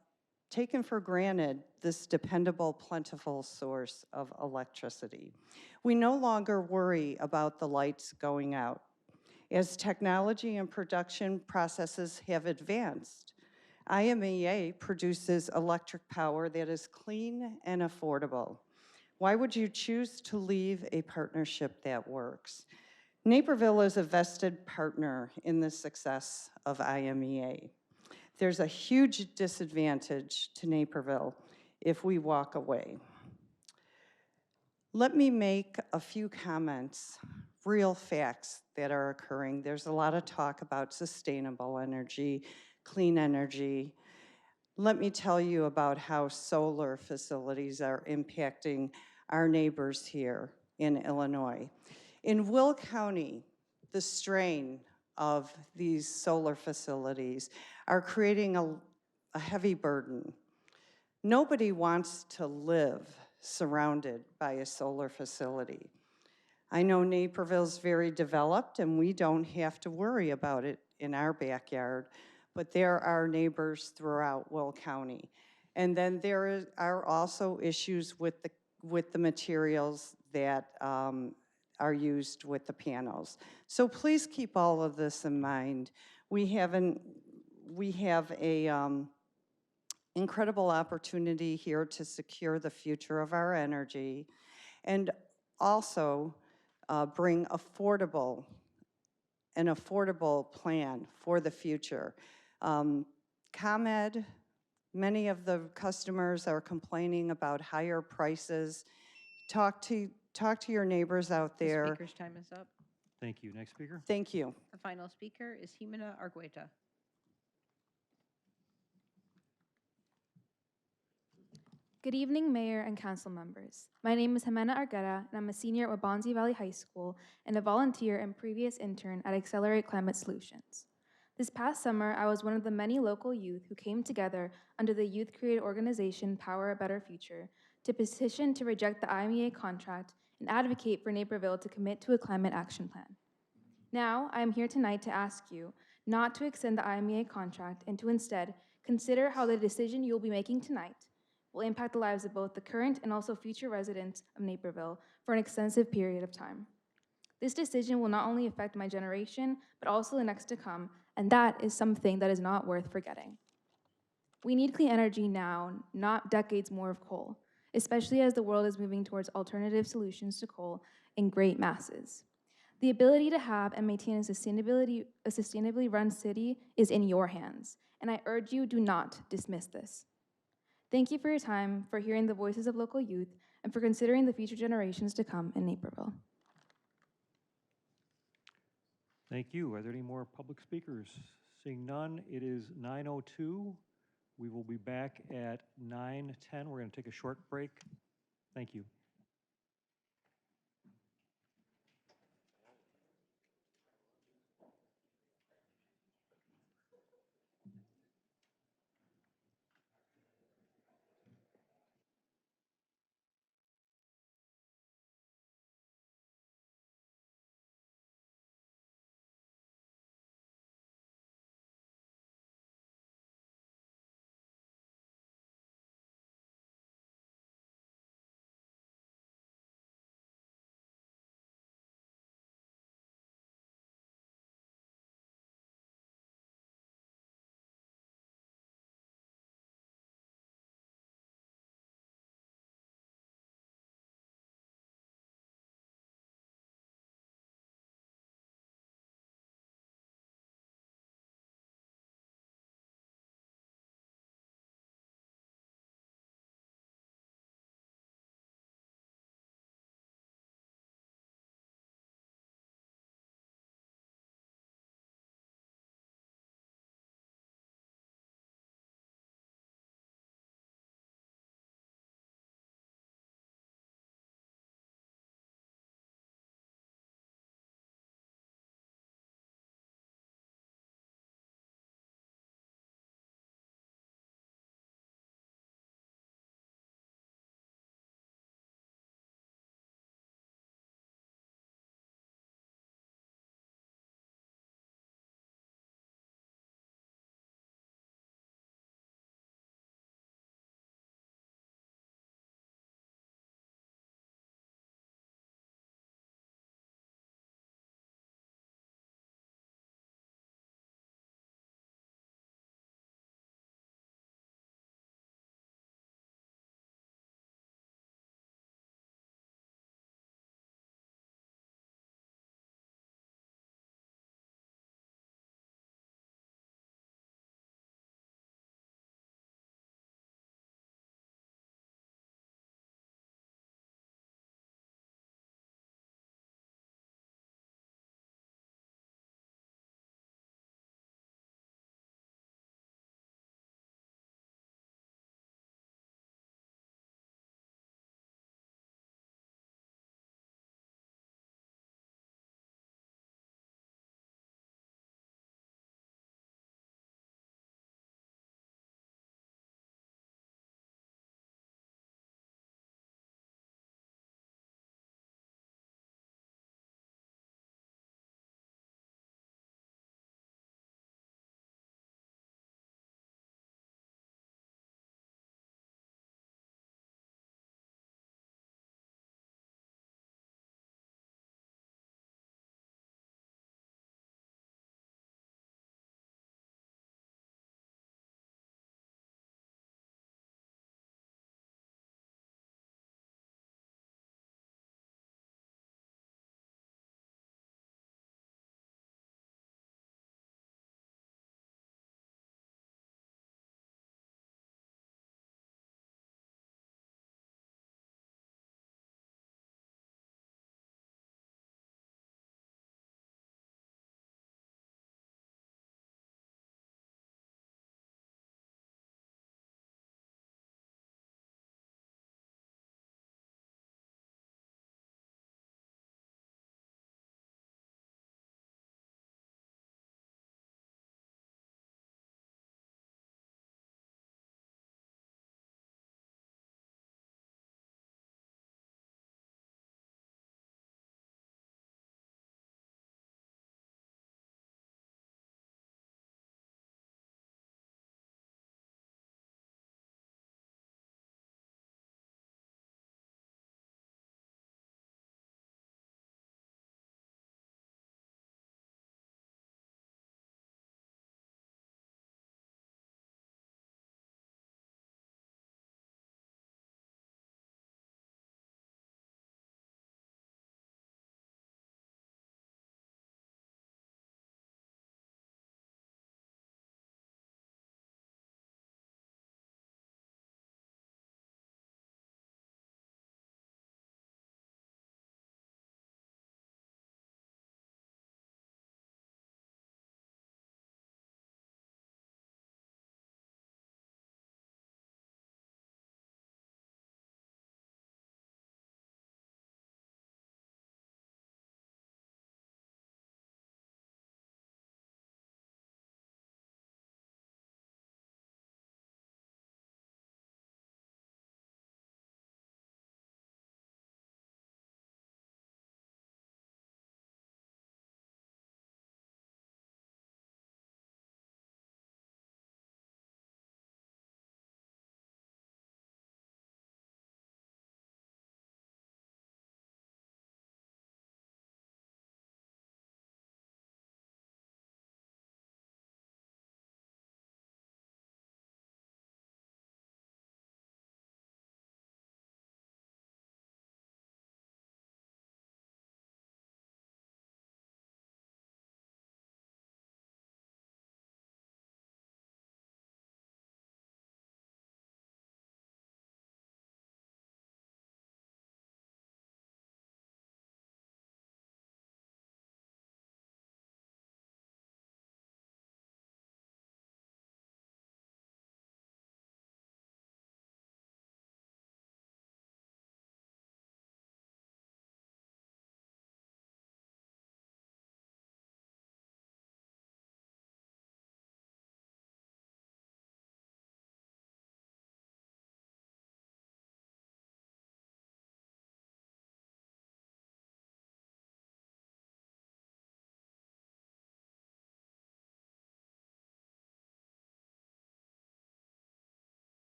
taken for granted this dependable, plentiful source of electricity. We no longer worry about the lights going out. As technology and production processes have advanced, IMEA produces electric power that is clean and affordable. Why would you choose to leave a partnership that works? Naperville is a vested partner in the success of IMEA. There's a huge disadvantage to Naperville if we walk away. Let me make a few comments real facts that are occurring. There's a lot of talk about sustainable energy, clean energy. Let me tell you about how solar facilities are impacting our neighbors here in Illinois. In Will County, the strain of these solar facilities are creating a heavy burden. Nobody wants to live surrounded by a solar facility. I know Naperville's very developed and we don't have to worry about it in our backyard, but there are neighbors throughout Will County. And then there are also issues with the materials that are used with the panels. So please keep all of this in mind. We have a incredible opportunity here to secure the future of our energy and also bring an affordable plan for the future. ComEd, many of the customers are complaining about higher prices. Talk to your neighbors out The there. speaker's time is up. Thank you. Next speaker. Thank you. The final speaker is Jimena Argueta. Good evening, Mayor and Council members. My name is Jimena Argueta, and I'm a senior at Waubonsie Valley High School and a volunteer and previous intern at Accelerate Climate Solutions. This past summer, I was one of the many local youth who came together under the youth-created organization Power a Better Future to petition to reject the IMEA contract and advocate for Naperville to commit to a climate action plan. Now, I am here tonight to ask you not to extend the IMEA contract and to instead consider how the decision you will be making tonight will impact the lives of both the current and also future residents of Naperville for an extensive period of time. This decision will not only affect my generation, but also the next to come, and that is something that is not worth forgetting. We need clean energy now, not decades more of coal, especially as the world is moving towards alternative solutions to coal in great masses. The ability to have and maintain a sustainably run city is in your hands, and I urge you, do not dismiss this. Thank you for your time, for hearing the voices of local youth, and for considering the future generations to come in Naperville. Thank you. Are there any more public speakers? Seeing none, it is 9:02. We will be back at 9:10. We're going to take a short break. Thank you.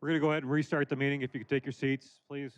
We're going to go ahead and restart the meeting. If you could take your seats, please.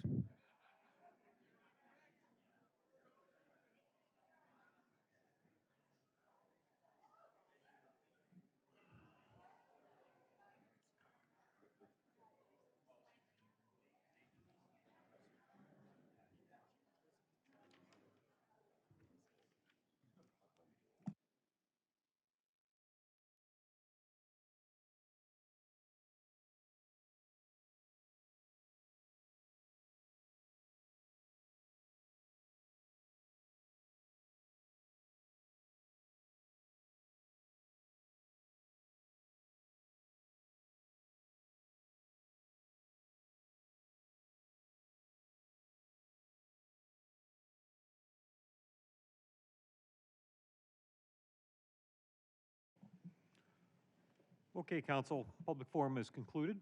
Okay, council, public forum is concluded.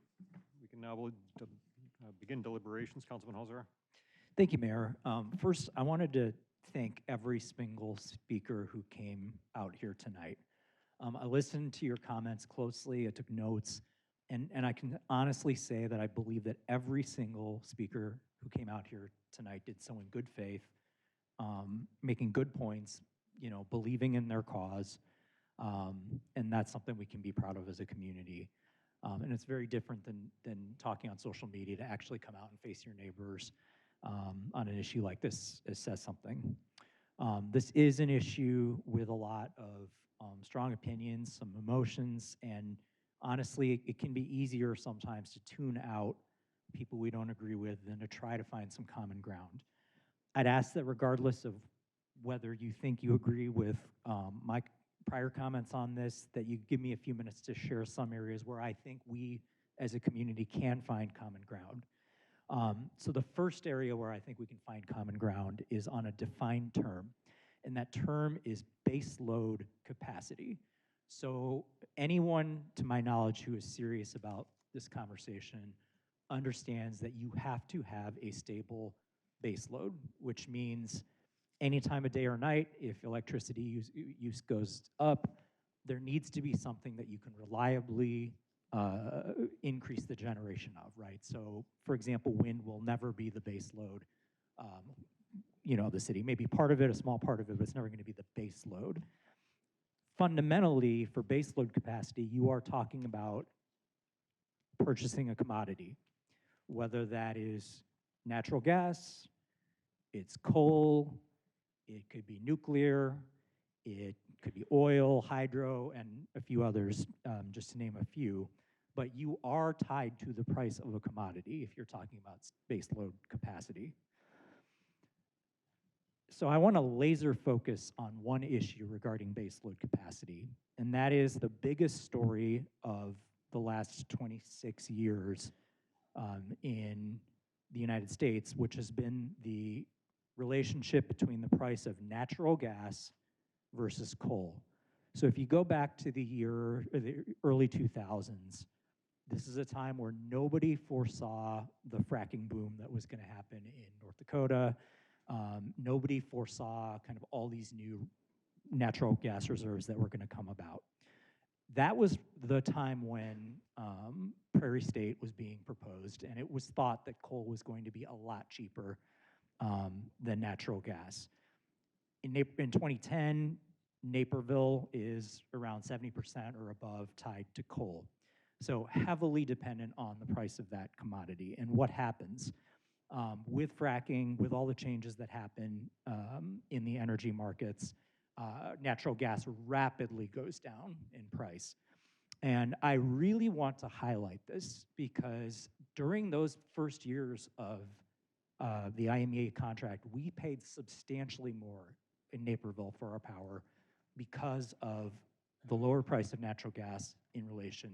We can now begin deliberations. Councilman Hauser. Thank you, Mayor. First, I wanted to thank every single speaker who came out here tonight. I listened to your comments closely, I took notes, and I can honestly say that I believe that every single speaker who came out here tonight did so in good faith, making good points, you know, believing in their cause, and that's something we can be proud of as a community. And it's very different than talking on social media to actually come out and face your neighbors on an issue like this. It says something. This is an issue with a lot of strong opinions, some emotions, and honestly, it can be easier sometimes to tune out people we don't agree with than to try to find some common ground. I'd ask that regardless of whether you think you agree with my prior comments on this, that you give me a few minutes to share some areas where I think we as a community can find common ground. So the first area where I think we can find common ground is on a defined term, and that term is base load capacity. So anyone, to my knowledge, who is serious about this conversation understands that you have to have a stable base load, which means any time of day or night, if electricity use goes up, there needs to be something that you can reliably increase the generation of, right? So, for example, wind will never be the base load, you know, the city. Maybe part of it, a small part of it, but it's never going to be the base load. Fundamentally, for base load capacity, you are talking about purchasing a commodity, whether that is natural gas, it's coal, it could be nuclear, it could be oil, hydro, and a few others, just to name a few. But you are tied to the price of a commodity if you're talking about base load capacity. So I want to laser focus on one issue regarding base load capacity, and that is the biggest story of the last 26 years in the United States, which has been the relationship between the price of natural gas versus coal. So if you go back to the early 2000s, this is a time where nobody foresaw the fracking boom that was going to happen in North Dakota. Nobody foresaw kind of all these new natural gas reserves that were going to come about. That was the time when Prairie State was being proposed, and it was thought that coal was going to be a lot cheaper than natural gas. In 2010, Naperville is around 70% or above tied to coal. So heavily dependent on the price of that commodity. And what happens with fracking, with all the changes that happen in the energy markets, natural gas rapidly goes down in price. And I really want to highlight this because during those first years of the IMEA contract, we paid substantially more in Naperville for our power because of the lower price of natural gas in relation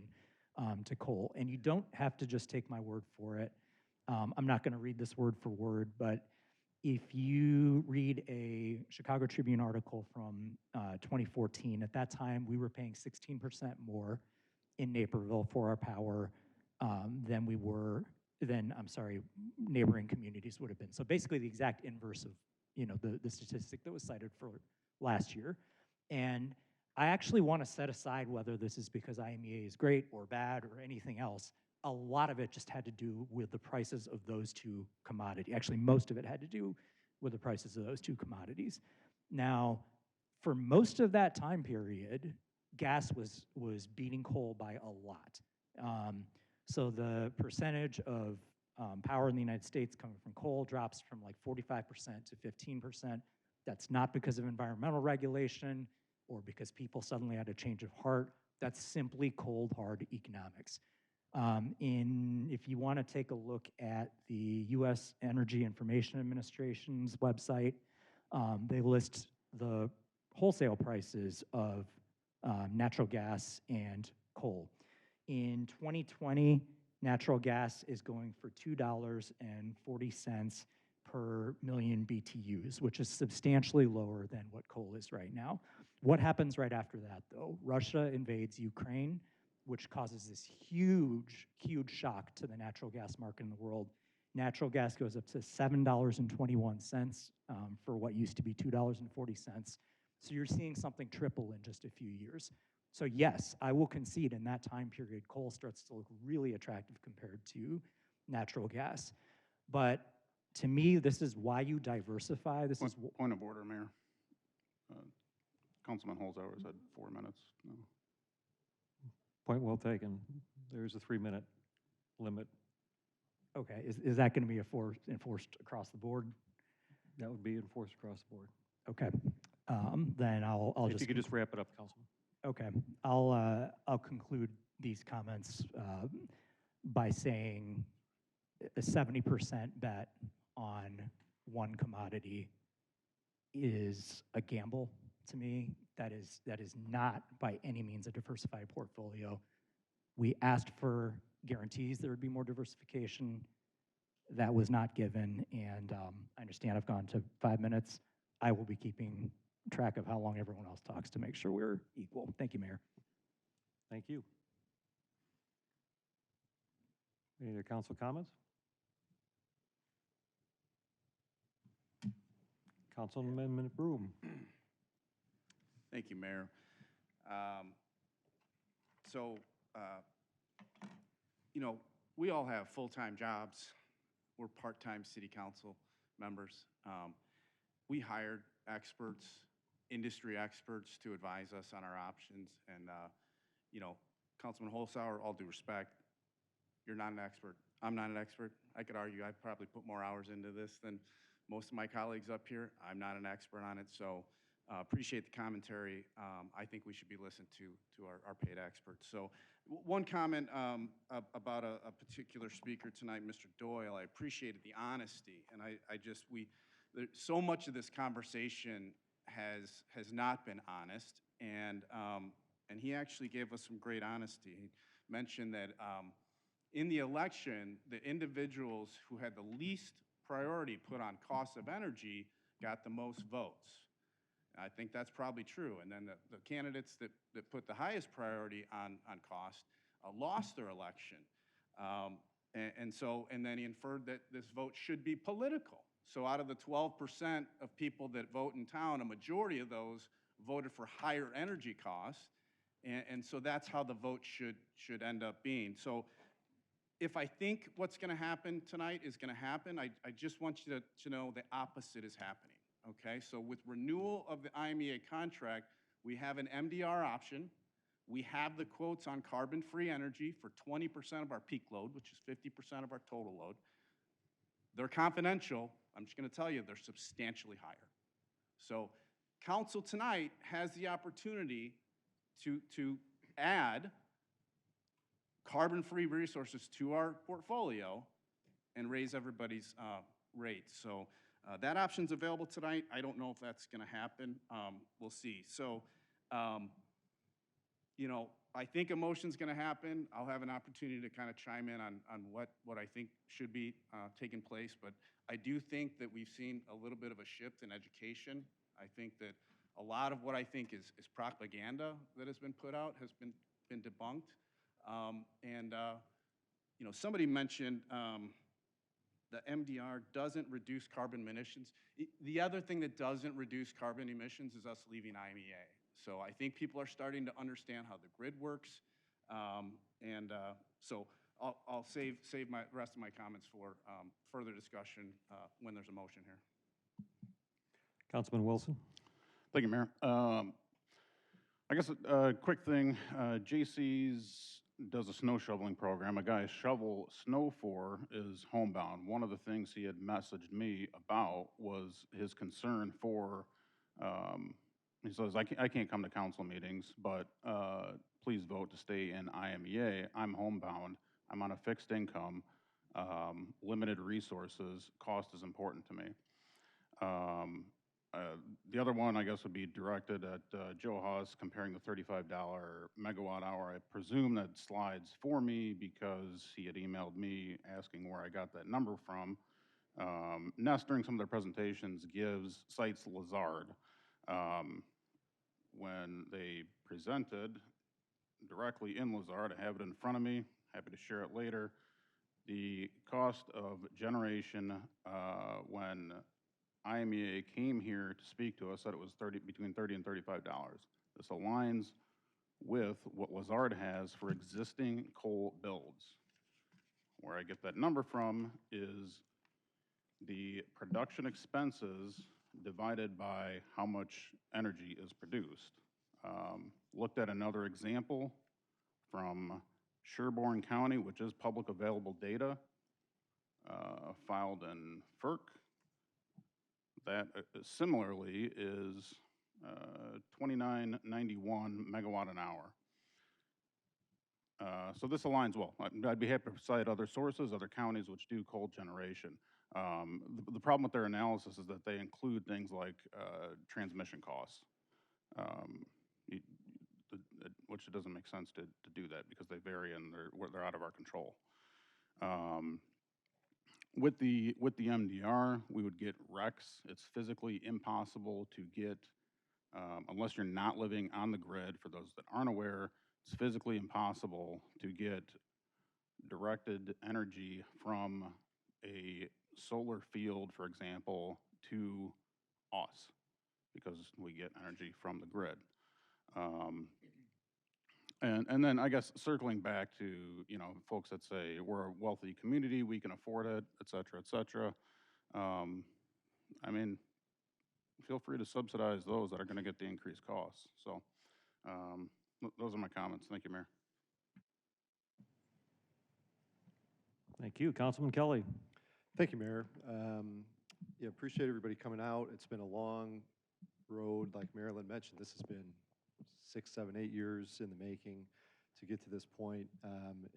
to coal. And you don't have to just take my word for it. I'm not going to read this word for word, but if you read a Chicago Tribune article from 2014, at that time we were paying 16% more in Naperville for our power than neighboring communities would have been. So basically the exact inverse of, you know, the statistic that was cited for last year. And I actually want to set aside whether this is because IMEA is great or bad or anything else. a lot of it just had to do with the prices of those two commodities. Actually, most of it had to do with the prices of those two commodities. Now, for most of that time period, gas was beating coal by a lot. So the percentage of power in the United States coming from coal drops from like 45% to 15%. That's not because of environmental regulation or because people suddenly had a change of heart. That's simply cold, hard economics. If you want to take a look at the U.S. Energy Information Administration's website, they list the wholesale prices of natural gas and coal. In 2020, natural gas is going for $2.40 per million BTUs, which is substantially lower than what coal is right now. What happens right after that, though? Russia invades Ukraine, which causes this huge, huge shock to the natural gas market in the world. Natural gas goes up to $7.21 for what used to be $2.40. So you're seeing something triple in just a few years. So yes, I will concede in that time period, coal starts to look really attractive compared to natural gas. But to me, this is why you diversify. This is Point of order, Mayor. Councilman Holzhauer said 4 minutes. No. Point well taken. There's a 3-minute limit. Okay, is that going to be enforced across the board? That would be enforced across the board. Okay, then I'll If just. you could just wrap it up, Councilman. Okay, I'll conclude these comments by saying a 70% bet on one commodity is a gamble to me. That is not by any means a diversified portfolio. We asked for guarantees there would be more diversification. That was not given, and I understand I've gone to 5 minutes. I will be keeping track of how long everyone else talks to make sure we're equal. Thank you, Mayor. Thank you. Any other council comments? Councilman Broom. Thank you, Mayor. You know, we all have full-time jobs. We're part-time city council members. We hired experts, industry experts to advise us on our options. And, you know, Councilman Holzhauer, all due respect, you're not an expert. I'm not an expert. I could argue I've probably put more hours into this than most of my colleagues up here. I'm not an expert on it, so appreciate the commentary. I think we should be listened to our paid experts. So one comment about a particular speaker tonight, Mr. Doyle. I appreciated the honesty, and so much of this conversation has not been honest, and he actually gave us some great honesty. He mentioned that in the election, the individuals who had the least priority put on cost of energy got the most votes. I think that's probably true. And then the candidates that put the highest priority on cost lost their election. And then he inferred that this vote should be political. So out of the 12% of people that vote in town, a majority of those voted for higher energy costs. And so that's how the vote should end up being. So if I think what's going to happen tonight is going to happen, I just want you to know the opposite is happening. Okay, so with renewal of the IMEA contract, we have an MDR option. We have the quotes on carbon-free energy for 20% of our peak load, which is 50% of our total load. They're confidential. I'm just going to tell you, they're substantially higher. So council tonight has the opportunity to add carbon-free resources to our portfolio and raise everybody's rates. So that option's available tonight. I don't know if that's going to happen. We'll see. So, you know, I think a motion's going to happen. I'll have an opportunity to kind of chime in on what I think should be taking place. But I do think that we've seen a little bit of a shift in education. I think that a lot of what I think is propaganda that has been put out has been debunked. You know, somebody mentioned the MDR doesn't reduce carbon emissions. The other thing that doesn't reduce carbon emissions is us leaving IMEA. So I think people are starting to understand how the grid works. So I'll save my rest of my comments for further discussion when there's a motion here. Councilman Wilson? Thank you, Mayor. I guess a quick thing, JC's does a snow shoveling program. A guy I shovel snow for is homebound. One of the things he had messaged me about was his concern for, he says, I can't come to council meetings, but please vote to stay in IMEA. I'm homebound. I'm on a fixed income, limited resources. Cost is important to me. The other one, I guess, would be directed at Joe Haas comparing the $35 megawatt hour. I presume that slides for me because he had emailed me asking where I got that number from. Nest, during some of their presentations, cites Lazard. When they presented directly in Lazard, I have it in front of me, happy to share it later. The cost of generation when IMEA came here to speak to us said it was between $30 and $35. This aligns with what Lazard has for existing coal builds. Where I get that number from is the production expenses divided by how much energy is produced. Looked at another example from Sherborne County, which is public available data, filed in FERC. That similarly is 2991 megawatt an hour. So this aligns well. I'd be happy to cite other sources, other counties which do coal generation. The problem with their analysis is that they include things like transmission costs, which it doesn't make sense to do that because they vary and they're out of our control. With the MDR, we would get RECs. It's physically impossible to get, unless you're not living on the grid, for those that aren't aware, it's physically impossible to get directed energy from a solar field, for example, to us because we get energy from the grid. And then I guess circling back to, you know, folks that say we're a wealthy community, we can afford it, et cetera, et cetera. I mean, feel free to subsidize those that are going to get the increased costs. So those are my comments. Thank you, Mayor. Thank you. Councilman Kelly? Thank you, Mayor. Yeah, appreciate everybody coming out. It's been a long road, like Marilyn mentioned. This has been 6, 7, 8 years in the making to get to this point.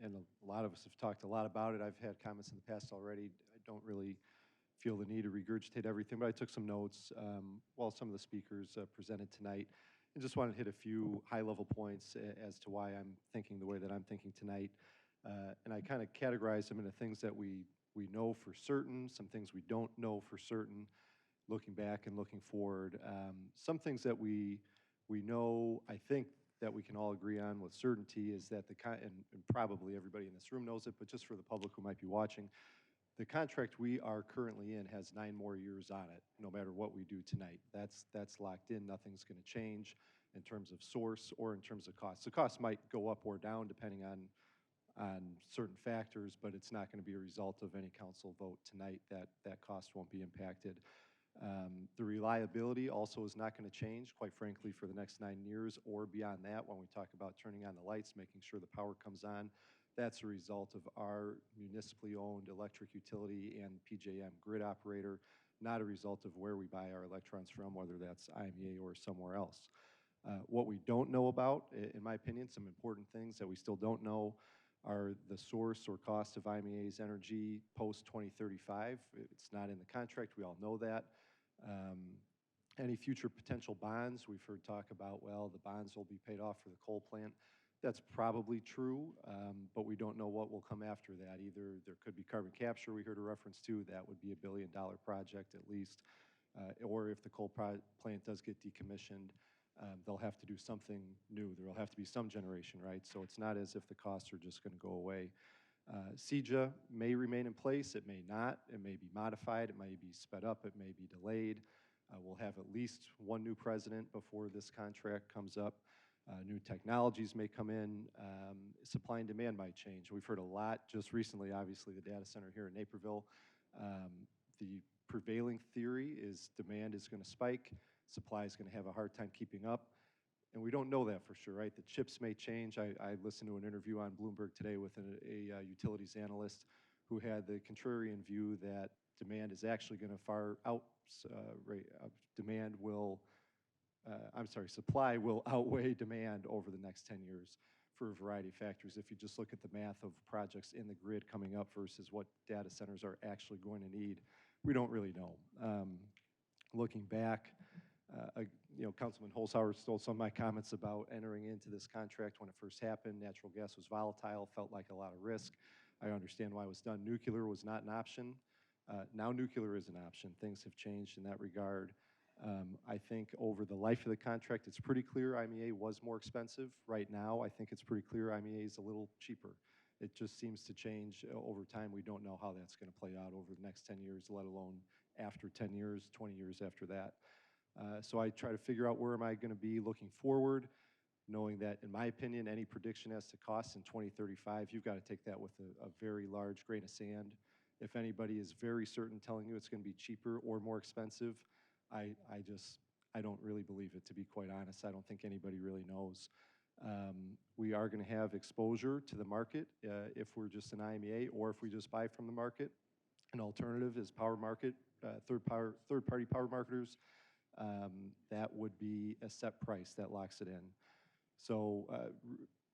And a lot of us have talked a lot about it. I've had comments in the past already. I don't really feel the need to regurgitate everything, but I took some notes while some of the speakers presented tonight and just wanted to hit a few high-level points as to why I'm thinking the way that I'm thinking tonight. And I kind of categorize them into things that we know for certain, some things we don't know for certain, looking back and looking forward. Some things that we know, I think, that we can all agree on with certainty is that and probably everybody in this room knows it, but just for the public who might be watching, the contract we are currently in has 9 more years on it, no matter what we do tonight. That's locked in. Nothing's going to change in terms of source or in terms of cost. The cost might go up or down depending on certain factors, but it's not going to be a result of any council vote tonight. That cost won't be impacted. The reliability also is not going to change, quite frankly, for the next 9 years or beyond that. When we talk about turning on the lights, making sure the power comes on, that's a result of our municipally owned electric utility and PJM grid operator, not a result of where we buy our electrons from, whether that's IMEA or somewhere else. What we don't know about, in my opinion, some important things that we still don't know are the source or cost of IMEA's energy post-2035. It's not in the contract. We all know that. Any future potential bonds, we've heard talk about, well, the bonds will be paid off for the coal plant. That's probably true, but we don't know what will come after that. Either there could be carbon capture we heard a reference to. That would be $1 billion project at least. Or if the coal plant does get decommissioned, they'll have to do something new. There will have to be some generation, right? So it's not as if the costs are just going to go away. CEJA may remain in place. It may not. It may be modified. It may be sped up. It may be delayed. We'll have at least one new president before this contract comes up. New technologies may come in. Supply and demand might change. We've heard a lot just recently, obviously, the data center here in Naperville. The prevailing theory is demand is going to spike, supply is going to have a hard time keeping up. And we don't know that for sure, right? The chips may change. I listened to an interview on Bloomberg today with a utilities analyst who had the contrarian view that demand is actually going to supply will outweigh demand over the next 10 years for a variety of factors. If you just look at the math of projects in the grid coming up versus what data centers are actually going to need, we don't really know. Looking back, Councilman Holzhauer stole some of my comments about entering into this contract when it first happened. Natural gas was volatile, felt like a lot of risk. I understand why it was done. Nuclear was not an option. Now nuclear is an option. Things have changed in that regard. I think over the life of the contract, it's pretty clear IMEA was more expensive. Right now, I think it's pretty clear IMEA is a little cheaper. It just seems to change over time. We don't know how that's going to play out over the next 10 years, let alone after 10 years, 20 years after that. So I try to figure out where am I going to be looking forward, knowing that, in my opinion, any prediction as to costs in 2035, you've got to take that with a very large grain of sand. If anybody is very certain telling you it's going to be cheaper or more expensive, I don't really believe it, to be quite honest. I don't think anybody really knows. We are going to have exposure to the market if we're just an IMEA or if we just buy from the market. An alternative is power market, third-party power marketers. That would be a set price that locks it in. So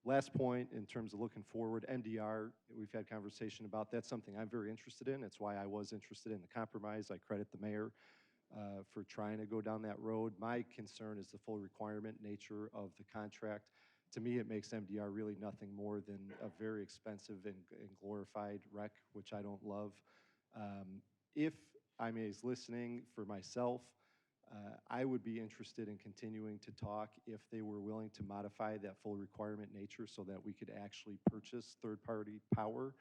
last point in terms of looking forward, MDR, we've had conversation about. That's something I'm very interested in. It's why I was interested in the compromise. I credit the mayor for trying to go down that road. My concern is the full requirement nature of the contract. To me, it makes MDR really nothing more than a very expensive and glorified rec, which I don't love. If IMEA is listening, for myself, I would be interested in continuing to talk if they were willing to modify that full requirement nature so that we could actually purchase third-party power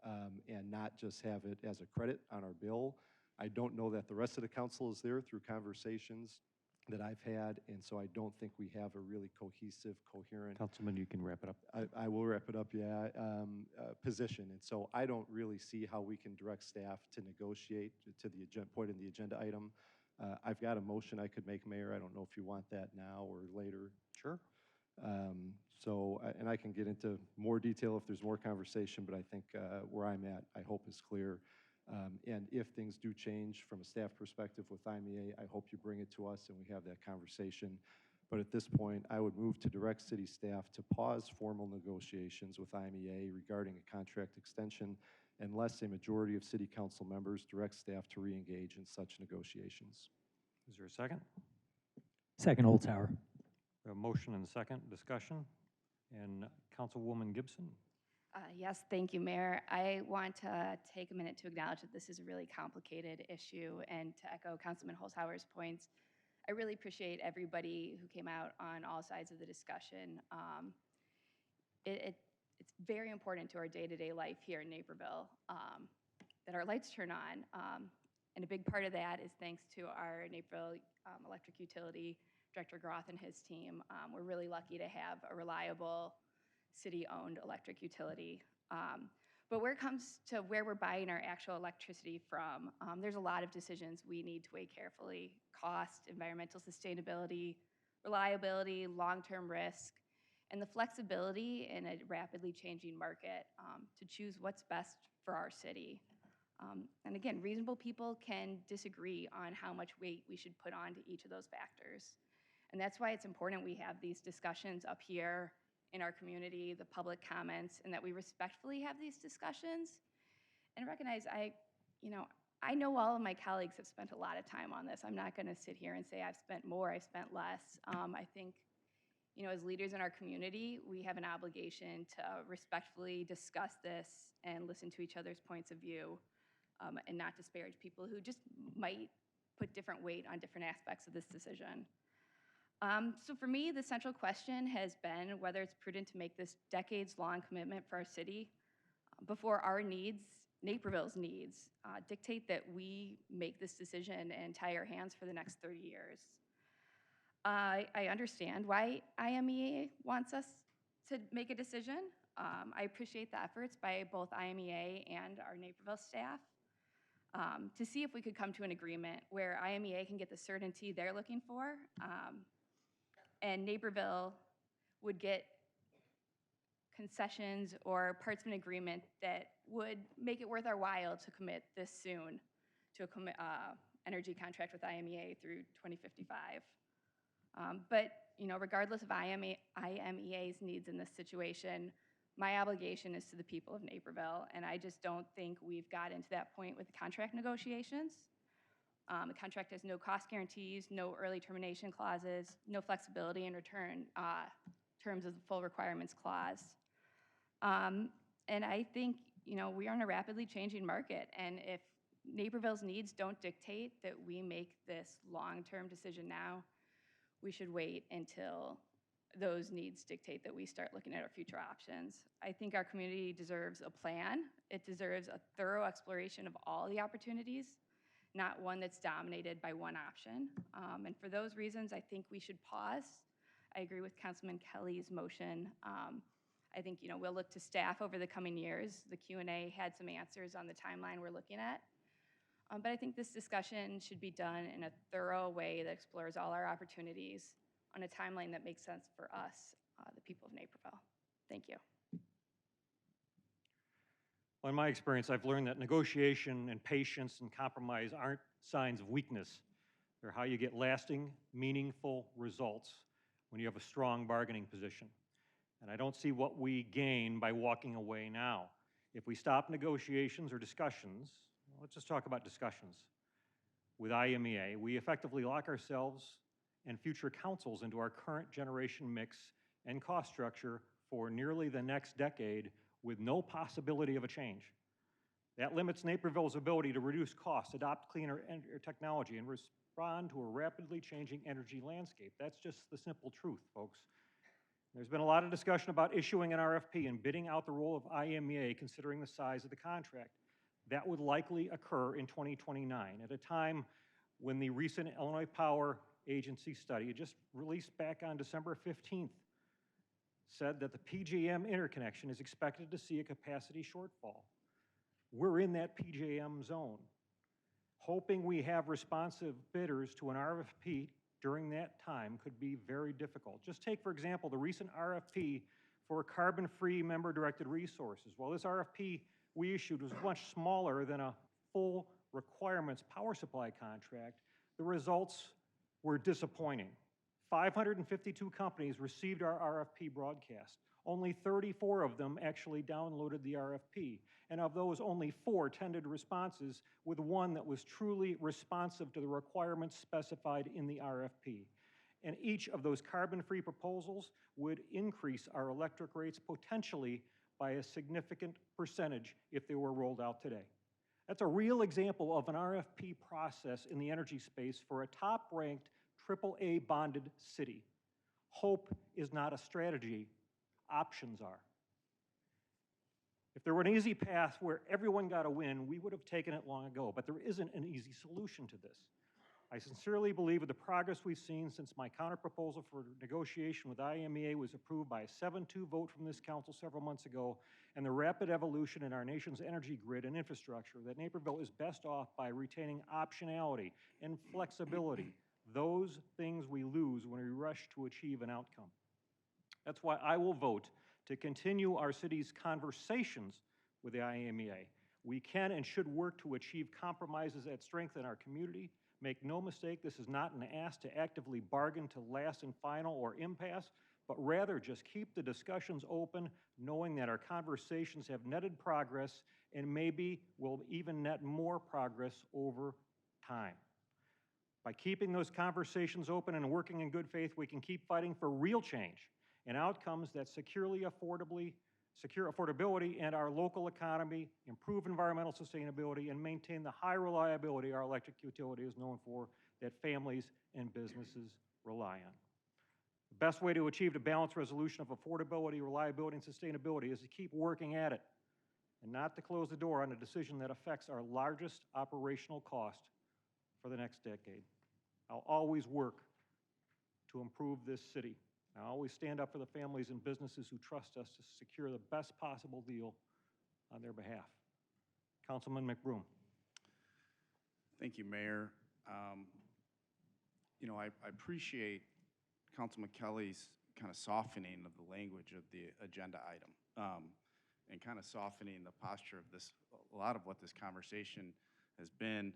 and not just have it as a credit on our bill. I don't know that the rest of the council is there through conversations that I've had, and so I don't think we have a really cohesive, coherent. Councilman, you can wrap it up. I will wrap it up, yeah, position. And so I don't really see how we can direct staff to negotiate to the point in the agenda item. I've got a motion I could make, Mayor. I don't know if you want that now or later. Sure. And I can get into more detail if there's more conversation, but I think where I'm at, I hope is clear. And if things do change from a staff perspective with IMEA, I hope you bring it to us and we have that conversation. But at this point, I would move to direct city staff to pause formal negotiations with IMEA regarding a contract extension unless a majority of city council members direct staff to re-engage in such negotiations. Is there a second? Second, Holzhauer. A motion and a second discussion. And Councilwoman Gibson. Yes, thank you, Mayor. I want to take a minute to acknowledge that this is a really complicated issue, and to echo Councilman Holzhauer's points, I really appreciate everybody who came out on all sides of the discussion. It's very important to our day-to-day life here in Naperville that our lights turn on, and a big part of that is thanks to our Naperville Electric Utility Director Groth and his team. We're really lucky to have a reliable city-owned electric utility. But where it comes to where we're buying our actual electricity from, there's a lot of decisions we need to weigh carefully: cost, environmental sustainability, reliability, long-term risk, and the flexibility in a rapidly changing market to choose what's best for our city. And again, reasonable people can disagree on how much weight we should put onto each of those factors. And that's why it's important we have these discussions up here in our community, the public comments, and that we respectfully have these discussions and recognize I know all of my colleagues have spent a lot of time on this. I'm not going to sit here and say I've spent more, I've spent less. I think, as leaders in our community, we have an obligation to respectfully discuss this and listen to each other's points of view and not disparage people who just might put different weight on different aspects of this decision. So for me, the central question has been whether it's prudent to make this decades-long commitment for our city before our needs, Naperville's needs, dictate that we make this decision and tie our hands for the next 30 years. I understand why IMEA wants us to make a decision. I appreciate the efforts by both IMEA and our Naperville staff to see if we could come to an agreement where IMEA can get the certainty they're looking for, and Naperville would get concessions or parts of an agreement that would make it worth our while to commit this soon to a energy contract with IMEA through 2055. But regardless of IMEA's needs in this situation, my obligation is to the people of Naperville, and I just don't think we've got into that point with the contract negotiations. The contract has no cost guarantees, no early termination clauses, no flexibility in return terms of the full requirements clause. And I think, we are in a rapidly changing market, and if Naperville's needs don't dictate that we make this long-term decision now, we should wait until those needs dictate that we start looking at our future options. I think our community deserves a plan. It deserves a thorough exploration of all the opportunities, not one that's dominated by one option. And for those reasons, I think we should pause. I agree with Councilman Kelly's motion. I think, we'll look to staff over the coming years. The Q&A had some answers on the timeline we're looking at. But I think this discussion should be done in a thorough way that explores all our opportunities on a timeline that makes sense for us, the people of Naperville. Thank you. Well, in my experience, I've learned that negotiation and patience and compromise aren't signs of weakness. They're how you get lasting, meaningful results when you have a strong bargaining position. And I don't see what we gain by walking away now. If we stop negotiations or discussions, let's just talk about discussions with IMEA, we effectively lock ourselves and future councils into our current generation mix and cost structure for nearly the next decade with no possibility of a change. That limits Naperville's ability to reduce costs, adopt cleaner technology, and respond to a rapidly changing energy landscape. That's just the simple truth, folks. There's been a lot of discussion about issuing an RFP and bidding out the role of IMEA considering the size of the contract. That would likely occur in 2029 at a time when the recent Illinois Power Agency study, just released back on December 15th, said that the PJM interconnection is expected to see a capacity shortfall. We're in that PJM zone. Hoping we have responsive bidders to an RFP during that time could be very difficult. Just take, for example, the recent RFP for carbon-free member-directed resources. Well, this RFP we issued was much smaller than a full requirements power supply contract. The results were disappointing. 552 companies received our RFP broadcast. Only 34 of them actually downloaded the RFP. And of those, only 4 tendered responses, with one that was truly responsive to the requirements specified in the RFP. And each of those carbon-free proposals would increase our electric rates potentially by a significant percentage if they were rolled out today. That's a real example of an RFP process in the energy space for a top-ranked AAA bonded city. Hope is not a strategy, options are. If there were an easy path where everyone got a win, we would have taken it long ago, but there isn't an easy solution to this. I sincerely believe with the progress we've seen since my counterproposal for negotiation with IMEA was approved by a 7-2 vote from this council several months ago, and the rapid evolution in our nation's energy grid and infrastructure, that Naperville is best off by retaining optionality and flexibility. Those things we lose when we rush to achieve an outcome. That's why I will vote to continue our city's conversations with the IMEA. We can and should work to achieve compromises that strengthen our community. Make no mistake, this is not an ask to actively bargain to last and final or impasse, but rather just keep the discussions open, knowing that our conversations have netted progress and maybe will even net more progress over time. By keeping those conversations open and working in good faith, we can keep fighting for real change and outcomes that secure affordability and our local economy, improve environmental sustainability, and maintain the high reliability our electric utility is known for that families and businesses rely on. The best way to achieve a balanced resolution of affordability, reliability, and sustainability is to keep working at it and not to close the door on a decision that affects our largest operational cost for the next decade. I'll always work to improve this city. I always stand up for the families and businesses who trust us to secure the best possible deal on their behalf. Councilman McBroom. Thank you, Mayor. You know, I appreciate Councilman Kelly's kind of softening of the language of the agenda item, and kind of softening the posture of this, a lot of what this conversation has been.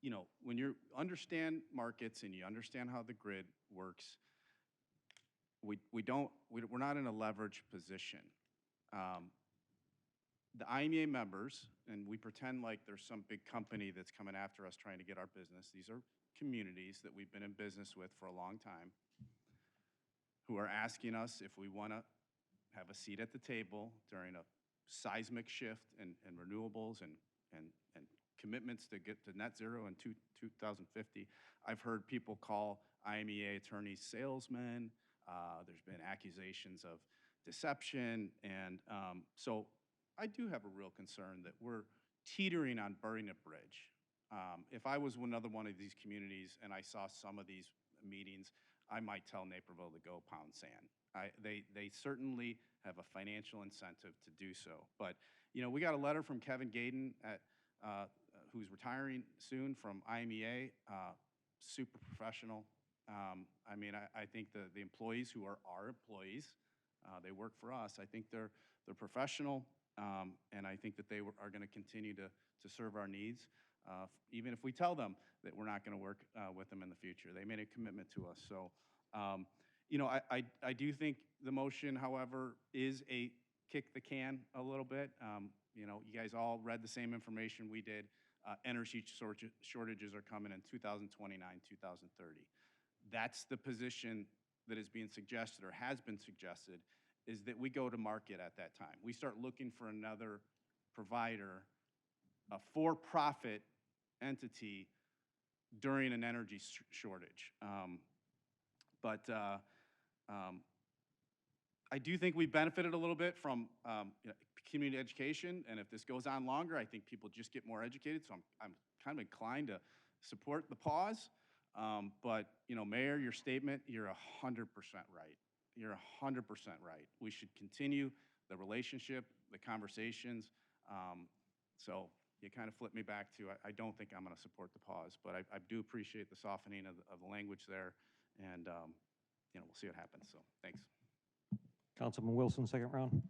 You know, when you understand markets and you understand how the grid works, we're not in a leverage position. The IMEA members, and we pretend like there's some big company that's coming after us trying to get our business. These are communities that we've been in business with for a long time, who are asking us if we want to have a seat at the table during a seismic shift in renewables and commitments to get to net zero in 2050. I've heard people call IMEA attorneys salesmen. There's been accusations of deception. And so I do have a real concern that we're teetering on burning a bridge. If I was another one of these communities and I saw some of these meetings, I might tell Naperville to go pound sand. They certainly have a financial incentive to do so. But, you know, we got a letter from Kevin Gaden who's retiring soon from IMEA, super professional. I mean, I think the employees who are our employees, they work for us. I think they're professional, and I think that they are going to continue to serve our needs, even if we tell them that we're not going to work with them in the future. They made a commitment to us. So, you know, I do think the motion, however, is a kick the can a little bit. You know, you guys all read the same information we did. Energy shortages are coming in 2029, 2030. That's the position that is being suggested or has been suggested, is that we go to market at that time. We start looking for another provider, a for-profit entity during an energy shortage. I do think we benefited a little bit from you know, community education, and if this goes on longer, I think people just get more educated, so I'm kind of inclined to support the pause. But, you know, Mayor, your statement, you're 100% right. You're 100% right. We should continue the relationship, the conversations. So you kind of flipped me back to, I don't think I'm going to support the pause, but I do appreciate the softening of the language there, and, you know, we'll see what happens. So thanks. Councilman Wilson, second round.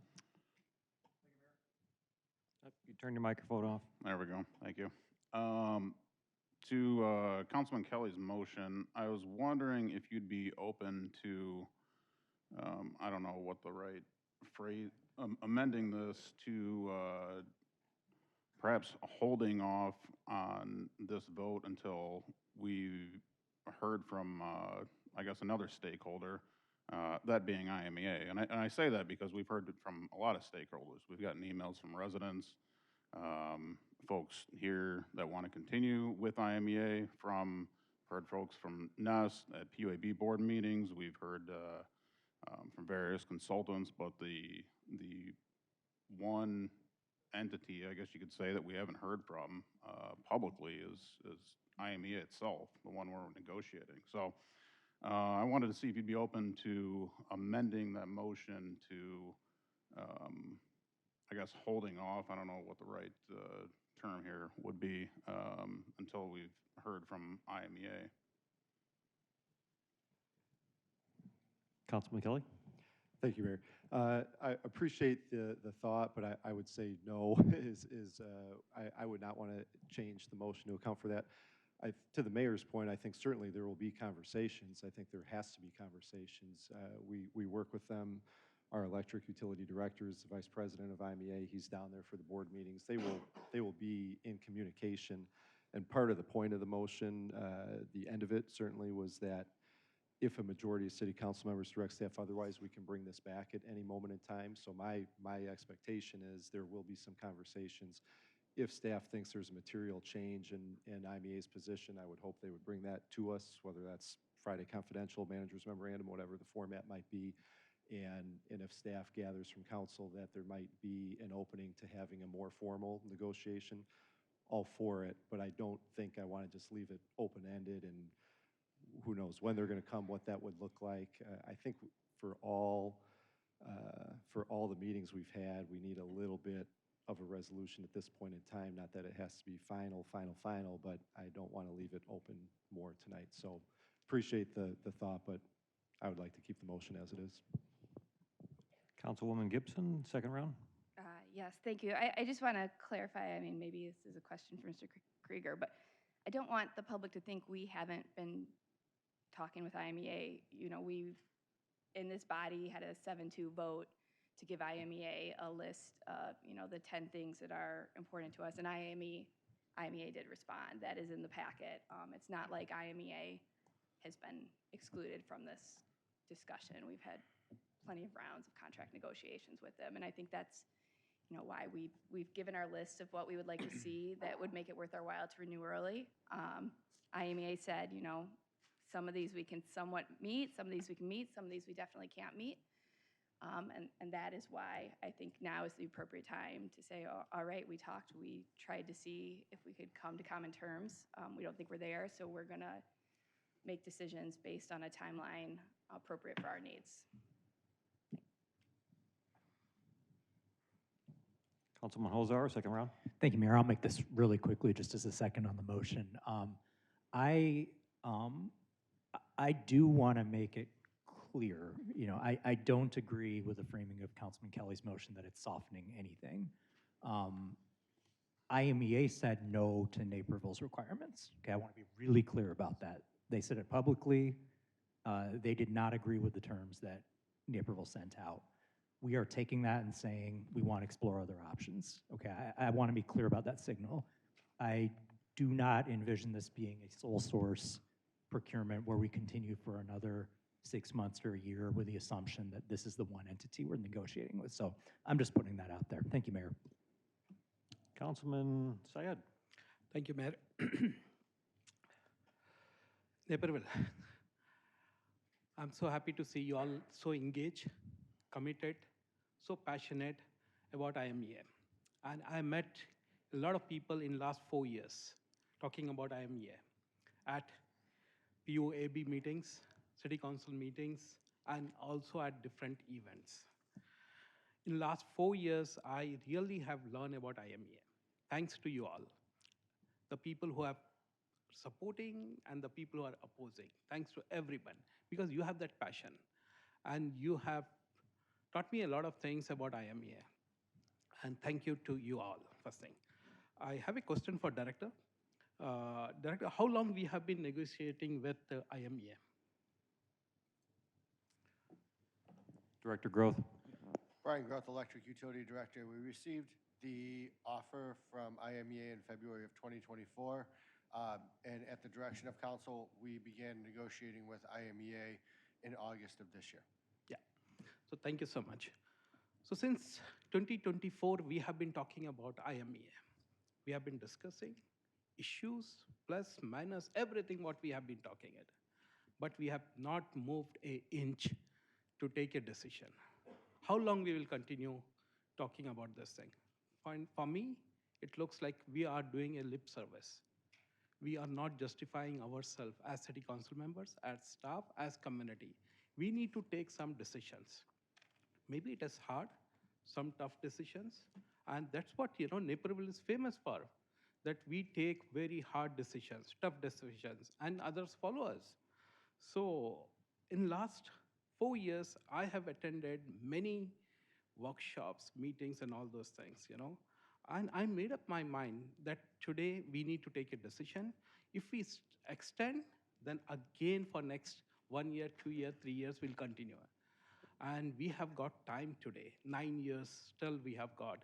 You turn your microphone off. There we go. Thank you. To Councilman Kelly's motion, I was wondering if you'd be open to, I don't know what the right phrase, amending this to perhaps holding off on this vote until we've heard from, I guess, another stakeholder, that being IMEA. And I say that because we've heard it from a lot of stakeholders. We've gotten emails from residents, folks here that want to continue with IMEA, heard folks from NEST at PUAB board meetings. We've heard from various consultants, but the one entity, I guess you could say, that we haven't heard from publicly is IMEA itself, the one we're negotiating. So I wanted to see if you'd be open to amending that motion to, I guess, holding off, I don't know what the right term here would be, until we've heard from IMEA. Councilman Kelly. Thank you, Mayor. I appreciate the thought, but I would say no. I would not want to change the motion to account for that. To the mayor's point, I think certainly there will be conversations. I think there has to be conversations. We work with them. Our electric utility director is the vice president of IMEA. He's down there for the board meetings. They will be in communication. And part of the point of the motion, the end of it certainly was that if a majority of city council members direct staff otherwise, we can bring this back at any moment in time. So my expectation is there will be some conversations. If staff thinks there's a material change in IMEA's position, I would hope they would bring that to us, whether that's Friday confidential, manager's memorandum, whatever the format might be. And if staff gathers from council that there might be an opening to having a more formal negotiation, all for it. But I don't think I want to just leave it open-ended and who knows when they're going to come, what that would look like. I think for all the meetings we've had, we need a little bit of a resolution at this point in time. Not that it has to be final, but I don't want to leave it open more tonight. So appreciate the thought, but I would like to keep the motion as it is. Councilwoman Gibson, second round. Yes, thank you. I just want to clarify, I mean, maybe this is a question for Mr. Krieger, but I don't want the public to think we haven't been talking with IMEA. You know, we've, in this body, had a 7-2 vote to give IMEA a list of, you know, the 10 things that are important to us, and IMEA did respond. That is in the packet. It's not like IMEA has been excluded from this discussion. We've had plenty of rounds of contract negotiations with them, and I think that's, you know, why we've given our list of what we would like to see that would make it worth our while to renew early. IMEA said, you know, some of these we can somewhat meet, some of these we can meet, some of these we definitely can't meet. And that is why I think now is the appropriate time to say, oh, all right, we talked, we tried to see if we could come to common terms. We don't think we're there, so we're gonna make decisions based on a timeline appropriate for our needs. Councilman Holzauer, second round. Thank you, Mayor. I'll make this really quickly, just as a second on the motion. I do want to make it clear, you know, I don't agree with the framing of Councilman Kelly's motion that it's softening anything. IMEA said no to Naperville's requirements. Okay, I want to be really clear about that. They said it publicly. They did not agree with the terms that Naperville sent out. We are taking that and saying we want to explore other options. Okay, I want to be clear about that signal. I do not envision this being a sole source procurement where we continue for another 6 months or a year with the assumption that this is the one entity we're negotiating with. So I'm just putting that out there. Thank you, Mayor. Councilman Syed. Thank you, Mayor. Naperville, I'm so happy to see you all so engaged, committed, so passionate about IMEA. And I met a lot of people in last 4 years talking about IMEA at POAB meetings, city council meetings, and also at different events. In last 4 years, I really have learned about IMEA. Thanks to you all, the people who are supporting and the people who are opposing. Thanks to everyone, because you have that passion. And you have taught me a lot of things about IMEA. And thank you to you all, first thing. I have a question for Director. Director, how long we have been negotiating with IMEA? Director Groth. Brian Groth, Electric Utility Director. We received the offer from IMEA in February of 2024. And at the direction of council, we began negotiating with IMEA in August of this year. Yeah, so thank you so much. So since 2024, we have been talking about IMEA. We have been discussing issues, plus, minus, everything what we have been talking it. But we have not moved an inch to take a decision. How long we will continue talking about this thing? For me, it looks like we are doing a lip service. We are not justifying ourselves as city council members, as staff, as community. We need to take some decisions. Maybe it is hard, some tough decisions, and that's what, you know, Naperville is famous for, that we take very hard decisions, tough decisions, and others follow us. So in last 4 years, I have attended many workshops, meetings, and all those things, you know. And I made up my mind that today we need to take a decision. If we extend, then again for next 1 year, 2 years, 3 years, we'll continue. And we have got time today, 9 years still we have got.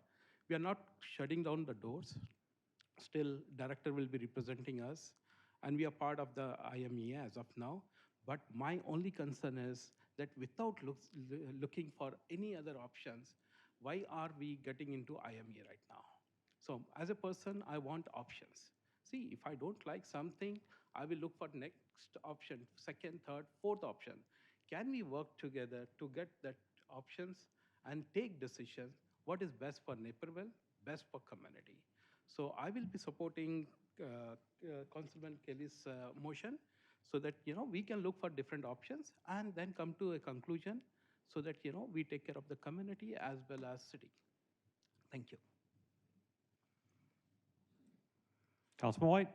We are not shutting down the doors. Still, director will be representing us, and we are part of the IMEA as of now. But my only concern is that without looking for any other options, why are we getting into IMEA right now? So as a person, I want options. See, if I don't like something, I will look for next option, second, third, fourth option. Can we work together to get that options and take decisions? What is best for Naperville, best for community? So I will be supporting Councilman Kelly's motion. so that, we can look for different options and then come to a conclusion so that, we take care of the community as well as city. Thank you. Councilman White?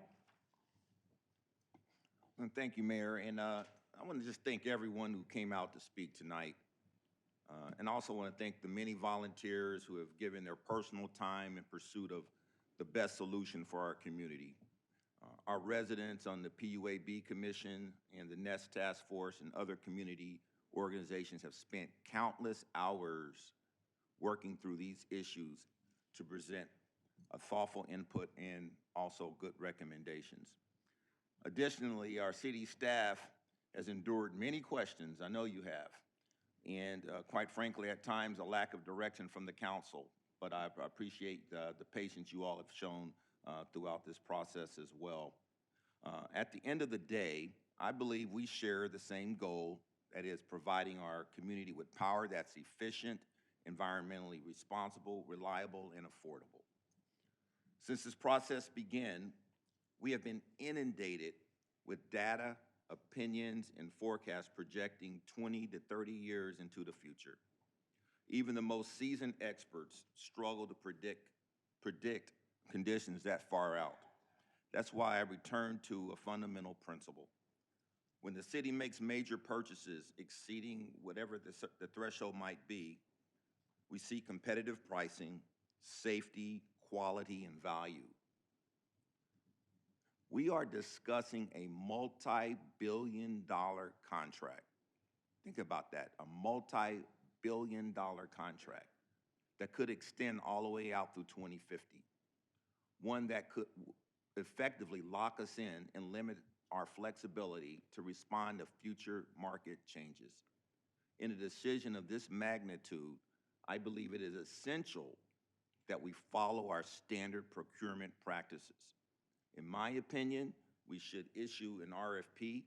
And thank you, Mayor. And I want to just thank everyone who came out to speak tonight. And I also want to thank the many volunteers who have given their personal time in pursuit of the best solution for our community. Our residents on the PUAB Commission and the NEST Task Force and other community organizations have spent countless hours working through these issues to present a thoughtful input and also good recommendations. Additionally, our city staff has endured many questions, I know you have, and quite frankly, at times, a lack of direction from the council. But I appreciate the patience you all have shown throughout this process as well. At the end of the day, I believe we share the same goal, that is providing our community with power that's efficient, environmentally responsible, reliable, and affordable. Since this process began, we have been inundated with data, opinions, and forecasts projecting 20 to 30 years into the future. Even the most seasoned experts struggle to predict conditions that far out. That's why I return to a fundamental principle. When the city makes major purchases exceeding whatever the threshold might be, we see competitive pricing, safety, quality, and value. We are discussing a multi-billion-dollar contract. Think about that, a multi-billion-dollar contract that could extend all the way out through 2050. One that could effectively lock us in and limit our flexibility to respond to future market changes. In a decision of this magnitude, I believe it is essential that we follow our standard procurement practices. In my opinion, we should issue an RFP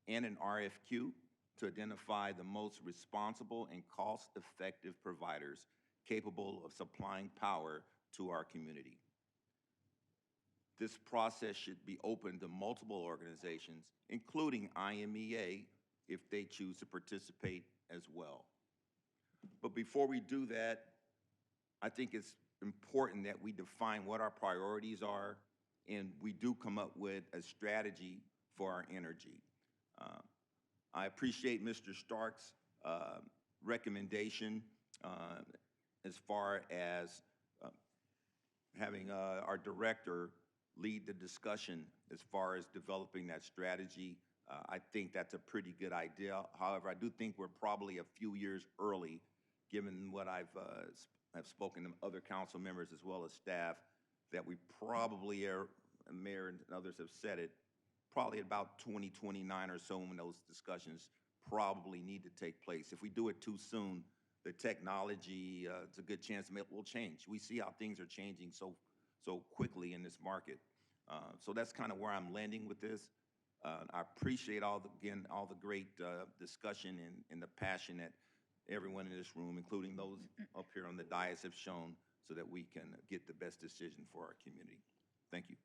and an RFQ to identify the most responsible and cost-effective providers capable of supplying power to our community. This process should be open to multiple organizations, including IMEA, if they choose to participate as well. But before we do that, I think it's important that we define what our priorities are, and we do come up with a strategy for our energy. I appreciate Mr. Stark's recommendation as far as having our director lead the discussion as far as developing that strategy. I think that's a pretty good idea. However, I do think we're probably a few years early, given what have spoken to other council members as well as staff, that we probably are, Mayor and others have said it, probably about 2029 or so when those discussions probably need to take place. If we do it too soon, the technology, it's a good chance it will change. We see how things are changing so quickly in this market. So that's kind of where I'm landing with this. I appreciate all the great discussion and the passion that everyone in this room, including those up here on the dais, have shown so that we can get the best decision for our community. Thank you.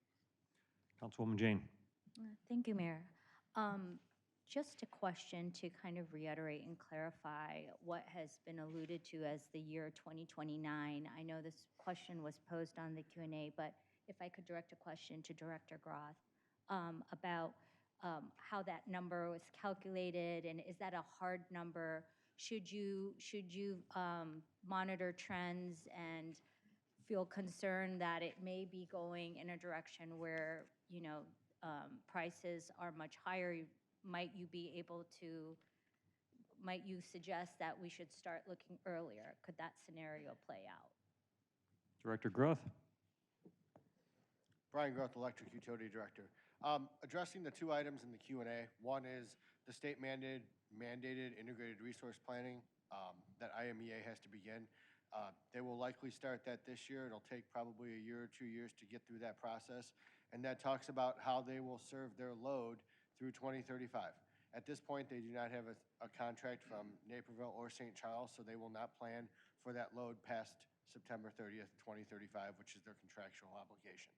Councilwoman Jane. Thank you, Mayor. Just a question to kind of reiterate and clarify what has been alluded to as the year 2029. I know this question was posed on the Q&A, but if I could direct a question to Director Groth about how that number was calculated, and is that a hard number? Should you monitor trends and feel concerned that it may be going in a direction where, prices are much higher? Might you suggest that we should start looking earlier? Could that scenario play out? Director Groth. Brian Groth, Electric Utility Director. Addressing the two items in the Q&A. One is the state mandated integrated resource planning that IMEA has to begin. They will likely start that this year. It'll take probably a year or 2 years to get through that process. And that talks about how they will serve their load through 2035. At this point, they do not have a contract from Naperville or St. Charles, so they will not plan for that load past September 30th, 2035, which is their contractual obligation.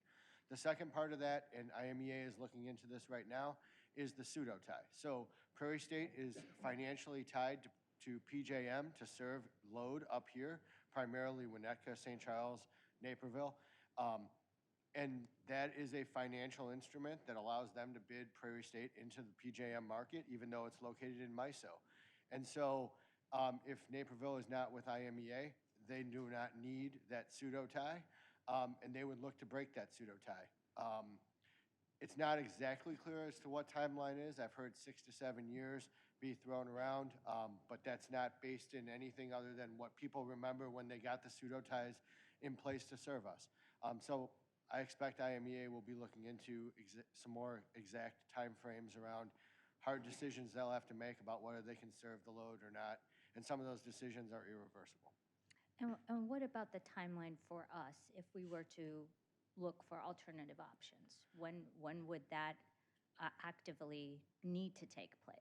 The second part of that, and IMEA is looking into this right now, is the pseudo tie. So Prairie State is financially tied to PJM to serve load up here, primarily Winnetka, St. Charles, Naperville. And that is a financial instrument that allows them to bid Prairie State into the PJM market, even though it's located in MISO. And so if Naperville is not with IMEA, they do not need that pseudo tie, and they would look to break that pseudo tie. It's not exactly clear as to what timeline is. I've heard 6 to 7 years be thrown around, but that's not based in anything other than what people remember when they got the pseudo ties in place to serve us. So I expect IMEA will be looking into some more exact timeframes around hard decisions they'll have to make about whether they can serve the load or not, and some of those decisions are irreversible. And what about the timeline for us if we were to look for alternative options? When would that actively need to take place?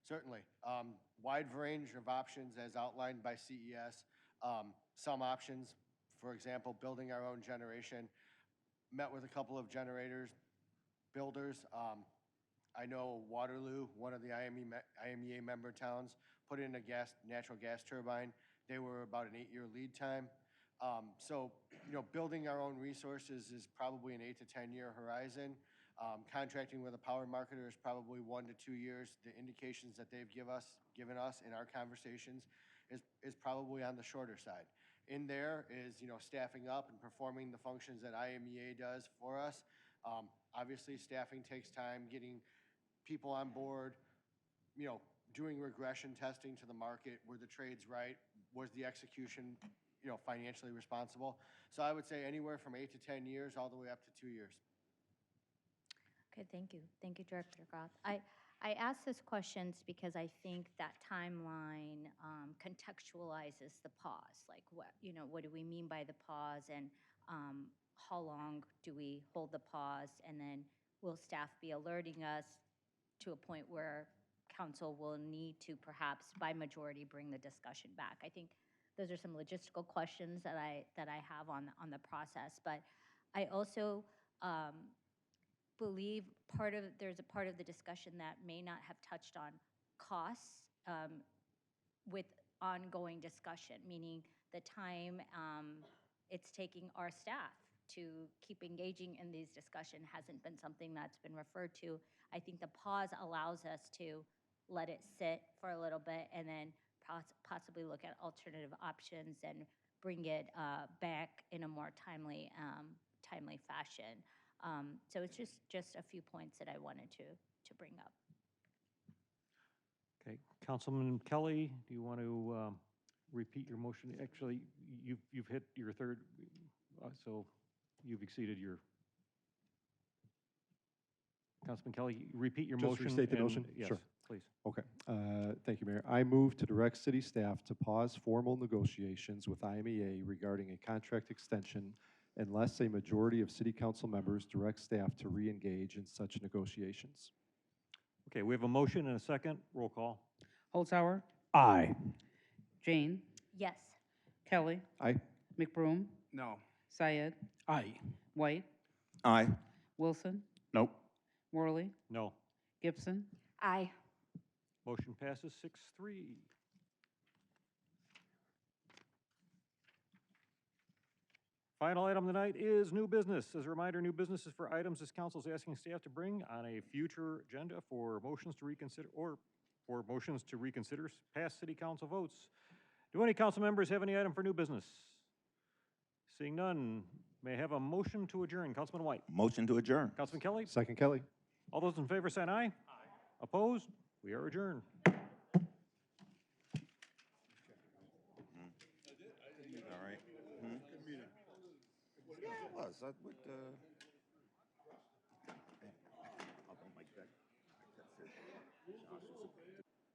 Certainly. Wide range of options as outlined by CES. Some options, for example, building our own generation. Met with a couple of generators, builders. I know Waterloo, one of the IMEA member towns, put in a natural gas turbine. They were about an 8-year lead time. So, building our own resources is probably an 8 to 10-year horizon. Contracting with a power marketer is probably 1 to 2 years. The indications that they've given us in our conversations is probably on the shorter side. In there is, staffing up and performing the functions that IMEA does for us. Obviously, staffing takes time, getting people on board, doing regression testing to the market. Were the trades right? Was the execution, financially responsible? So I would say anywhere from 8 to 10 years all the way up to 2 years. Okay, thank you. Thank you, Director Groth. I ask this questions because I think that timeline contextualizes the pause. Like what do we mean by the pause, and how long do we hold the pause, and then will staff be alerting us to a point where council will need to perhaps by majority bring the discussion back? I think those are some logistical questions that I have on the process, but I also believe there's a part of the discussion that may not have touched on costs with ongoing discussion, meaning the time it's taking our staff to keep engaging in these discussions hasn't been something that's been referred to. I think the pause allows us to let it sit for a little bit and then possibly look at alternative options and bring it back in a more timely fashion. So it's just a few points that I wanted to bring up. Okay, Councilman Kelly, do you want to repeat your motion? Actually, you've hit your third, so you've exceeded your. Councilman Kelly, repeat your motion. Just restate the motion? Yes, Sure. Please. Okay. Thank you, Mayor. I move to direct city staff to pause formal negotiations with IMEA regarding a contract extension unless a majority of city council members direct staff to re-engage in such negotiations. Okay, we have a motion and a second. Roll call. Holzhauer, Aye. Jane, Yes. Kelly, Aye. McBroom, No. Syed, Aye. White, Aye. Wilson, Nope. Worley, No. Gibson, Aye. Motion passes 6-3. Final item tonight is new business. As a reminder, new business is for items this council is asking staff to bring on a future agenda for motions to reconsider past city council votes. Do any council members have any item for new business? Seeing none, may I have a motion to adjourn? Councilman White. Motion to adjourn. Councilman Kelly. Second, Kelly. All those in favor say aye. Aye. Opposed? We are adjourned. All right. Good meeting. Yeah, it was. I don't like that. That's it.